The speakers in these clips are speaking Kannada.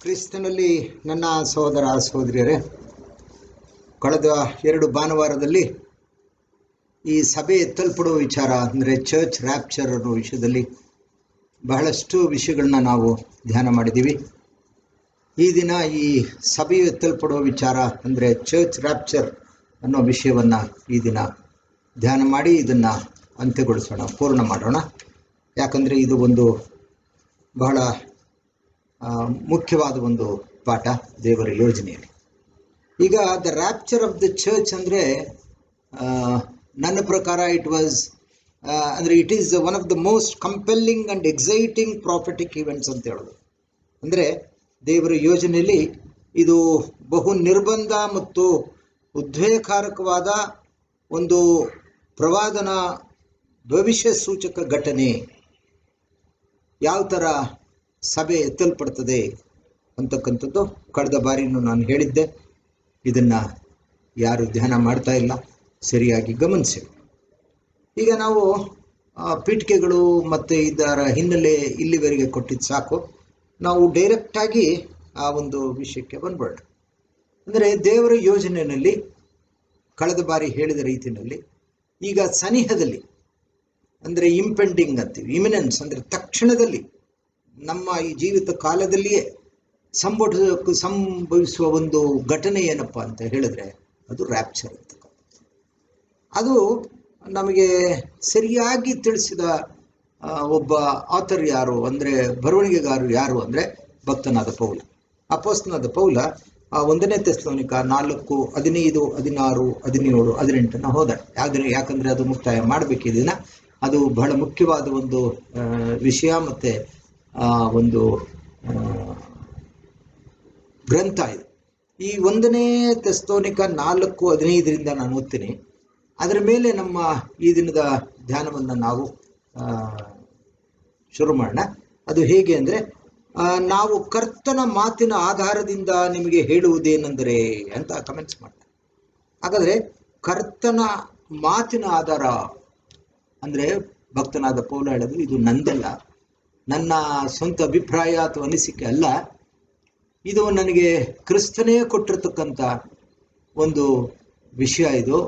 ಕ್ರಿಸ್ತನಲ್ಲಿ ನನ್ನ ಸಹೋದರ ಸಹೋದರಿಯರೇ, ಕಳೆದ 2 ಭಾನುವಾರದಲ್ಲಿ ಈ ಸಭೆ ಎತ್ತಲ್ಪಡುವ ವಿಚಾರ ಅಂದರೆ ಚರ್ಚ್ ರ್ಯಾಪ್ಚರ್ ಅನ್ನೋ ವಿಷಯದಲ್ಲಿ ಬಹಳಷ್ಟು ವಿಷಯಗಳನ್ನ ನಾವು ಧ್ಯಾನ ಮಾಡಿದ್ದೀವಿ. ಈ ದಿನ ಈ ಸಭೆಯು ಎತ್ತಲ್ಪಡುವ ವಿಚಾರ ಅಂದರೆ ಚರ್ಚ್ ರ್ಯಾಪ್ಚರ್ ಅನ್ನೋ ವಿಷಯವನ್ನು ಈ ದಿನ ಧ್ಯಾನ ಮಾಡಿ ಇದನ್ನು ಅಂತ್ಯಗೊಳಿಸೋಣ, ಪೂರ್ಣ ಮಾಡೋಣ. ಯಾಕಂದರೆ ಇದು ಒಂದು ಬಹಳ ಮುಖ್ಯವಾದ ಒಂದು ಪಾಠ ದೇವರ ಯೋಜನೆಯಲ್ಲಿ. ಈಗ the rapture of the church ಅಂದರೆ ನನ್ನ ಪ್ರಕಾರ it is one of the most compelling and exciting prophetic events ಅಂತ ಹೇಳೋದು. ಅಂದರೆ ದೇವರ ಯೋಜನೆಯಲ್ಲಿ ಇದು ಬಹು ನಿರ್ಬಂಧ ಮತ್ತು ಉದ್ವೇಗಕಾರಕವಾದ ಒಂದು ಪ್ರವಾದನ ಭವಿಷ್ಯ ಸೂಚಕ ಘಟನೆ. ಯಾವ ಥರ ಸಭೆ ಎತ್ತಲ್ಪಡ್ತದೆ ಅಂತಕ್ಕಂಥದ್ದು ಕಳೆದ ಬಾರಿನೂ ನಾನು ಹೇಳಿದ್ದೆ. ಇದನ್ನು ಯಾರು ಧ್ಯಾನ ಮಾಡ್ತಾ ಇಲ್ಲ, ಸರಿಯಾಗಿ ಗಮನಿಸಿ. ಈಗ ನಾವು ಪೀಠಿಕೆಗಳು ಮತ್ತು ಇದರ ಹಿನ್ನೆಲೆ ಇಲ್ಲಿವರೆಗೆ ಕೊಟ್ಟಿದ್ದು ಸಾಕು. ನಾವು ಡೈರೆಕ್ಟಾಗಿ ಆ ಒಂದು ವಿಷಯಕ್ಕೆ ಬಂದ್ಬಿಡೋಣ. ಅಂದರೆ ದೇವರ ಯೋಜನೆಯಲ್ಲಿ ಕಳೆದ ಬಾರಿ ಹೇಳಿದ ರೀತಿಯಲ್ಲಿ ಈಗ ಸನಿಹದಲ್ಲಿ, ಅಂದರೆ ಇಂಪೆಂಡಿಂಗ್ ಅಂತೀವಿ, ಇಮಿನೆನ್ಸ್ ಅಂದರೆ ತಕ್ಷಣದಲ್ಲಿ ನಮ್ಮ ಈ ಜೀವಿತ ಕಾಲದಲ್ಲಿಯೇ ಸಂಭವಿಸುವ ಒಂದು ಘಟನೆ ಏನಪ್ಪ ಅಂತ ಹೇಳಿದ್ರೆ ಅದು ರ್ಯಾಪ್ಚರ್ ಅಂತಕ್ಕಂಥದ್ದು. ಅದು ನಮಗೆ ಸರಿಯಾಗಿ ತಿಳಿಸಿದ ಒಬ್ಬ ಆಥರ್ ಯಾರು ಅಂದರೆ ಬರವಣಿಗೆಗಾರರು ಯಾರು ಅಂದರೆ ಭಕ್ತನಾದ ಪೌಲ, ಅಪೊಸ್ತಲನಾದ ಪೌಲ. 1ನೇ ಥೆಸಲೋನಿಕ 4:15, 16, 17, 18 ಹೋದ. ಯಾಕಂದರೆ ಅದು ಮುಕ್ತಾಯ ಮಾಡಬೇಕಿದ್ದೀನ. ಅದು ಬಹಳ ಮುಖ್ಯವಾದ ಒಂದು ವಿಷಯ ಮತ್ತು ಒಂದು ಗ್ರಂಥ ಇದು. ಈ 1ನೇ ಥೆಸಲೋನಿಕ 4:15 ನಾನು ಓದ್ತೀನಿ. ಅದರ ಮೇಲೆ ನಮ್ಮ ಈ ದಿನದ ಧ್ಯಾನವನ್ನು ನಾವು ಶುರು ಮಾಡೋಣ. ಅದು ಹೇಗೆ ಅಂದರೆ, ನಾವು ಕರ್ತನ ಮಾತಿನ ಆಧಾರದಿಂದ ನಿಮಗೆ ಹೇಳುವುದೇನೆಂದರೆ ಅಂತ ಕಮೆಂಟ್ಸ್ ಮಾಡ್ತಾರೆ. ಹಾಗಾದರೆ ಕರ್ತನ ಮಾತಿನ ಆಧಾರ ಅಂದರೆ ಭಕ್ತನಾದ ಪೌಲ ಹೇಳೋದು, ಇದು ನಂದಲ್ಲ, ನನ್ನ ಸ್ವಂತ ಅಭಿಪ್ರಾಯ ಅಥವಾ ಅನಿಸಿಕೆ ಅಲ್ಲ, ಇದು ನನಗೆ ಕ್ರಿಸ್ತನೇ ಕೊಟ್ಟಿರ್ತಕ್ಕಂಥ ಒಂದು ವಿಷಯ. ಇದು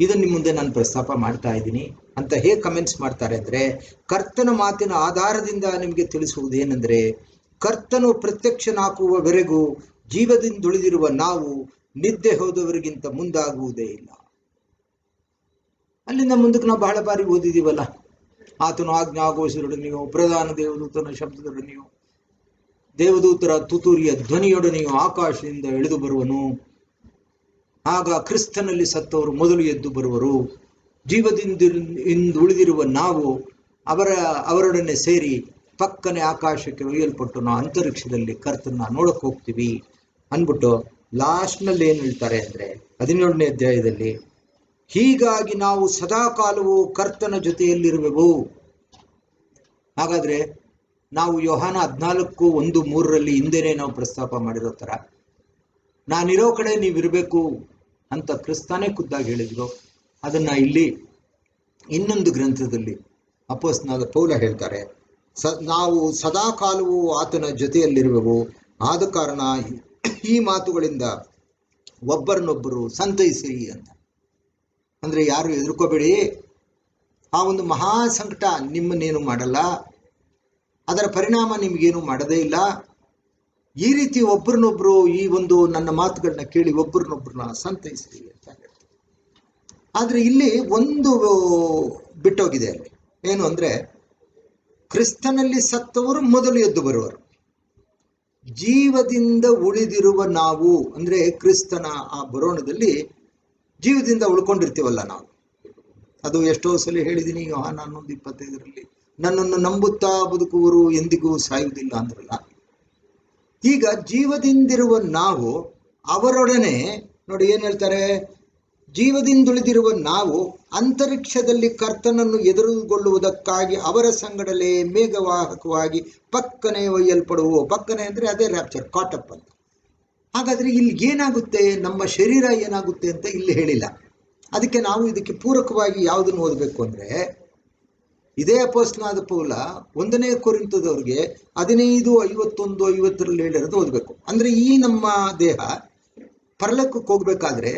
ನಿಮ್ಮ ಮುಂದೆ ನಾನು ಪ್ರಸ್ತಾಪ ಮಾಡ್ತಾ ಇದ್ದೀನಿ ಅಂತ ಹೇಗೆ ಕಮೆಂಟ್ಸ್ ಮಾಡ್ತಾರೆ ಅಂದರೆ, ಕರ್ತನ ಮಾತಿನ ಆಧಾರದಿಂದ ನಿಮಗೆ ತಿಳಿಸುವುದೇನೆಂದರೆ, ಕರ್ತನು ಪ್ರತ್ಯಕ್ಷನಾಗುವವರೆಗೂ ಜೀವದಿಂದುಳಿದಿರುವ ನಾವು ನಿದ್ದೆ ಹೋದವರಿಗಿಂತ ಮುಂದಾಗುವುದೇ ಇಲ್ಲ. ಅಲ್ಲಿಂದ ಮುಂದಕ್ಕೆ ನಾವು ಬಹಳ ಬಾರಿ ಓದಿದ್ದೀವಲ್ಲ, ಆತನು ಆಜ್ಞಾಘೋಷದೊಡನೆಯೋ, ಪ್ರಧಾನ ದೇವದೂತನ ಶಬ್ದದೊಡನೆಯೋ, ದೇವದೂತರ ತುತೂರಿಯ ಧ್ವನಿಯೊಡನೆಯೋ ಆಕಾಶದಿಂದ ಇಳಿದು ಬರುವನು. ಆಗ ಕ್ರಿಸ್ತನಲ್ಲಿ ಸತ್ತವರು ಮೊದಲು ಎದ್ದು ಬರುವರು. ಜೀವದಿಂದ ಉಳಿದಿರುವ ನಾವು ಅವರೊಡನೆ ಸೇರಿ ಪಕ್ಕನೆ ಆಕಾಶಕ್ಕೆ ಒಯ್ಯಲ್ಪಟ್ಟು ನಾವು ಅಂತರಿಕ್ಷದಲ್ಲಿ ಕರ್ತನ ನೋಡಕ್ಕೆ ಹೋಗ್ತೀವಿ ಅಂದ್ಬಿಟ್ಟು ಲಾಸ್ಟ್ನಲ್ಲಿ ಏನು ಹೇಳ್ತಾರೆ ಅಂದರೆ 17ನೇ ಅಧ್ಯಾಯದಲ್ಲಿ, ಹೀಗಾಗಿ ನಾವು ಸದಾಕಾಲವೂ ಕರ್ತನ ಜೊತೆಯಲ್ಲಿರುವೆವು. ಹಾಗಾದರೆ ನಾವು ಯೋಹಾನ 14:1-3 ಹಿಂದೆನೇ ನಾವು ಪ್ರಸ್ತಾಪ ಮಾಡಿರೋ ಥರ ನಾನಿರೋ ಕಡೆ ನೀವಿರಬೇಕು ಅಂತ ಕ್ರಿಸ್ತನೇ ಖುದ್ದಾಗಿ ಹೇಳಿದ್ರು. ಅದನ್ನು ಇಲ್ಲಿ ಇನ್ನೊಂದು ಗ್ರಂಥದಲ್ಲಿ ಅಪೊಸ್ತಲನಾದ ಪೌಲ ಹೇಳ್ತಾರೆ, ನಾವು ಸದಾಕಾಲವೂ ಆತನ ಜೊತೆಯಲ್ಲಿರುವೆವು. ಆದ ಕಾರಣ ಈ ಮಾತುಗಳಿಂದ ಒಬ್ಬರನ್ನೊಬ್ಬರು ಸಂತೈಸಿರಿ ಅಂತ. ಅಂದರೆ ಯಾರು ಹೆದರ್ಕೋಬೇಡಿ, ಆ ಒಂದು ಮಹಾ ಸಂಕಟ ನಿಮ್ಮನ್ನೇನು ಮಾಡಲ್ಲ, ಅದರ ಪರಿಣಾಮ ನಿಮಗೇನು ಮಾಡೋದೇ ಇಲ್ಲ. ಈ ರೀತಿ ಒಬ್ಬರನ್ನೊಬ್ಬರು ಈ ಒಂದು ನನ್ನ ಮಾತುಗಳನ್ನ ಕೇಳಿ ಒಬ್ಬರನ್ನೊಬ್ಬರನ್ನ ಸಂತೈಸಿರಿ ಅಂತ ಹೇಳ್ತಾರೆ. ಆದರೆ ಇಲ್ಲಿ ಒಂದು ಬಿಟ್ಟೋಗಿದೆ. ಅಲ್ಲಿ ಏನು ಅಂದರೆ, ಕ್ರಿಸ್ತನಲ್ಲಿ ಸತ್ತವರು ಮೊದಲು ಎದ್ದು ಬರುವರು. ಜೀವದಿಂದ ಉಳಿದಿರುವ ನಾವು ಅಂದರೆ ಕ್ರಿಸ್ತನ ಆ ಬರೋಣದಲ್ಲಿ ಜೀವದಿಂದ ಉಳ್ಕೊಂಡಿರ್ತೀವಲ್ಲ ನಾವು. ಅದು ಎಷ್ಟೋ ಸಲ ಹೇಳಿದ್ದೀನಿ, ಯೋಹಾನ 11:25, ನನ್ನನ್ನು ನಂಬುತ್ತಾ ಬದುಕುವರು ಎಂದಿಗೂ ಸಾಯುವುದಿಲ್ಲ ಅಂದ್ರಲ್ಲ. ಈಗ ಜೀವದಿಂದಿರುವ ನಾವು ಅವರೊಡನೆ ನೋಡಿ ಏನು ಹೇಳ್ತಾರೆ, ಜೀವದಿಂದುಳಿದಿರುವ ನಾವು ಅಂತರಿಕ್ಷದಲ್ಲಿ ಕರ್ತನನ್ನು ಎದುರುಗೊಳ್ಳುವುದಕ್ಕಾಗಿ ಅವರ ಸಂಗಡಲೇ ಮೇಘವಾಹಕವಾಗಿ ಪಕ್ಕನೆ ಒಯ್ಯಲ್ಪಡುವು. ಪಕ್ಕನೆ ಅಂದರೆ ಅದೇ ರ್ಯಾಪ್ಚರ್, ಕಾಟಪ್ ಅಂತ. ಹಾಗಾದರೆ ಇಲ್ಲಿ ಏನಾಗುತ್ತೆ, ನಮ್ಮ ಶರೀರ ಏನಾಗುತ್ತೆ ಅಂತ ಇಲ್ಲಿ ಹೇಳಿಲ್ಲ. ಅದಕ್ಕೆ ನಾವು ಇದಕ್ಕೆ ಪೂರಕವಾಗಿ ಯಾವುದನ್ನು ಓದಬೇಕು ಅಂದರೆ, ಇದೇ ಅಪೊಸ್ತಲನಾದ ಪೌಲ 1ನೇ ಕೊರಿಂಥದವ್ರಿಗೆ 15:51-50 ಹೇಳಿರೋದು ಓದಬೇಕು. ಅಂದ್ರೆ ಈ ನಮ್ಮ ದೇಹ ಪರಲೋಕಕ್ಕೆ ಹೋಗ್ಬೇಕಾದ್ರೆ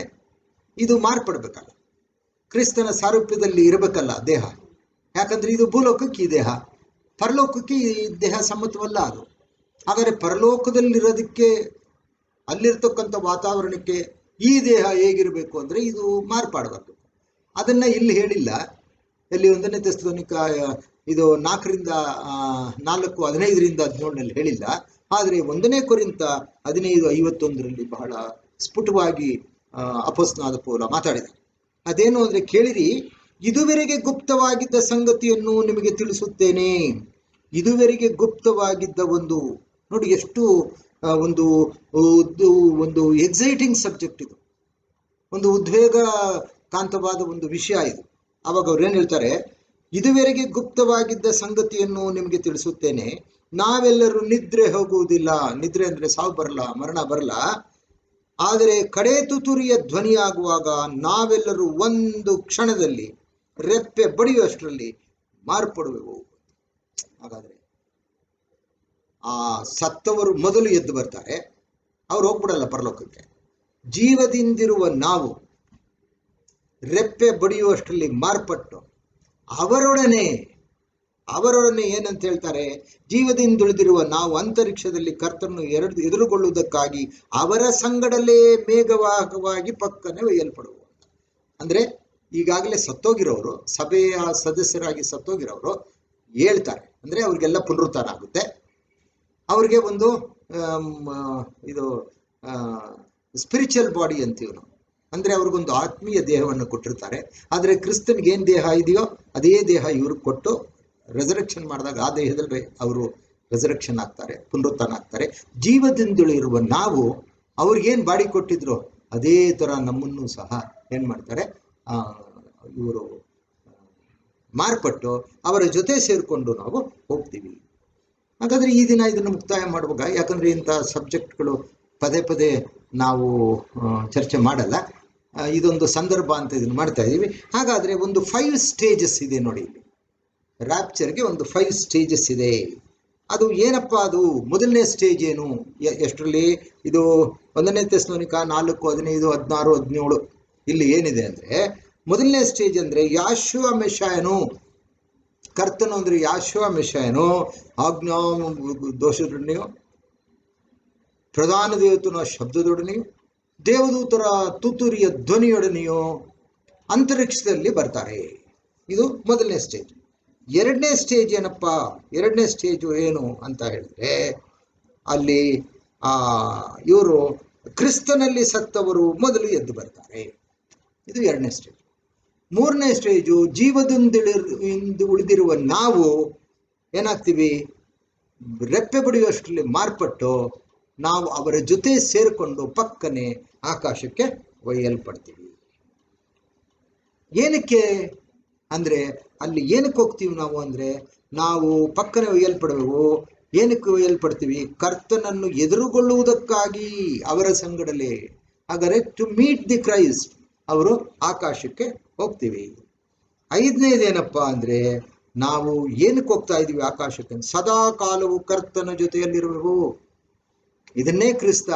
ಇದು ಮಾರ್ಪಡ್ಬೇಕಲ್ಲ, ಕ್ರಿಸ್ತನ ಸಾರೂಪ್ಯದಲ್ಲಿ ಇರಬೇಕಲ್ಲ ದೇಹ. ಯಾಕಂದ್ರೆ ಇದು ಭೂಲೋಕಕ್ಕೆ ಈ ದೇಹ, ಪರಲೋಕಕ್ಕೆ ಈ ದೇಹ ಸಮ್ಮತವಲ್ಲ ಅದು. ಹಾಗಾದ್ರೆ ಪರಲೋಕದಲ್ಲಿರೋದಕ್ಕೆ, ಅಲ್ಲಿರ್ತಕ್ಕಂಥ ವಾತಾವರಣಕ್ಕೆ ಈ ದೇಹ ಹೇಗಿರಬೇಕು ಅಂದ್ರೆ ಇದು ಮಾರ್ಪಾಡಬೇಕು. ಅದನ್ನ ಇಲ್ಲಿ ಹೇಳಿಲ್ಲ. ಇಲ್ಲಿ 1ನೇ ಥೆಸಲೋನಿಕ ಇದು 4:15-17 ಹೇಳಿಲ್ಲ. ಆದರೆ 1ನೇ ಕೊರಿಂಥ 15:51 ಬಹಳ ಸ್ಫುಟವಾಗಿ ಅಪೊಸ್ತಲನಾದ ಪೌಲ ಮಾತಾಡಿದ್ದಾರೆ. ಅದೇನು ಅಂದ್ರೆ, ಕೇಳಿರಿ, ಇದುವರೆಗೆ ಗುಪ್ತವಾಗಿದ್ದ ಸಂಗತಿಯನ್ನು ನಿಮಗೆ ತಿಳಿಸುತ್ತೇನೆ. ಇದುವರೆಗೆ ಗುಪ್ತವಾಗಿದ್ದ ಒಂದು, ನೋಡಿ ಎಷ್ಟು ಒಂದು ಒಂದು ಎಕ್ಸೈಟಿಂಗ್ ಸಬ್ಜೆಕ್ಟ್ ಇದು, ಒಂದು ಉದ್ವೇಗ ಕಾಂತವಾದ ಒಂದು ವಿಷಯ ಇದು. ಅವಾಗ ಅವ್ರು ಏನ್ ಹೇಳ್ತಾರೆ, ಇದುವರೆಗೆ ಗುಪ್ತವಾಗಿದ್ದ ಸಂಗತಿಯನ್ನು ನಿಮಗೆ ತಿಳಿಸುತ್ತೇನೆ, ನಾವೆಲ್ಲರೂ ನಿದ್ರೆ ಹೋಗುವುದಿಲ್ಲ. ನಿದ್ರೆ ಅಂದ್ರೆ ಸಾವು ಬರಲ್ಲ, ಮರಣ ಬರಲ್ಲ. ಆದರೆ ಕಡೇ ತುತುರಿಯ ಧ್ವನಿಯಾಗುವಾಗ ನಾವೆಲ್ಲರೂ ಒಂದು ಕ್ಷಣದಲ್ಲಿ ರೆಪ್ಪೆ ಬಡಿಯುವಷ್ಟರಲ್ಲಿ ಮಾರ್ಪಡುವೆವು. ಹಾಗಾದ್ರೆ ಆ ಸತ್ತವರು ಮೊದಲು ಎದ್ದು ಬರ್ತಾರೆ, ಅವ್ರು ಹೋಗ್ಬಿಡಲ್ಲ ಪರಲೋಕಕ್ಕೆ. ಜೀವದಿಂದಿರುವ ನಾವು ರೆಪ್ಪೆ ಬಡಿಯುವಷ್ಟರಲ್ಲಿ ಮಾರ್ಪಟ್ಟು ಅವರೊಡನೆ ಏನಂತ ಹೇಳ್ತಾರೆ, ಜೀವದಿಂದುಳಿದಿರುವ ನಾವು ಅಂತರಿಕ್ಷದಲ್ಲಿ ಕರ್ತನನ್ನು ಎದುರುಗೊಳ್ಳುವುದಕ್ಕಾಗಿ ಅವರ ಸಂಗಡಲೇ ಮೇಘವಾಹಕವಾಗಿ ಪಕ್ಕನೆ ಒಯ್ಯಲ್ಪಡುವ. ಅಂದ್ರೆ ಈಗಾಗಲೇ ಸತ್ತೋಗಿರೋರು, ಸಭೆಯ ಸದಸ್ಯರಾಗಿ ಸತ್ತೋಗಿರೋರು ಹೇಳ್ತಾರೆ, ಅಂದ್ರೆ ಅವ್ರಿಗೆಲ್ಲ ಪುನರುತ್ಥಾನ ಆಗುತ್ತೆ. ಅವ್ರಿಗೆ ಒಂದು ಇದು ಸ್ಪಿರಿಚುವಲ್ ಬಾಡಿ ಅಂತೀವಿ ನಾವು. ಅಂದ್ರೆ ಅವ್ರಿಗೊಂದು ಆತ್ಮೀಯ ದೇಹವನ್ನು ಕೊಟ್ಟಿರ್ತಾರೆ. ಆದರೆ ಕ್ರಿಸ್ತನ್ಗೆ ಏನ್ ದೇಹ ಇದೆಯೋ ಅದೇ ದೇಹ ಇವ್ರಿಗೆ ಕೊಟ್ಟು ರೆಸರೆಕ್ಷನ್ ಮಾಡಿದಾಗ ಆ ದೇಹದಲ್ಲಿ ಅವರು ರೆಸರೆಕ್ಷನ್ ಆಗ್ತಾರೆ, ಪುನರುತ್ಥಾನ ಆಗ್ತಾರೆ. ಜೀವದಿಂದಲಿರುವ ನಾವು ಅವ್ರಿಗೇನ್ ಬಾಡಿ ಕೊಟ್ಟಿದ್ರು ಅದೇ ತರ ನಮ್ಮನ್ನು ಸಹ ಏನ್ ಮಾಡ್ತಾರೆ, ಇವರು ಮಾರ್ಪಟ್ಟು ಅವರ ಜೊತೆ ಸೇರಿಕೊಂಡು ನಾವು ಹೋಗ್ತೀವಿ. ಹಾಗಾದ್ರೆ ಈ ದಿನ ಇದನ್ನು ಮುಕ್ತಾಯ ಮಾಡುವಾಗ, ಯಾಕಂದ್ರೆ ಇಂಥ ಸಬ್ಜೆಕ್ಟ್ಗಳು ಪದೇ ಪದೇ ನಾವು ಚರ್ಚೆ ಮಾಡಲ್ಲ, ಇದೊಂದು ಸಂದರ್ಭ ಅಂತ ಇದನ್ನು ಮಾಡ್ತಾ ಇದ್ದೀವಿ. ಹಾಗಾದ್ರೆ ಒಂದು 5 ಸ್ಟೇಜಸ್ ಇದೆ ನೋಡಿ ಇಲ್ಲಿ. ರ್ಯಾಪ್ಚರ್ಗೆ ಒಂದು 5 ಸ್ಟೇಜಸ್ ಇದೆ. ಅದು ಏನಪ್ಪಾ? ಅದು ಮೊದಲನೇ ಸ್ಟೇಜ್ ಏನು? ಎಷ್ಟರಲ್ಲಿ? ಇದು 1ನೇ ಥೆಸಲೋನಿಕ 4:15-16-17 ಇಲ್ಲಿ ಏನಿದೆ ಅಂದ್ರೆ, ಮೊದಲನೇ ಸ್ಟೇಜ್ ಅಂದ್ರೆ ಯಾಶುವ ಮೆಷಾಯನು, ಕರ್ತನು ಅಂದ್ರೆ ಯಾಶುವ ಮೆಷಾಯನು ಆಜ್ಞಾ ದೋಷದೊಡನೆಯೋ, ಪ್ರಧಾನ ದೇವತನ ಶಬ್ದದೊಡನೆಯೋ, ದೇವದೂತರ ತುತ್ತೂರಿಯ ಧ್ವನಿಯೊಡನೆಯೋ ಅಂತರಿಕ್ಷದಲ್ಲಿ ಬರ್ತಾರೆ. ಇದು ಮೊದಲನೇ ಸ್ಟೇಜ್. 2ನೇ ಸ್ಟೇಜ್ ಏನಪ್ಪಾ? 2ನೇ ಸ್ಟೇಜು ಏನು ಅಂತ ಹೇಳಿದ್ರೆ, ಅಲ್ಲಿ ಇವರು ಕ್ರಿಸ್ತನಲ್ಲಿ ಸತ್ತವರು ಮೊದಲು ಎದ್ದು ಬರ್ತಾರೆ. ಇದು 2ನೇ ಸ್ಟೇಜ್. 3ನೇ ಸ್ಟೇಜು ಜೀವದಿಂದ ಉಳಿದಿರುವ ನಾವು ಏನಾಗ್ತೀವಿ, ರೆಪ್ಪೆ ಬಡಿಯುವಷ್ಟರಲ್ಲಿ ಮಾರ್ಪಟ್ಟು ನಾವು ಅವರ ಜೊತೆ ಸೇರಿಕೊಂಡು ಪಕ್ಕನೆ ಆಕಾಶಕ್ಕೆ ಒಯ್ಯಲ್ಪಡ್ತೀವಿ. ಏನಕ್ಕೆ ಅಂದ್ರೆ, ಅಲ್ಲಿ ಏನಕ್ಕೆ ಹೋಗ್ತೀವಿ ನಾವು ಅಂದ್ರೆ, ನಾವು ಪಕ್ಕನೆ ಒಯ್ಯಲ್ಪಡುವೆವು. ಏನಕ್ಕೆ ಒಯ್ಯಲ್ಪಡ್ತೀವಿ? ಕರ್ತನನ್ನು ಎದುರುಗೊಳ್ಳುವುದಕ್ಕಾಗಿ ಅವರ ಸಂಗಡಲೇ. ಹಾಗಾದ್ರೆ ಟು ಮೀಟ್ ದಿ ಕ್ರೈಸ್ಟ್ ಅವರು ಆಕಾಶಕ್ಕೆ ಹೋಗ್ತೀವಿ. 5ನೇದೇನಪ್ಪ ಅಂದ್ರೆ, ನಾವು ಏನಕ್ಕೆ ಹೋಗ್ತಾ ಇದೀವಿ ಆಕಾಶಕ್ಕೆ? ಸದಾ ಕಾಲವು ಕರ್ತನ ಜೊತೆಯಲ್ಲಿರುವೆವು. ಇದನ್ನೇ ಕ್ರಿಸ್ತ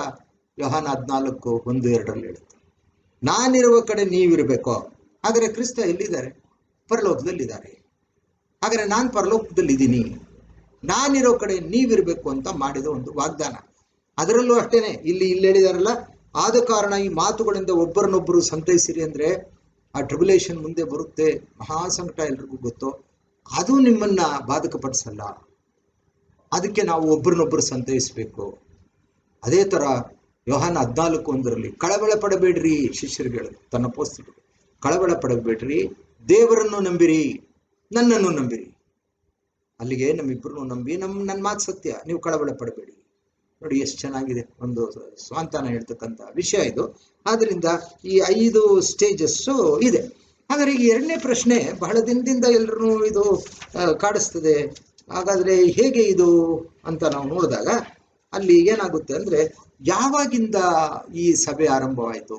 ಯೋಹಾನ 14:1-2 ಹೇಳುತ್ತೆ. ನಾನಿರುವ ಕಡೆ ನೀವಿರಬೇಕೋ. ಹಾಗಾದ್ರೆ ಕ್ರಿಸ್ತ ಎಲ್ಲಿದ್ದಾರೆ? ಪರಲೋಕದಲ್ಲಿದ್ದಾರೆ. ಹಾಗಾದ್ರೆ ನಾನು ಪರಲೋಕದಲ್ಲಿದ್ದೀನಿ, ನಾನಿರೋ ಕಡೆ ನೀವಿರಬೇಕು ಅಂತ ಮಾಡಿದ ಒಂದು ವಾಗ್ದಾನ. ಅದರಲ್ಲೂ ಅಷ್ಟೇನೆ, ಇಲ್ಲಿ ಹೇಳಿದಾರಲ್ಲ, ಆದ ಕಾರಣ ಈ ಮಾತುಗಳಿಂದ ಒಬ್ಬರನ್ನೊಬ್ಬರು ಸಂತೈಸಿರಿ. ಅಂದ್ರೆ ಆ ಟ್ರಿಬುಲೇಷನ್ ಮುಂದೆ ಬರುತ್ತೆ, ಮಹಾಸಂಕಟ, ಎಲ್ರಿಗೂ ಗೊತ್ತು. ಅದು ನಿಮ್ಮನ್ನ ಬಾಧಕಪಡಿಸಲ್ಲ. ಅದಕ್ಕೆ ನಾವು ಒಬ್ಬರನ್ನೊಬ್ಬರು ಸಂತೈಸಬೇಕು. ಅದೇ ತರ ಯೋಹಾನ 14:1 ಕಳವಳ ಪಡಬೇಡ್ರಿ, ಶಿಷ್ಯರುಗಳು ತನ್ನ ಪೋಸ್ತರು, ಕಳವಳ ಪಡಬೇಡ್ರಿ, ದೇವರನ್ನು ನಂಬಿರಿ, ನನ್ನನ್ನು ನಂಬಿರಿ. ಅಲ್ಲಿಗೆ ನಮ್ಮಿಬ್ಬರನ್ನು ನಂಬಿ ನನ್ನ ಮಾತು ಸತ್ಯ, ನೀವು ಕಳವಳ ಪಡಬೇಡಿ. ನೋಡಿ ಎಷ್ಟು ಚೆನ್ನಾಗಿದೆ, ಒಂದು ಸ್ವಾಂತಾನ ಹೇಳ್ತಕ್ಕಂಥ ವಿಷಯ ಇದು. ಆದ್ರಿಂದ ಈ 5 ಸ್ಟೇಜಸ್ಸು ಇದೆ. ಹಾಗಾದ್ರೆ ಈ 2ನೇ ಪ್ರಶ್ನೆ ಬಹಳ ದಿನದಿಂದ ಎಲ್ಲರೂ ಇದು ಕಾಡಿಸ್ತದೆ. ಹಾಗಾದ್ರೆ ಹೇಗೆ ಇದು ಅಂತ ನಾವು ನೋಡಿದಾಗ ಅಲ್ಲಿ ಏನಾಗುತ್ತೆ ಅಂದ್ರೆ, ಯಾವಾಗಿಂದ ಈ ಸಭೆ ಆರಂಭವಾಯಿತು?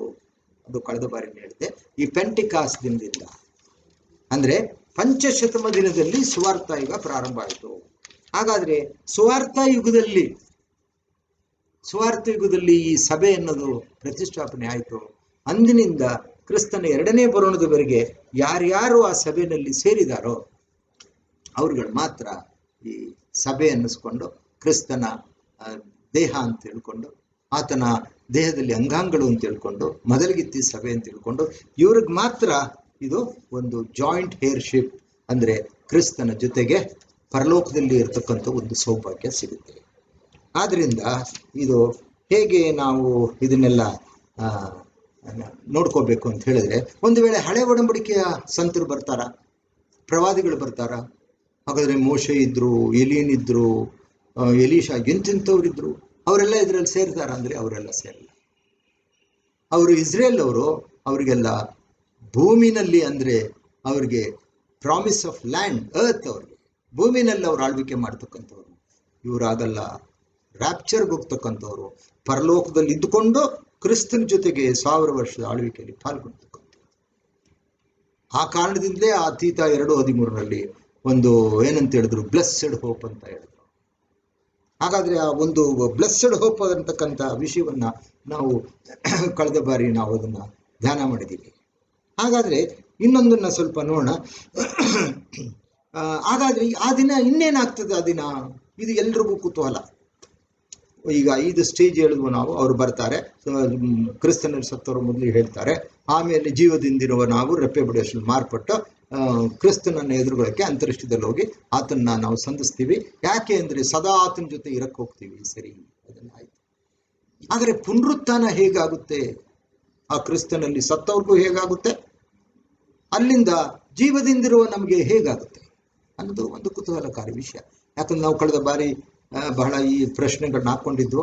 ಅದು ಕಳೆದ ಬಾರಿ ಹೇಳಿದೆ, ಈ ಪೆಂಟಿಕಾಸ್ಟ್ ದಿನದಿಂದ. ಅಂದ್ರೆ ಪಂಚಶತಮ ದಿನದಲ್ಲಿ ಸುವಾರ್ಥ ಯುಗ ಪ್ರಾರಂಭ ಆಯಿತು. ಹಾಗಾದ್ರೆ ಸುವಾರ್ಥ ಯುಗದಲ್ಲಿ ಈ ಸಭೆ ಅನ್ನೋದು ಪ್ರತಿಷ್ಠಾಪನೆ ಆಯಿತು. ಅಂದಿನಿಂದ ಕ್ರಿಸ್ತನ ಎರಡನೇ ಬರೋಣದವರೆಗೆ ಯಾರ್ಯಾರು ಆ ಸಭೆಯಲ್ಲಿ ಸೇರಿದಾರೋ ಅವ್ರುಗಳು ಮಾತ್ರ ಈ ಸಭೆ ಅನ್ನಿಸ್ಕೊಂಡು ಕ್ರಿಸ್ತನ ದೇಹ ಅಂತ ತಿಳ್ಕೊಂಡು, ಆತನ ದೇಹದಲ್ಲಿ ಅಂಗಾಂಗಗಳು ಅಂತ ತಿಳ್ಕೊಂಡು, ಮೊದಲಿಗಿತ್ತಿ ಸಭೆ ಅಂತ ತಿಳ್ಕೊಂಡು ಇವ್ರಿಗೆ ಮಾತ್ರ ಇದು ಒಂದು ಜಾಯಿಂಟ್ ಹೇರ್ಶಿಪ್, ಅಂದ್ರೆ ಕ್ರಿಸ್ತನ ಜೊತೆಗೆ ಪರಲೋಕದಲ್ಲಿ ಇರತಕ್ಕಂಥ ಒಂದು ಸೌಭಾಗ್ಯ ಸಿಗುತ್ತೆ. ಆದ್ರಿಂದ ಇದು ಹೇಗೆ ನಾವು ಇದನ್ನೆಲ್ಲ ನೋಡ್ಕೋಬೇಕು ಅಂತ ಹೇಳಿದ್ರೆ, ಒಂದು ವೇಳೆ ಹಳೆ ಒಡಂಬಡಿಕೆಯ ಸಂತರು ಬರ್ತಾರ, ಪ್ರವಾದಿಗಳು ಬರ್ತಾರ, ಹಾಗಾದ್ರೆ ಮೋಶೆ ಇದ್ರು, ಎಲೀನ್ ಇದ್ರು, ಎಲೀಶಾ, ಎಂತೆಂಥವ್ರಿದ್ರು, ಅವರೆಲ್ಲ ಇದರಲ್ಲಿ ಸೇರ್ತಾರ ಅಂದ್ರೆ ಅವರೆಲ್ಲ ಸೇರಲ್ಲ. ಅವರು ಇಸ್ರೇಲ್ ಅವರು, ಅವರಿಗೆಲ್ಲ ಭೂಮಿನಲ್ಲಿ ಅಂದ್ರೆ ಅವ್ರಿಗೆ ಪ್ರಾಮಿಸ್ ಆಫ್ ಲ್ಯಾಂಡ್, ಅರ್ತ್, ಅವ್ರಿಗೆ ಭೂಮಿನಲ್ಲಿ ಅವ್ರು ಆಳ್ವಿಕೆ ಮಾಡ್ತಕ್ಕಂಥವ್ರು. ಇವರಾಗಲ್ಲ, ರ್ಯಾಪ್ಚರ್ಗೆ ಹೋಗ್ತಕ್ಕಂಥವ್ರು, ಪರಲೋಕದಲ್ಲಿ ಇದ್ದುಕೊಂಡು ಕ್ರಿಸ್ತನ ಜೊತೆಗೆ 1000 ವರ್ಷದ ಆಳ್ವಿಕೆಯಲ್ಲಿ ಪಾಲ್ಗೊಳ್ತಕ್ಕಂಥ. ಆ ಕಾರಣದಿಂದಲೇ ಆ ತೀತ 2:13 ಒಂದು ಏನಂತ ಹೇಳಿದ್ರು, ಬ್ಲೆಸ್ಸೆಡ್ ಹೋಪ್ ಅಂತ ಹೇಳಿದ್ರು. ಹಾಗಾದ್ರೆ ಆ ಒಂದು ಬ್ಲೆಸ್ಸೆಡ್ ಹೋಪ್ ಅಂತಕ್ಕಂಥ ವಿಷಯವನ್ನ ನಾವು ಕಳೆದ ಬಾರಿ ನಾವು ಅದನ್ನ ಧ್ಯಾನ ಮಾಡಿದ್ದೀವಿ. ಹಾಗಾದ್ರೆ ಇನ್ನೊಂದನ್ನ ಸ್ವಲ್ಪ ನೋಡೋಣ. ಹಾಗಾದ್ರೆ ಆ ದಿನ ಇನ್ನೇನಾಗ್ತದೆ? ಆ ದಿನ ಇದು ಎಲ್ರಿಗೂ ಕುತೂಹಲ. ಈಗ 5 ಸ್ಟೇಜ್ ಹೇಳಿದ್ವು ನಾವು. ಅವ್ರು ಬರ್ತಾರೆ, ಕ್ರಿಸ್ತನಲ್ಲಿ ಸತ್ತವರು ಮೊದಲು ಹೇಳ್ತಾರೆ, ಆಮೇಲೆ ಜೀವದಿಂದಿರುವ ನಾವು ರೆಪ್ಪೆ ಬಡಿಯೋಷ್ಟು ಮಾರ್ಪಟ್ಟು ಕ್ರಿಸ್ತನನ್ನು ಎದುರುಗೊಳ್ಳಕ್ಕೆ ಅಂತರಿಷ್ಟದಲ್ಲಿ ಹೋಗಿ ಆತನ್ನ ನಾವು ಸಂಧಿಸ್ತೀವಿ. ಯಾಕೆ ಅಂದ್ರೆ ಸದಾ ಆತನ ಜೊತೆ ಇರಕ್ಕೆ ಹೋಗ್ತೀವಿ. ಸರಿ, ಅದನ್ನ ಆಯ್ತು. ಆದರೆ ಪುನರುತ್ಥಾನ ಹೇಗಾಗುತ್ತೆ? ಆ ಕ್ರಿಸ್ತನಲ್ಲಿ ಸತ್ತವ್ರಿಗೂ ಹೇಗಾಗುತ್ತೆ, ಅಲ್ಲಿಂದ ಜೀವದಿಂದಿರುವ ನಮಗೆ ಹೇಗಾಗುತ್ತೆ ಅನ್ನೋದು ಒಂದು ಕುತೂಹಲಕಾರಿ ವಿಷಯ. ಯಾಕಂದ್ರೆ ನಾವು ಕಳೆದ ಬಾರಿ ಬಹಳ ಈ ಪ್ರಶ್ನೆಗಳನ್ನ ಹಾಕೊಂಡಿದ್ವು.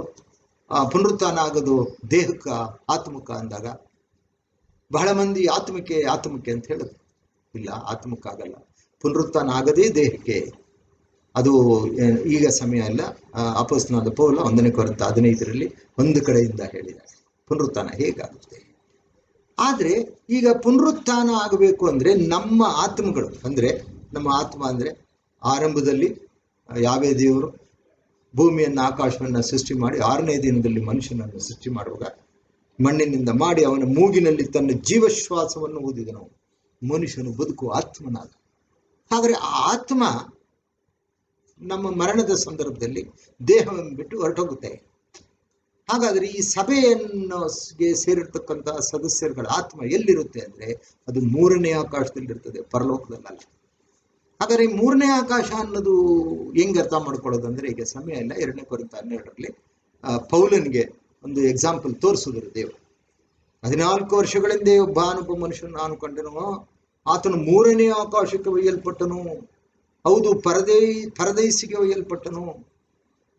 ಪುನರುತ್ಥಾನ ಆಗೋದು ದೇಹಕ್ಕ, ಆತ್ಮಕ ಅಂದಾಗ ಬಹಳ ಮಂದಿ ಆತ್ಮಕ್ಕೆ ಅಂತ ಹೇಳಿದ್ರು. ಇಲ್ಲ, ಆತ್ಮಕ್ಕೆ ಆಗಲ್ಲ, ಪುನರುತ್ಥಾನ ಆಗದೇ ದೇಹಕ್ಕೆ. ಅದು ಈಗ ಸಮಯ ಅಲ್ಲ. ಅಪೊಸ್ತಲನಾದ ಪೌಲ 1 ಕೊರಿಂಥ 15 ಒಂದು ಕಡೆಯಿಂದ ಹೇಳಿದ್ದಾರೆ ಪುನರುತ್ಥಾನ ಹೇಗಾಗುತ್ತೆ. ಆದ್ರೆ ಈಗ ಪುನರುತ್ಥಾನ ಆಗಬೇಕು ಅಂದ್ರೆ ನಮ್ಮ ಆತ್ಮಗಳು, ಅಂದ್ರೆ ನಮ್ಮ ಆತ್ಮ ಅಂದ್ರೆ ಆರಂಭದಲ್ಲಿ ಯಾವೇ ದೇವರು ಭೂಮಿಯನ್ನು ಆಕಾಶವನ್ನ ಸೃಷ್ಟಿ ಮಾಡಿ 6ನೇ ದಿನದಲ್ಲಿ ಮನುಷ್ಯನನ್ನು ಸೃಷ್ಟಿ ಮಾಡುವಾಗ ಮಣ್ಣಿನಿಂದ ಮಾಡಿ ಅವನ ಮೂಗಿನಲ್ಲಿ ತನ್ನ ಜೀವಶ್ವಾಸವನ್ನು ಊದಿದನು, ಮನುಷ್ಯನು ಬದುಕುವ ಆತ್ಮನಾದ. ಹಾಗಾದ್ರೆ ಆ ಆತ್ಮ ನಮ್ಮ ಮರಣದ ಸಂದರ್ಭದಲ್ಲಿ ದೇಹವನ್ನು ಬಿಟ್ಟು ಹೊರಟೋಗುತ್ತೆ. ಹಾಗಾದ್ರೆ ಈ ಸಭೆಯನ್ನು ಸೇರಿರ್ತಕ್ಕಂತಹ ಸದಸ್ಯರುಗಳ ಆತ್ಮ ಎಲ್ಲಿರುತ್ತೆ ಅಂದ್ರೆ ಅದು 3ನೇ ಆಕಾಶದಲ್ಲಿರ್ತದೆ, ಪರಲೋಕದಲ್ಲ. ಹಾಗಾದ್ರೆ ಈ 3ನೇ ಆಕಾಶ ಅನ್ನೋದು ಹೆಂಗ್ ಅರ್ಥ ಮಾಡ್ಕೊಳ್ಳೋದಂದ್ರೆ, ಈಗ ಸಮಯ ಇಲ್ಲ. 2 ಕೊರಿಂಥ 12 ಪೌಲನಿಗೆ ಒಂದು ಎಕ್ಸಾಂಪಲ್ ತೋರಿಸಿದ್ರು ದೇವರು. 14 ವರ್ಷಗಳಿಂದ ಒಬ್ಬ ಮನುಷ್ಯನ ನಾನು ಕಂಡನು, ಆತನು 3ನೇ ಆಕಾಶಕ್ಕೆ ಒಯ್ಯಲ್ಪಟ್ಟನು. ಹೌದು, ಪರದೈಸಿಗೆ ಒಯ್ಯಲ್ಪಟ್ಟನು.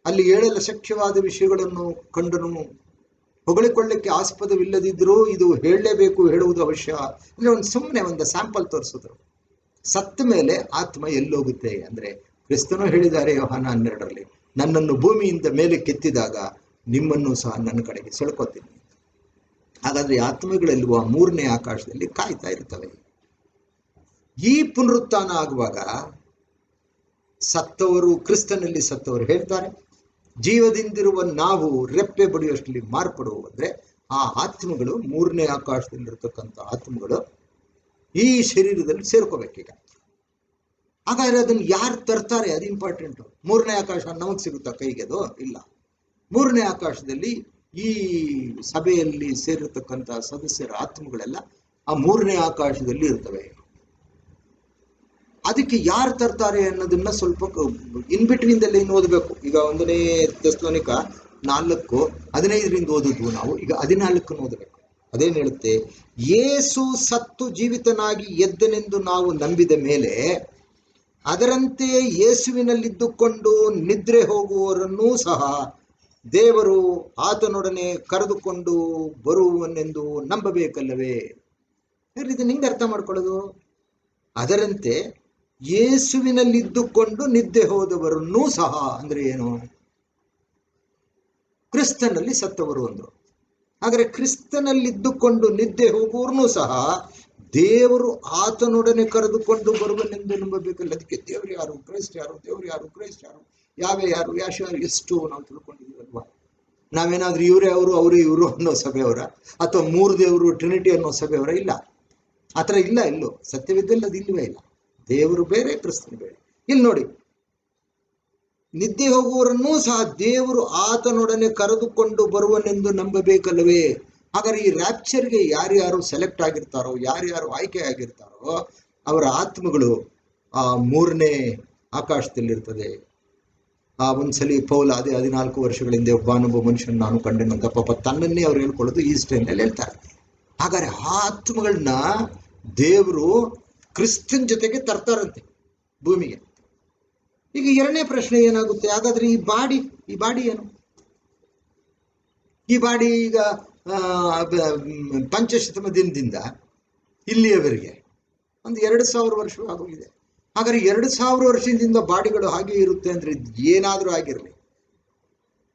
ಅಲ್ಲಿ ಹೇಳಲು ಶಕ್ಯವಾದ ವಿಷಯಗಳನ್ನು ಕಂಡನು. ಹೊಗಳಿಕೊಳ್ಳಕ್ಕೆ ಆಸ್ಪದವಿಲ್ಲದಿದ್ದರೂ ಇದು ಹೇಳಲೇಬೇಕು, ಹೇಳುವುದು ಅವಶ್ಯ. ಅಂದ್ರೆ ಸುಮ್ಮನೆ ಒಂದು ಸ್ಯಾಂಪಲ್ ತೋರಿಸಿದ್ರು. ಸತ್ತ ಮೇಲೆ ಆತ್ಮ ಎಲ್ಲೋಗುತ್ತೆ ಅಂದ್ರೆ, ಕ್ರಿಸ್ತನು ಹೇಳಿದ್ದಾರೆ ಯೋಹಾನ 12 ನನ್ನನ್ನು ಭೂಮಿಯಿಂದ ಮೇಲೆ ಕೆತ್ತಿದಾಗ ನಿಮ್ಮನ್ನು ಸಹ ನನ್ನ ಕಡೆಗೆ ಸೆಳ್ಕೊತೀನಿ. ಹಾಗಾದ್ರೆ ಆತ್ಮಗಳೆಲ್ಲುವ 3ನೇ ಆಕಾಶದಲ್ಲಿ ಕಾಯ್ತಾ ಇರ್ತವೆ. ಈ ಪುನರುತ್ಥಾನ ಆಗುವಾಗ ಸತ್ತವರು, ಕ್ರಿಸ್ತನಲ್ಲಿ ಸತ್ತವರು ಹೇಳ್ತಾರೆ, ಜೀವದಿಂದಿರುವ ನಾವು ರೆಪ್ಪೆ ಬಡಿಯುವಷ್ಟರಲ್ಲಿ ಮಾರ್ಪಡುವು. ಅಂದ್ರೆ ಆ ಆತ್ಮಗಳು 3ನೇ ಆಕಾಶದಲ್ಲಿರ್ತಕ್ಕಂಥ ಆತ್ಮಗಳು ಈ ಶರೀರದಲ್ಲಿ ಸೇರ್ಕೋಬೇಕೀಗ. ಹಾಗಾದ್ರೆ ಅದನ್ನು ಯಾರು ತರ್ತಾರೆ? ಅದು ಇಂಪಾರ್ಟೆಂಟು. 3ನೇ ಆಕಾಶ ನಮಗೆ ಸಿಗುತ್ತಾ ಕೈಗೆ? ಅದು ಇಲ್ಲ. 3ನೇ ಆಕಾಶದಲ್ಲಿ ಈ ಸಭೆಯಲ್ಲಿ ಸೇರಿರ್ತಕ್ಕಂಥ ಸದಸ್ಯರ ಆತ್ಮಗಳೆಲ್ಲ ಆ 3ನೇ ಆಕಾಶದಲ್ಲಿ ಇರ್ತವೆ. ಅದಕ್ಕೆ ಯಾರು ತರ್ತಾರೆ ಅನ್ನೋದನ್ನ ಸ್ವಲ್ಪ ಇನ್ ಬಿಟ್ವೀನ್ದಲ್ಲಿ ಓದಬೇಕು. ಈಗ 1ನೇ ಥೆಸಲೋನಿಕ 4:15 ಓದಿದ್ವು ನಾವು. ಈಗ 14 ಓದಬೇಕು. ಅದೇನು ಹೇಳುತ್ತೆ? ಯೇಸು ಸತ್ತು ಜೀವಿತನಾಗಿ ಎದ್ದನೆಂದು ನಾವು ನಂಬಿದ ಮೇಲೆ ಅದರಂತೆ ಯೇಸುವಿನಲ್ಲಿದ್ದುಕೊಂಡು ನಿದ್ರೆ ಹೋಗುವವರನ್ನೂ ಸಹ ದೇವರು ಆತನೊಡನೆ ಕರೆದುಕೊಂಡು ಬರುವನೆಂದು ನಂಬಬೇಕಲ್ಲವೇ? ಇದನ್ನ ಹಿಂಗೆ ಅರ್ಥ ಮಾಡ್ಕೊಳ್ಳೋದು? ಅದರಂತೆ ಯೇಸುವಿನಲ್ಲಿದ್ದುಕೊಂಡು ನಿದ್ದೆ ಹೋದವರನ್ನೂ ಸಹ ಅಂದ್ರೆ ಏನು? ಕ್ರಿಸ್ತನಲ್ಲಿ ಸತ್ತವರು ಅಂದ್ರು. ಹಾಗಾದ್ರೆ ಕ್ರಿಸ್ತನಲ್ಲಿದ್ದುಕೊಂಡು ನಿದ್ದೆ ಹೋಗುವವರನ್ನೂ ಸಹ ದೇವರು ಆತನೊಡನೆ ಕರೆದುಕೊಂಡು ಬರುವನೆಂದು ನಂಬಬೇಕಲ್ಲ. ಅದಕ್ಕೆ ದೇವರು ಯಾರು, ಕ್ರೈಸ್ಟ್ ಯಾರು, ದೇವರು ಯಾರು, ಕ್ರೈಸ್ಟ್ ಯಾರು, ಯಾರು ಯಾಶು ಯಾರು, ಎಷ್ಟು ನಾವು ತಿಳ್ಕೊಂಡಿದ್ದೀವಲ್ವಾ. ನಾವೇನಾದ್ರೂ ಇವರೇ ಅವರು, ಅವರೇ ಇವರು ಅನ್ನೋ ಸಭೆಯವರ, ಅಥವಾ ಮೂರು ದೇವರು ಟ್ರಿನಿಟಿ ಅನ್ನೋ ಸಭೆಯವರ? ಇಲ್ಲ, ಆ ಥರ ಇಲ್ಲ. ಇಲ್ಲೋ ಸತ್ಯವಿದ್ದಲ್ಲಿ ಅದು ಇಲ್ಲವೇ ಇಲ್ಲ. ದೇವರು ಬೇರೆ, ಕ್ರಿಸ್ತನು ಬೇರೆ. ಇಲ್ಲಿ ನೋಡಿ, ನಿದ್ದೆ ಹೋಗುವವರನ್ನೂ ಸಹ ದೇವರು ಆತನೊಡನೆ ಕರೆದುಕೊಂಡು ಬರುವನೆಂದು ನಂಬಬೇಕಲ್ಲವೇ. ಹಾಗಾದ್ರೆ ಈ ರ್ಯಾಪ್ಚರ್ಗೆ ಯಾರ್ಯಾರು ಸೆಲೆಕ್ಟ್ ಆಗಿರ್ತಾರೋ, ಯಾರ್ಯಾರು ಆಯ್ಕೆ ಆಗಿರ್ತಾರೋ, ಅವರ ಆತ್ಮಗಳು ಆ ಮೂರನೇ ಆಕಾಶದಲ್ಲಿರ್ತದೆ. ಒಂದ್ಸಲಿ ಪೌಲ ಅದೇ 14 ವರ್ಷಗಳ ಹಿಂದೆ ಒಬ್ಬ ಮನುಷ್ಯನ ನಾನು ಕಂಡೆನಂತ ಪಾಪ ತನ್ನನ್ನೇ ಅವ್ರು ಹೇಳ್ಕೊಳ್ಳೋದು ಈ ಸ್ಟೈಲ್ನಲ್ಲಿ ಹೇಳ್ತಾರೆ. ಹಾಗಾದ್ರೆ ಆ ಆತ್ಮಗಳನ್ನ ದೇವರು ಕ್ರಿಸ್ತನ್ ಜೊತೆಗೆ ತರ್ತಾರಂತೆ ಭೂಮಿಗೆ. ಈಗ ಎರಡನೇ ಪ್ರಶ್ನೆ ಏನಾಗುತ್ತೆ, ಹಾಗಾದ್ರೆ ಈ ಬಾಡಿ ಏನು? ಈ ಬಾಡಿ ಈಗ ಪಂಚಶತಮ ದಿನದಿಂದ ಇಲ್ಲಿಯವರೆಗೆ ಒಂದು 2000 ವರ್ಷ ಆಗೋಗಿದೆ. ಹಾಗಾದ್ರೆ 2000 ವರ್ಷದಿಂದ ಬಾಡಿಗಳು ಹಾಗೆ ಇರುತ್ತೆ ಅಂದ್ರೆ ಏನಾದರೂ ಆಗಿರಲಿ,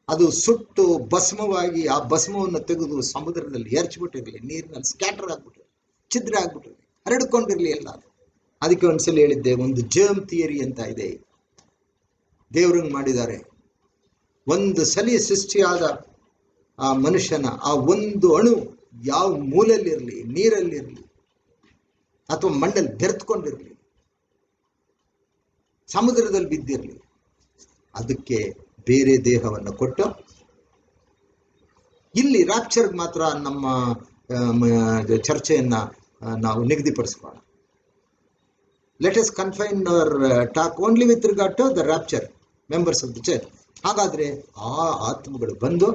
ಅದು ಸುಟ್ಟು ಭಸ್ಮವಾಗಿ ಆ ಭಸ್ಮವನ್ನು ತೆಗೆದು ಸಮುದ್ರದಲ್ಲಿ ಎರಚಿಬಿಟ್ಟಿರಲಿ, ನೀರಿನಲ್ಲಿ ಸ್ಕ್ಯಾಟರ್ ಆಗ್ಬಿಟ್ಟಿರಲಿ, ಛಿದ್ರ ಆಗ್ಬಿಟ್ಟಿರಲಿ, ಹರಡ್ಕೊಂಡಿರಲಿ ಎಲ್ಲ. ಅದಕ್ಕೆ ಒಂದ್ಸಲ ಹೇಳಿದ್ದೆ, ಒಂದು ಜರ್ಮ್ ಥಿಯರಿ ಅಂತ ಇದೆ. ದೇವ್ರಂಗ್ ಮಾಡಿದ್ದಾರೆ. ಒಂದು ಸಲಿ ಸೃಷ್ಟಿಯಾದ ಆ ಮನುಷ್ಯನ ಆ ಒಂದು ಅಣು ಯಾವ ಮೂಲಲ್ಲಿರಲಿ, ನೀರಲ್ಲಿರಲಿ ಅಥವಾ ಮಣ್ಣಲ್ಲಿ ಬೆರೆತ್ಕೊಂಡಿರಲಿ, ಸಮುದ್ರದಲ್ಲಿ ಬಿದ್ದಿರಲಿ, ಅದಕ್ಕೆ ಬೇರೆ ದೇಹವನ್ನು ಕೊಟ್ಟು ಇಲ್ಲಿ ರ್ಯಾಪ್ಚರ್ಗೆ ಮಾತ್ರ ನಮ್ಮ ಚರ್ಚೆಯನ್ನ ನಾವು ನಿಗದಿಪಡಿಸ್ಕೋಣ. Let us confine our talk only with regard to the rapture members of the church. ಹಾಗಾದ್ರೆ ಆ ಆತ್ಮಗಳು ಬಂದು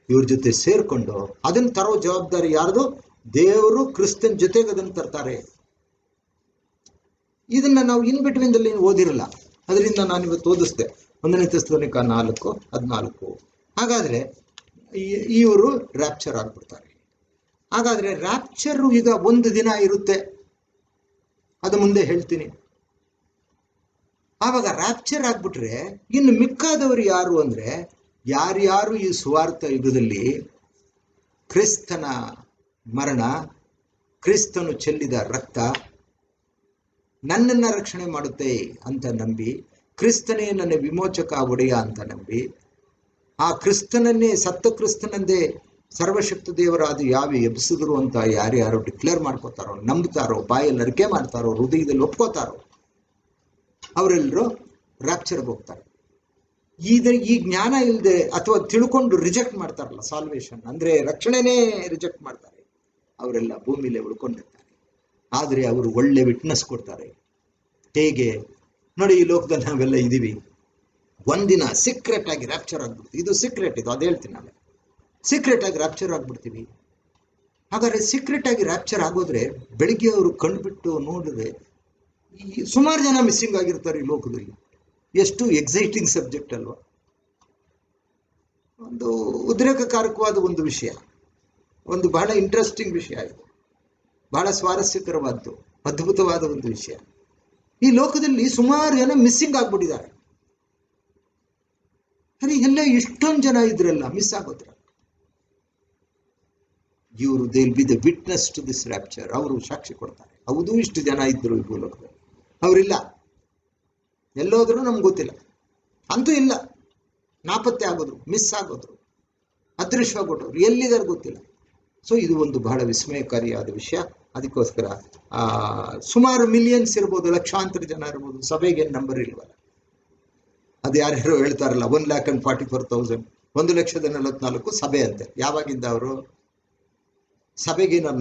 ಇವ್ರ ಜೊತೆ ಸೇರ್ಕೊಂಡು ಅದನ್ನು ತರೋ ಜವಾಬ್ದಾರಿ ಯಾರ್ದು? ದೇವರು ಕ್ರಿಸ್ತನ್ ಜೊತೆಗೆ ಅದನ್ನು ತರ್ತಾರೆ. ಇದನ್ನ ನಾವು ಇನ್ ಬಿಟ್ವೀನ್ದಲ್ಲಿ ಓದಿರಲ್ಲ, ಅದರಿಂದ ನಾನು ಇವತ್ತು ಓದಿಸ್ದೆ 1 ಥೆಸಲೋನಿಕ 4:14. ಹಾಗಾದ್ರೆ ಇವರು ರ್ಯಾಪ್ಚರ್ ಆಗ್ಬಿಡ್ತಾರೆ. ಹಾಗಾದ್ರೆ ರ್ಯಾಪ್ಚರ್ ಈಗ ಒಂದು ದಿನ ಇರುತ್ತೆ, ಅದು ಮುಂದೆ ಹೇಳ್ತೀನಿ. ಆವಾಗ ರ್ಯಾಪ್ಚರ್ ಆಗ್ಬಿಟ್ರೆ ಇನ್ನು ಮಿಕ್ಕಾದವರು ಯಾರು ಅಂದ್ರೆ, ಯಾರ್ಯಾರು ಈ ಸುವಾರ್ಥ ಯುಗದಲ್ಲಿ ಕ್ರಿಸ್ತನ ಮರಣ, ಕ್ರಿಸ್ತನು ಚೆಲ್ಲಿದ ರಕ್ತ ನನ್ನನ್ನು ರಕ್ಷಣೆ ಮಾಡುತ್ತೆ ಅಂತ ನಂಬಿ, ಕ್ರಿಸ್ತನೇ ನನ್ನ ವಿಮೋಚಕ ಒಡೆಯ ಅಂತ ನಂಬಿ, ಆ ಕ್ರಿಸ್ತನನ್ನೇ ಸತ್ತ ಕ್ರಿಸ್ತನಂದೇ ಸರ್ವಶಕ್ತ ದೇವರಾದ ಯಾವೇ ಎಬ್ಸಿದ್ರು ಅಂತ ಯಾರ್ಯಾರು ಡಿಕ್ಲೇರ್ ಮಾಡ್ಕೋತಾರೋ, ನಂಬ್ತಾರೋ, ಬಾಯಲ್ಲಿ ಅರಿಕೆ ಮಾಡ್ತಾರೋ, ಹೃದಯದಲ್ಲಿ ಒಪ್ಕೋತಾರೋ, ಅವರೆಲ್ಲರೂ ರ್ಯಾಪ್ಚರ್ಗೆ ಹೋಗ್ತಾರೆ. ಈ ಜ್ಞಾನ ಇಲ್ಲದೆ ಅಥವಾ ತಿಳ್ಕೊಂಡು ರಿಜೆಕ್ಟ್ ಮಾಡ್ತಾರಲ್ಲ, ಸಾಲ್ವೇಷನ್ ಅಂದ್ರೆ ರಕ್ಷಣೆನೇ ರಿಜೆಕ್ಟ್ ಮಾಡ್ತಾರೆ, ಅವರೆಲ್ಲ ಭೂಮಿಲೇ ಉಳ್ಕೊಂಡಿರ್ತಾರೆ. ಆದರೆ ಅವರು ಒಳ್ಳೆ ವಿಟ್ನೆಸ್ ಕೊಡ್ತಾರೆ. ಹೇಗೆ ನೋಡಿ, ಈ ಲೋಕದಲ್ಲಿ ನಾವೆಲ್ಲ ಇದೀವಿ, ಒಂದಿನ ಸೀಕ್ರೆಟ್ ಆಗಿ ರ್ಯಾಪ್ಚರ್ ಆಗ್ಬಿಡ್ತೀವಿ. ಇದು ಸೀಕ್ರೆಟ್, ಇದು ಅದೇ ಹೇಳ್ತೀನಿ ನಾನು, ಸೀಕ್ರೆಟ್ ಆಗಿ ರ್ಯಾಪ್ಚರ್ ಆಗ್ಬಿಡ್ತೀವಿ. ಹಾಗಾದ್ರೆ ಸೀಕ್ರೆಟ್ ಆಗಿ ರ್ಯಾಪ್ಚರ್ ಆಗೋದ್ರೆ ಬೆಳಿಗ್ಗೆ ಅವರು ಕಂಡುಬಿಟ್ಟು ನೋಡಿದ್ರೆ ಸುಮಾರು ಜನ ಮಿಸ್ಸಿಂಗ್ ಆಗಿರ್ತಾರೆ ಈ ಲೋಕದಲ್ಲಿ. ಎಷ್ಟು ಎಕ್ಸೈಟಿಂಗ್ ಸಬ್ಜೆಕ್ಟ್ ಅಲ್ವಾ? ಒಂದು ಉದ್ರೇಕಕಾರಕವಾದ ಒಂದು ವಿಷಯ, ಒಂದು ಬಹಳ ಇಂಟ್ರೆಸ್ಟಿಂಗ್ ವಿಷಯ, ಇದು ಬಹಳ ಸ್ವಾರಸ್ಯಕರವಾದ್ದು, ಅದ್ಭುತವಾದ ಒಂದು ವಿಷಯ. ಈ ಲೋಕದಲ್ಲಿ ಸುಮಾರು ಜನ ಮಿಸ್ಸಿಂಗ್ ಆಗ್ಬಿಟ್ಟಿದ್ದಾರೆ. ಅರೆ ಎಲ್ಲ ಇಷ್ಟೊಂದು ಜನ ಇದ್ರಲ್ಲ ಮಿಸ್ ಆಗೋದ್ರ, ಇವರು they will be the witness to this rapture. ಅವರು ಸಾಕ್ಷಿ ಕೊಡ್ತಾರೆ, ಹೌದು ಇಷ್ಟು ಜನ ಇದ್ರು ಈ ಭೂಲೋಕದಲ್ಲಿ, ಅವರಿಲ್ಲ, ಎಲ್ಲೋದ್ರು ನಮ್ಗೆ ಗೊತ್ತಿಲ್ಲ, ಅಂತೂ ಇಲ್ಲ, ನಾಪತ್ತೆ ಆಗೋದ್ರು, ಮಿಸ್ ಆಗೋದ್ರು, ಅದೃಶ್ಯವಾಗೋದ್ರು, ಎಲ್ಲಿದ್ದಾರೆ ಗೊತ್ತಿಲ್ಲ. ಸೊ ಇದು ಒಂದು ಬಹಳ ವಿಸ್ಮಯಕಾರಿಯಾದ ವಿಷಯ. ಅದಕ್ಕೋಸ್ಕರ ಸುಮಾರು ಮಿಲಿಯನ್ಸ್ ಇರ್ಬೋದು, ಲಕ್ಷಾಂತರ ಜನ ಇರ್ಬೋದು, ಸಭೆಗೆ ನಂಬರ್ ಇಲ್ವಲ್ಲ. ಅದು ಯಾರ್ಯಾರು ಹೇಳ್ತಾರಲ್ಲ 1,44,000, 1,44,000 ಸಭೆ ಅಂತೆ. ಯಾವಾಗಿಂದ ಅವರು ಸಭೆಗೆ ನಾವು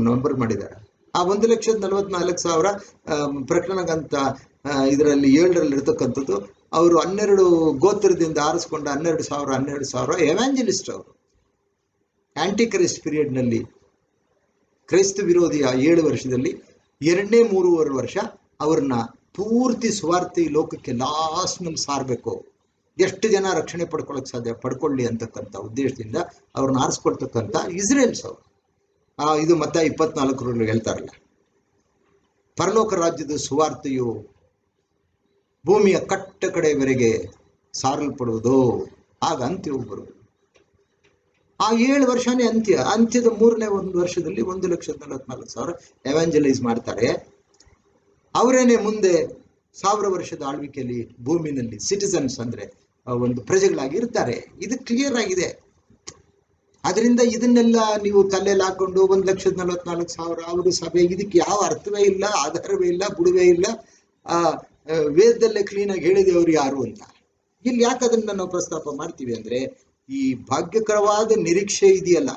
ನಂಬರ್ ಮಾಡಿದ್ದಾರೆ? ಆ 1,44,000 ಪ್ರಕರಣಗಂತ ಇದರಲ್ಲಿ 7ರಲ್ಲಿ ಇರ್ತಕ್ಕಂಥದ್ದು. ಅವರು 12 ಗೋತ್ರದಿಂದ ಆರಿಸ್ಕೊಂಡ 12,000 ಎವ್ಯಾಂಜಲಿಸ್ಟ್. ಅವರು ಆಂಟಿ ಕ್ರೈಸ್ಟ್ ಪೀರಿಯಡ್ನಲ್ಲಿ, ಕ್ರೈಸ್ತ ವಿರೋಧಿಯ 7 ವರ್ಷದಲ್ಲಿ 2.5 ವರ್ಷ ಅವ್ರನ್ನ ಪೂರ್ತಿ ಸ್ವಾರ್ಥ ಈ ಲೋಕಕ್ಕೆ ಲಾಸ್ಟ್ನಲ್ಲಿ ಸಾರಬೇಕು, ಎಷ್ಟು ಜನ ರಕ್ಷಣೆ ಪಡ್ಕೊಳ್ಳೋಕೆ ಸಾಧ್ಯ ಪಡ್ಕೊಳ್ಳಿ ಅಂತಕ್ಕಂಥ ಉದ್ದೇಶದಿಂದ ಅವ್ರನ್ನ ಆರಿಸ್ಕೊಳ್ತಕ್ಕಂಥ ಇಸ್ರೇಲ್ಸ್ ಅವರು. ಇದು ಮತ್ತೆ 24 ಹೇಳ್ತಾರಲ್ಲ, ಪರಲೋಕ ರಾಜ್ಯದ ಸುವಾರ್ತೆಯು ಭೂಮಿಯ ಕಟ್ಟ ಕಡೆಯವರೆಗೆ ಸಾರಲ್ಪಡುವುದು, ಆಗ ಅಂತ್ಯವು ಬರುವುದು. ಆ 7 ವರ್ಷನೇ ಅಂತ್ಯದ 3ನೇ ಒಂದು ವರ್ಷದಲ್ಲಿ 1,44,000 ಎವಾಂಜಲೈಸ್ ಮಾಡ್ತಾರೆ. ಅವರೇನೆ ಮುಂದೆ 1000 ವರ್ಷದ ಆಳ್ವಿಕೆಯಲ್ಲಿ ಭೂಮಿನಲ್ಲಿ ಸಿಟಿಸನ್ಸ್ ಅಂದ್ರೆ ಒಂದು ಪ್ರಜೆಗಳಾಗಿ ಇರ್ತಾರೆ. ಇದು ಕ್ಲಿಯರ್ ಆಗಿದೆ. ಅದರಿಂದ ಇದನ್ನೆಲ್ಲ ನೀವು ತಲೆಯಲ್ಲಿ ಹಾಕೊಂಡು 1,44,000 ಅವರು ಸಭೆ, ಇದಕ್ಕೆ ಯಾವ ಅರ್ಥವೇ ಇಲ್ಲ, ಆಧಾರವೇ ಇಲ್ಲ, ಬುಡುವೇ ಇಲ್ಲ. ವೇದದಲ್ಲೇ ಕ್ಲೀನಾಗಿ ಹೇಳಿದೆ ಅವರು ಯಾರು ಅಂತ. ಇಲ್ಲಿ ಯಾಕೆ ಅದನ್ನ ನಾವು ಪ್ರಸ್ತಾಪ ಮಾಡ್ತೀವಿ ಅಂದ್ರೆ, ಈ ಭಾಗ್ಯಕರವಾದ ನಿರೀಕ್ಷೆ ಇದೆಯಲ್ಲ.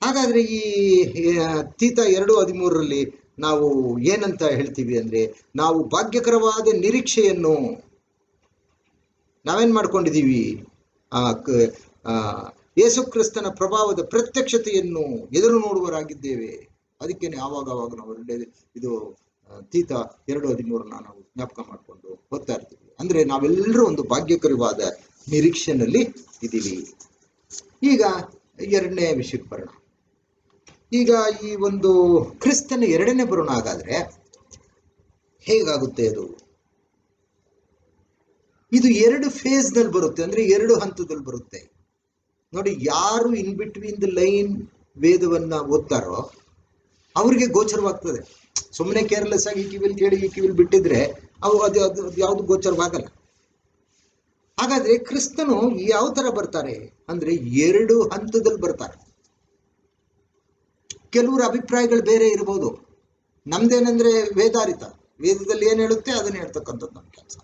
ಹಾಗಾದ್ರೆ ಈ ತೀತ 2:13 ನಾವು ಏನಂತ ಹೇಳ್ತೀವಿ ಅಂದ್ರೆ, ನಾವು ಭಾಗ್ಯಕರವಾದ ನಿರೀಕ್ಷೆಯನ್ನು ನಾವೇನ್ ಮಾಡ್ಕೊಂಡಿದೀವಿ, ಯೇಸು ಕ್ರಿಸ್ತನ ಪ್ರಭಾವದ ಪ್ರತ್ಯಕ್ಷತೆಯನ್ನು ಎದುರು ನೋಡುವರಾಗಿದ್ದೇವೆ. ಅದಕ್ಕೇನೆ ಆವಾಗ ನಾವು ಒಳ್ಳೆಯದು ಇದು ತೀತ 2:13 ನಾವು ಜ್ಞಾಪಕ ಮಾಡಿಕೊಂಡು ಹೋಗ್ತಾ ಇರ್ತೀವಿ. ಅಂದ್ರೆ ನಾವೆಲ್ಲರೂ ಒಂದು ಭಾಗ್ಯಕರವಾದ ನಿರೀಕ್ಷೆನಲ್ಲಿ ಇದ್ದೀವಿ. ಈಗ 2ನೇ ವಿಷಯಕ್ಕೆ ಬರೋಣ. ಈಗ ಈ ಒಂದು ಕ್ರಿಸ್ತನ 2ನೇ ಬರೋಣ. ಹಾಗಾದ್ರೆ ಹೇಗಾಗುತ್ತೆ ಅದು? ಇದು 2 ಫೇಸ್ ನಲ್ಲಿ ಬರುತ್ತೆ, ಅಂದ್ರೆ 2 ಹಂತದಲ್ಲಿ ಬರುತ್ತೆ. ನೋಡಿ, ಯಾರು ಇನ್ ಬಿಟ್ವೀನ್ ದ ಲೈನ್ ವೇದವನ್ನ ಓದ್ತಾರೋ ಅವ್ರಿಗೆ ಗೋಚರವಾಗ್ತದೆ. ಸುಮ್ಮನೆ ಕೇರ್ಲೆಸ್ ಆಗಿ ಈ ಕಿವಿಲ್ ಕೇಳಿ ಈ ಕಿವಿಲ್ ಬಿಟ್ಟಿದ್ರೆ ಅದು ಯಾವ್ದು ಗೋಚರವಾಗಲ್ಲ. ಹಾಗಾದ್ರೆ ಕ್ರಿಸ್ತನು ಯಾವ ತರ ಬರ್ತಾರೆ ಅಂದ್ರೆ 2 ಹಂತದಲ್ಲಿ ಬರ್ತಾರೆ. ಕೆಲವರ ಅಭಿಪ್ರಾಯಗಳು ಬೇರೆ ಇರ್ಬೋದು. ನಮ್ದೇನಂದ್ರೆ ವೇದಾರಿತ, ವೇದದಲ್ಲಿ ಏನ್ ಹೇಳುತ್ತೆ ಅದನ್ನ ಹೇಳ್ತಕ್ಕಂಥದ್ದು ನಮ್ಮ ಕೆಲಸ.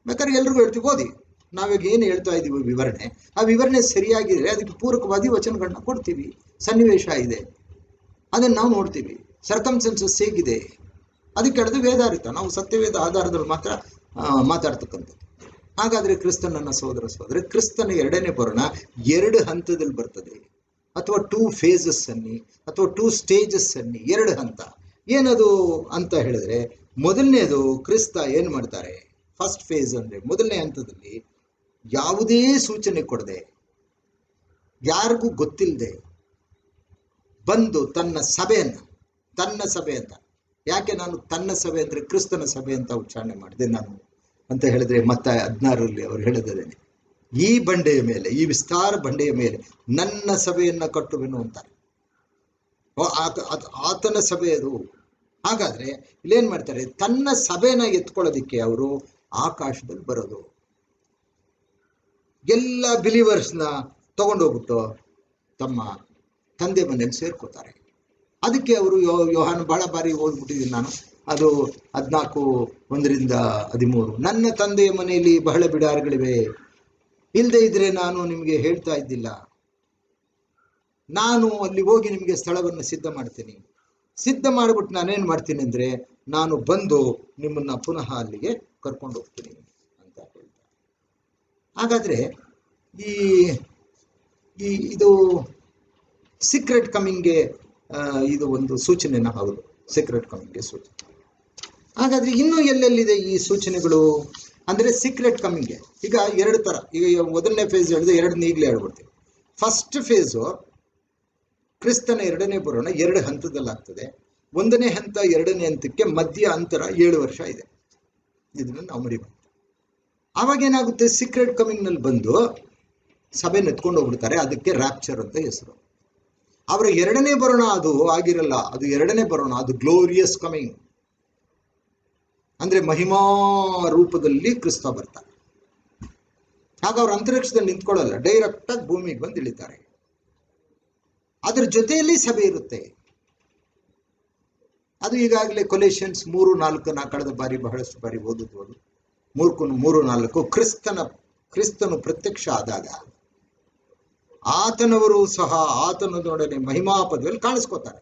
ಬೇಕಾದ್ರೆ ಎಲ್ರಿಗೂ ಹೇಳ್ತೀವಿ, ಓದಿ. ನಾವೀಗ ಏನು ಹೇಳ್ತಾ ಇದೀವಿ ವಿವರಣೆ, ಆ ವಿವರಣೆ ಸರಿಯಾಗಿದ್ರೆ ಅದಕ್ಕೆ ಪೂರಕವಾದಿ ವಚನಗಳನ್ನ ಕೊಡ್ತೀವಿ. ಸನ್ನಿವೇಶ ಇದೆ, ಅದನ್ನ ನಾವು ನೋಡ್ತೀವಿ. ಸರ್ಕಮ್ಸ್ಟೆನ್ಸಸ್ ಹೇಗಿದೆ ಅದಕ್ಕೆ ಹೇಳಿದ್ರೆ ವೇದಾರಿತ, ನಾವು ಸತ್ಯವೇದ ಆಧಾರದಲ್ಲಿ ಮಾತ್ರ ಮಾತಾಡ್ತಕ್ಕಂಥದ್ದು. ಹಾಗಾದ್ರೆ ಕ್ರಿಸ್ತನನ್ನ ಸೋದರ ಕ್ರಿಸ್ತನ 2ನೇ ಬರೋಣ 2 ಹಂತದಲ್ಲಿ ಬರ್ತದೆ, ಅಥವಾ 2 ಫೇಸಸ್ ಅನ್ನಿ, ಅಥವಾ 2 ಸ್ಟೇಜಸ್ ಅನ್ನಿ. 2 ಹಂತ ಏನದು ಅಂತ ಹೇಳಿದ್ರೆ, ಮೊದಲನೇದು ಕ್ರಿಸ್ತ ಏನ್ ಮಾಡ್ತಾರೆ, ಫಸ್ಟ್ ಫೇಸ್ ಅಂದ್ರೆ ಮೊದಲನೇ ಹಂತದಲ್ಲಿ ಯಾವುದೇ ಸೂಚನೆ ಕೊಡದೆ, ಯಾರಿಗೂ ಗೊತ್ತಿಲ್ಲದೆ ಬಂದು ತನ್ನ ಸಭೆ ಅಂತ, ಯಾಕೆ ನಾನು ತನ್ನ ಸಭೆ ಅಂದ್ರೆ ಕ್ರಿಸ್ತನ ಸಭೆ ಅಂತ ಉಚ್ಚಾರಣೆ ಮಾಡಿದೆ ನಾನು ಅಂತ ಹೇಳಿದ್ರೆ, ಮತ್ತಾಯ 16 ಅವ್ರು ಹೇಳಿದ್ದೇನೆ, ಈ ಬಂಡೆಯ ಮೇಲೆ, ಈ ವಿಸ್ತಾರ ಬಂಡೆಯ ಮೇಲೆ ನನ್ನ ಸಭೆಯನ್ನ ಕಟ್ಟುವೆನು ಅಂತಾರೆ. ಆತನ ಸಭೆ ಅದು. ಹಾಗಾದ್ರೆ ಇಲ್ಲೇನ್ ಮಾಡ್ತಾರೆ, ತನ್ನ ಸಭೆನ ಎತ್ಕೊಳ್ಳೋದಿಕ್ಕೆ ಅವರು ಆಕಾಶದಲ್ಲಿ ಬರೋದು, ಎಲ್ಲ ಬಿಲೀವರ್ಸ್ನ ತಗೊಂಡೋಗ್ಬಿಟ್ಟು ತಮ್ಮ ತಂದೆ ಮನೆಯಲ್ಲಿ ಸೇರ್ಕೋತಾರೆ. ಅದಕ್ಕೆ ಅವರು ಯೋಹಾನ ಬಹಳ ಬಾರಿ ಓದ್ಬಿಟ್ಟಿದ್ದೀನಿ ನಾನು, ಅದು 14:1-13, ನನ್ನ ತಂದೆಯ ಮನೆಯಲ್ಲಿ ಬಹಳ ಬಿಡಾರಗಳಿವೆ, ಇಲ್ಲದೆ ಇದ್ರೆ ನಾನು ನಿಮಗೆ ಹೇಳ್ತಾ ಇದ್ದಿಲ್ಲ. ನಾನು ಅಲ್ಲಿ ಹೋಗಿ ನಿಮಗೆ ಸ್ಥಳವನ್ನು ಸಿದ್ಧ ಮಾಡ್ತೀನಿ. ಸಿದ್ಧ ಮಾಡಿಬಿಟ್ಟು ನಾನೇನ್ ಮಾಡ್ತೀನಿ ಅಂದ್ರೆ, ನಾನು ಬಂದು ನಿಮ್ಮನ್ನ ಪುನಃ ಅಲ್ಲಿಗೆ ಕರ್ಕೊಂಡು ಹೋಗ್ತೀನಿ ಅಂತ ಹೇಳ್ತಾರೆ. ಹಾಗಾದ್ರೆ ಇದು ಸೀಕ್ರೆಟ್ ಕಮಿಂಗ್ಗೆ ಇದು ಒಂದು ಸೂಚನೆನ, ಹೌದು, ಸೀಕ್ರೆಟ್ ಕಮಿಂಗ್ಗೆ ಸೂಚನೆ. ಹಾಗಾದ್ರೆ ಇನ್ನೂ ಎಲ್ಲೆಲ್ಲಿದೆ ಈ ಸೂಚನೆಗಳು ಅಂದ್ರೆ ಸೀಕ್ರೆಟ್ ಕಮಿಂಗ್ಗೆ? ಈಗ 2 ತರ. ಈಗ 1ನೇ ಫೇಸ್ ಹೇಳಿದ್ರೆ 2ನೇ ಈಗಲೇ ಹೇಳ್ಬಿಡ್ತೀವಿ. ಫಸ್ಟ್ ಫೇಸು ಕ್ರಿಸ್ತನ 2ನೇ ಬರೋಣ 2 ಹಂತದಲ್ಲಿ ಆಗ್ತದೆ. 1ನೇ ಹಂತ 2ನೇ ಹಂತಕ್ಕೆ ಮಧ್ಯ ಅಂತರ 7 ವರ್ಷ ಇದೆ. ಇದನ್ನ ನಾವು ಮರಿಬಾರ್ದು. ಆವಾಗ ಏನಾಗುತ್ತೆ, ಸೀಕ್ರೆಟ್ ಕಮಿಂಗ್ ನಲ್ಲಿ ಬಂದು ಸಭೆ ನೆತ್ಕೊಂಡು ಹೋಗ್ಬಿಡ್ತಾರೆ. ಅದಕ್ಕೆ ರ್ಯಾಪ್ಚರ್ ಅಂತ ಹೆಸರು. ಅವರ 2ನೇ ಬರೋಣ ಅದು ಆಗಿರಲ್ಲ, ಅದು 2ನೇ ಬರೋಣ, ಅದು ಗ್ಲೋರಿಯಸ್ ಕಮಿಂಗ್. ಅಂದ್ರೆ ಮಹಿಮಾ ರೂಪದಲ್ಲಿ ಕ್ರಿಸ್ತ ಬರ್ತಾರೆ. ಆಗ ಅವ್ರ ಅಂತರಿಕ್ಷದಲ್ಲಿ ನಿಂತ್ಕೊಳ್ಳಲ್ಲ, ಡೈರೆಕ್ಟ್ ಆಗಿ ಭೂಮಿಗೆ ಬಂದು ಇಳಿತಾರೆ. ಅದ್ರ ಜೊತೆಯಲ್ಲಿ ಸಭೆ ಇರುತ್ತೆ. ಅದು ಈಗಾಗಲೇ ಕೊಲೇಷನ್ಸ್ 3:4 ಕಳೆದ ಬಾರಿ ಬಹಳಷ್ಟು ಬಾರಿ ಓದಿದ್ಬೋದು. 3:4 ಕ್ರಿಸ್ತನು ಪ್ರತ್ಯಕ್ಷ ಆದಾಗ ಆತನವರು ಸಹ ಆತನದೊಡನೆ ಮಹಿಮಾ ಪದವಿಯಲ್ಲಿ ಕಾಣಿಸ್ಕೋತಾರೆ.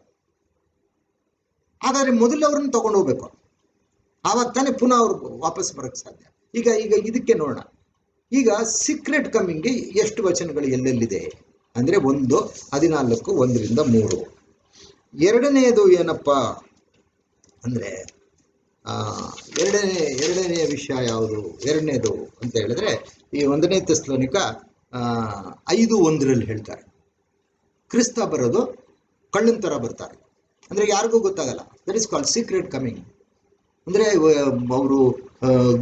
ಹಾಗಾದ್ರೆ ಮೊದಲು ಅವ್ರನ್ನ ತಗೊಂಡು ಹೋಗ್ಬೇಕು, ಆವಾಗ ತಾನೇ ಪುನಃ ಅವ್ರು ವಾಪಸ್ ಬರಕ್ ಸಾಧ್ಯ. ಈಗ ಇದಕ್ಕೆ ನೋಡೋಣ. ಈಗ ಸೀಕ್ರೆಟ್ ಕಮಿಂಗ್ಗೆ ಎಷ್ಟು ವಚನಗಳು ಎಲ್ಲೆಲ್ಲಿದೆ ಅಂದ್ರೆ 1:14-1-3. ಎರಡನೆಯದು ಏನಪ್ಪಾ ಅಂದ್ರೆ ಎರಡನೆಯ ವಿಷಯ ಯಾವುದು? ಎರಡನೇದು ಅಂತ ಹೇಳಿದ್ರೆ ಈ 1ನೇ ಥೆಸಲೋನಿಕ 5:1 ಹೇಳ್ತಾರೆ, ಕ್ರಿಸ್ತ ಬರೋದು ಕಳ್ಳನ ತರ ಬರ್ತಾರೆ. ಅಂದ್ರೆ ಯಾರಿಗೂ ಗೊತ್ತಾಗಲ್ಲ. That is called secret coming. ಅಂದ್ರೆ ಅವರು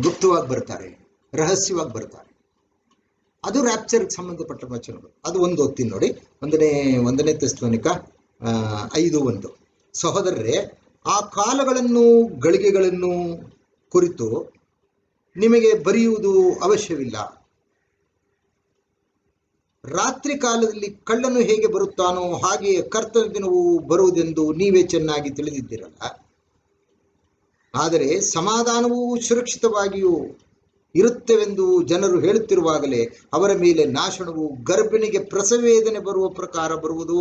ಗುಪ್ತವಾಗಿ ಬರ್ತಾರೆ, ರಹಸ್ಯವಾಗಿ ಬರ್ತಾರೆ. ಅದು ರ್ಯಾಪ್ಚರ್ಗೆ ಸಂಬಂಧಪಟ್ಟ ವಚನಗಳು. ಅದು ಒಂದು ಓದ್ತೀನಿ ನೋಡಿ. ಒಂದನೇ ತೆಸಲೋನಿಕ 5:1. ಸಹೋದರರೇ, ಆ ಕಾಲಗಳನ್ನು ಗಳಿಗೆಗಳನ್ನು ಕುರಿತು ನಿಮಗೆ ಬರೆಯುವುದು ಅವಶ್ಯವಿಲ್ಲ. ರಾತ್ರಿ ಕಾಲದಲ್ಲಿ ಕಳ್ಳನು ಹೇಗೆ ಬರುತ್ತಾನೋ ಹಾಗೆಯೇ ಕರ್ತನ ದಿನವು ಬರುವುದೆಂದು ನೀವೇ ಚೆನ್ನಾಗಿ ತಿಳಿದಿದ್ದೀರಲ್ಲ. ಆದರೆ ಸಮಾಧಾನವೂ ಸುರಕ್ಷಿತವಾಗಿಯೂ ಇರುತ್ತವೆಂದು ಜನರು ಹೇಳುತ್ತಿರುವಾಗಲೇ ಅವರ ಮೇಲೆ ನಾಶನವು ಗರ್ಭಿಣಿಗೆ ಪ್ರಸವೇದನೆ ಬರುವ ಪ್ರಕಾರ ಬರುವುದು.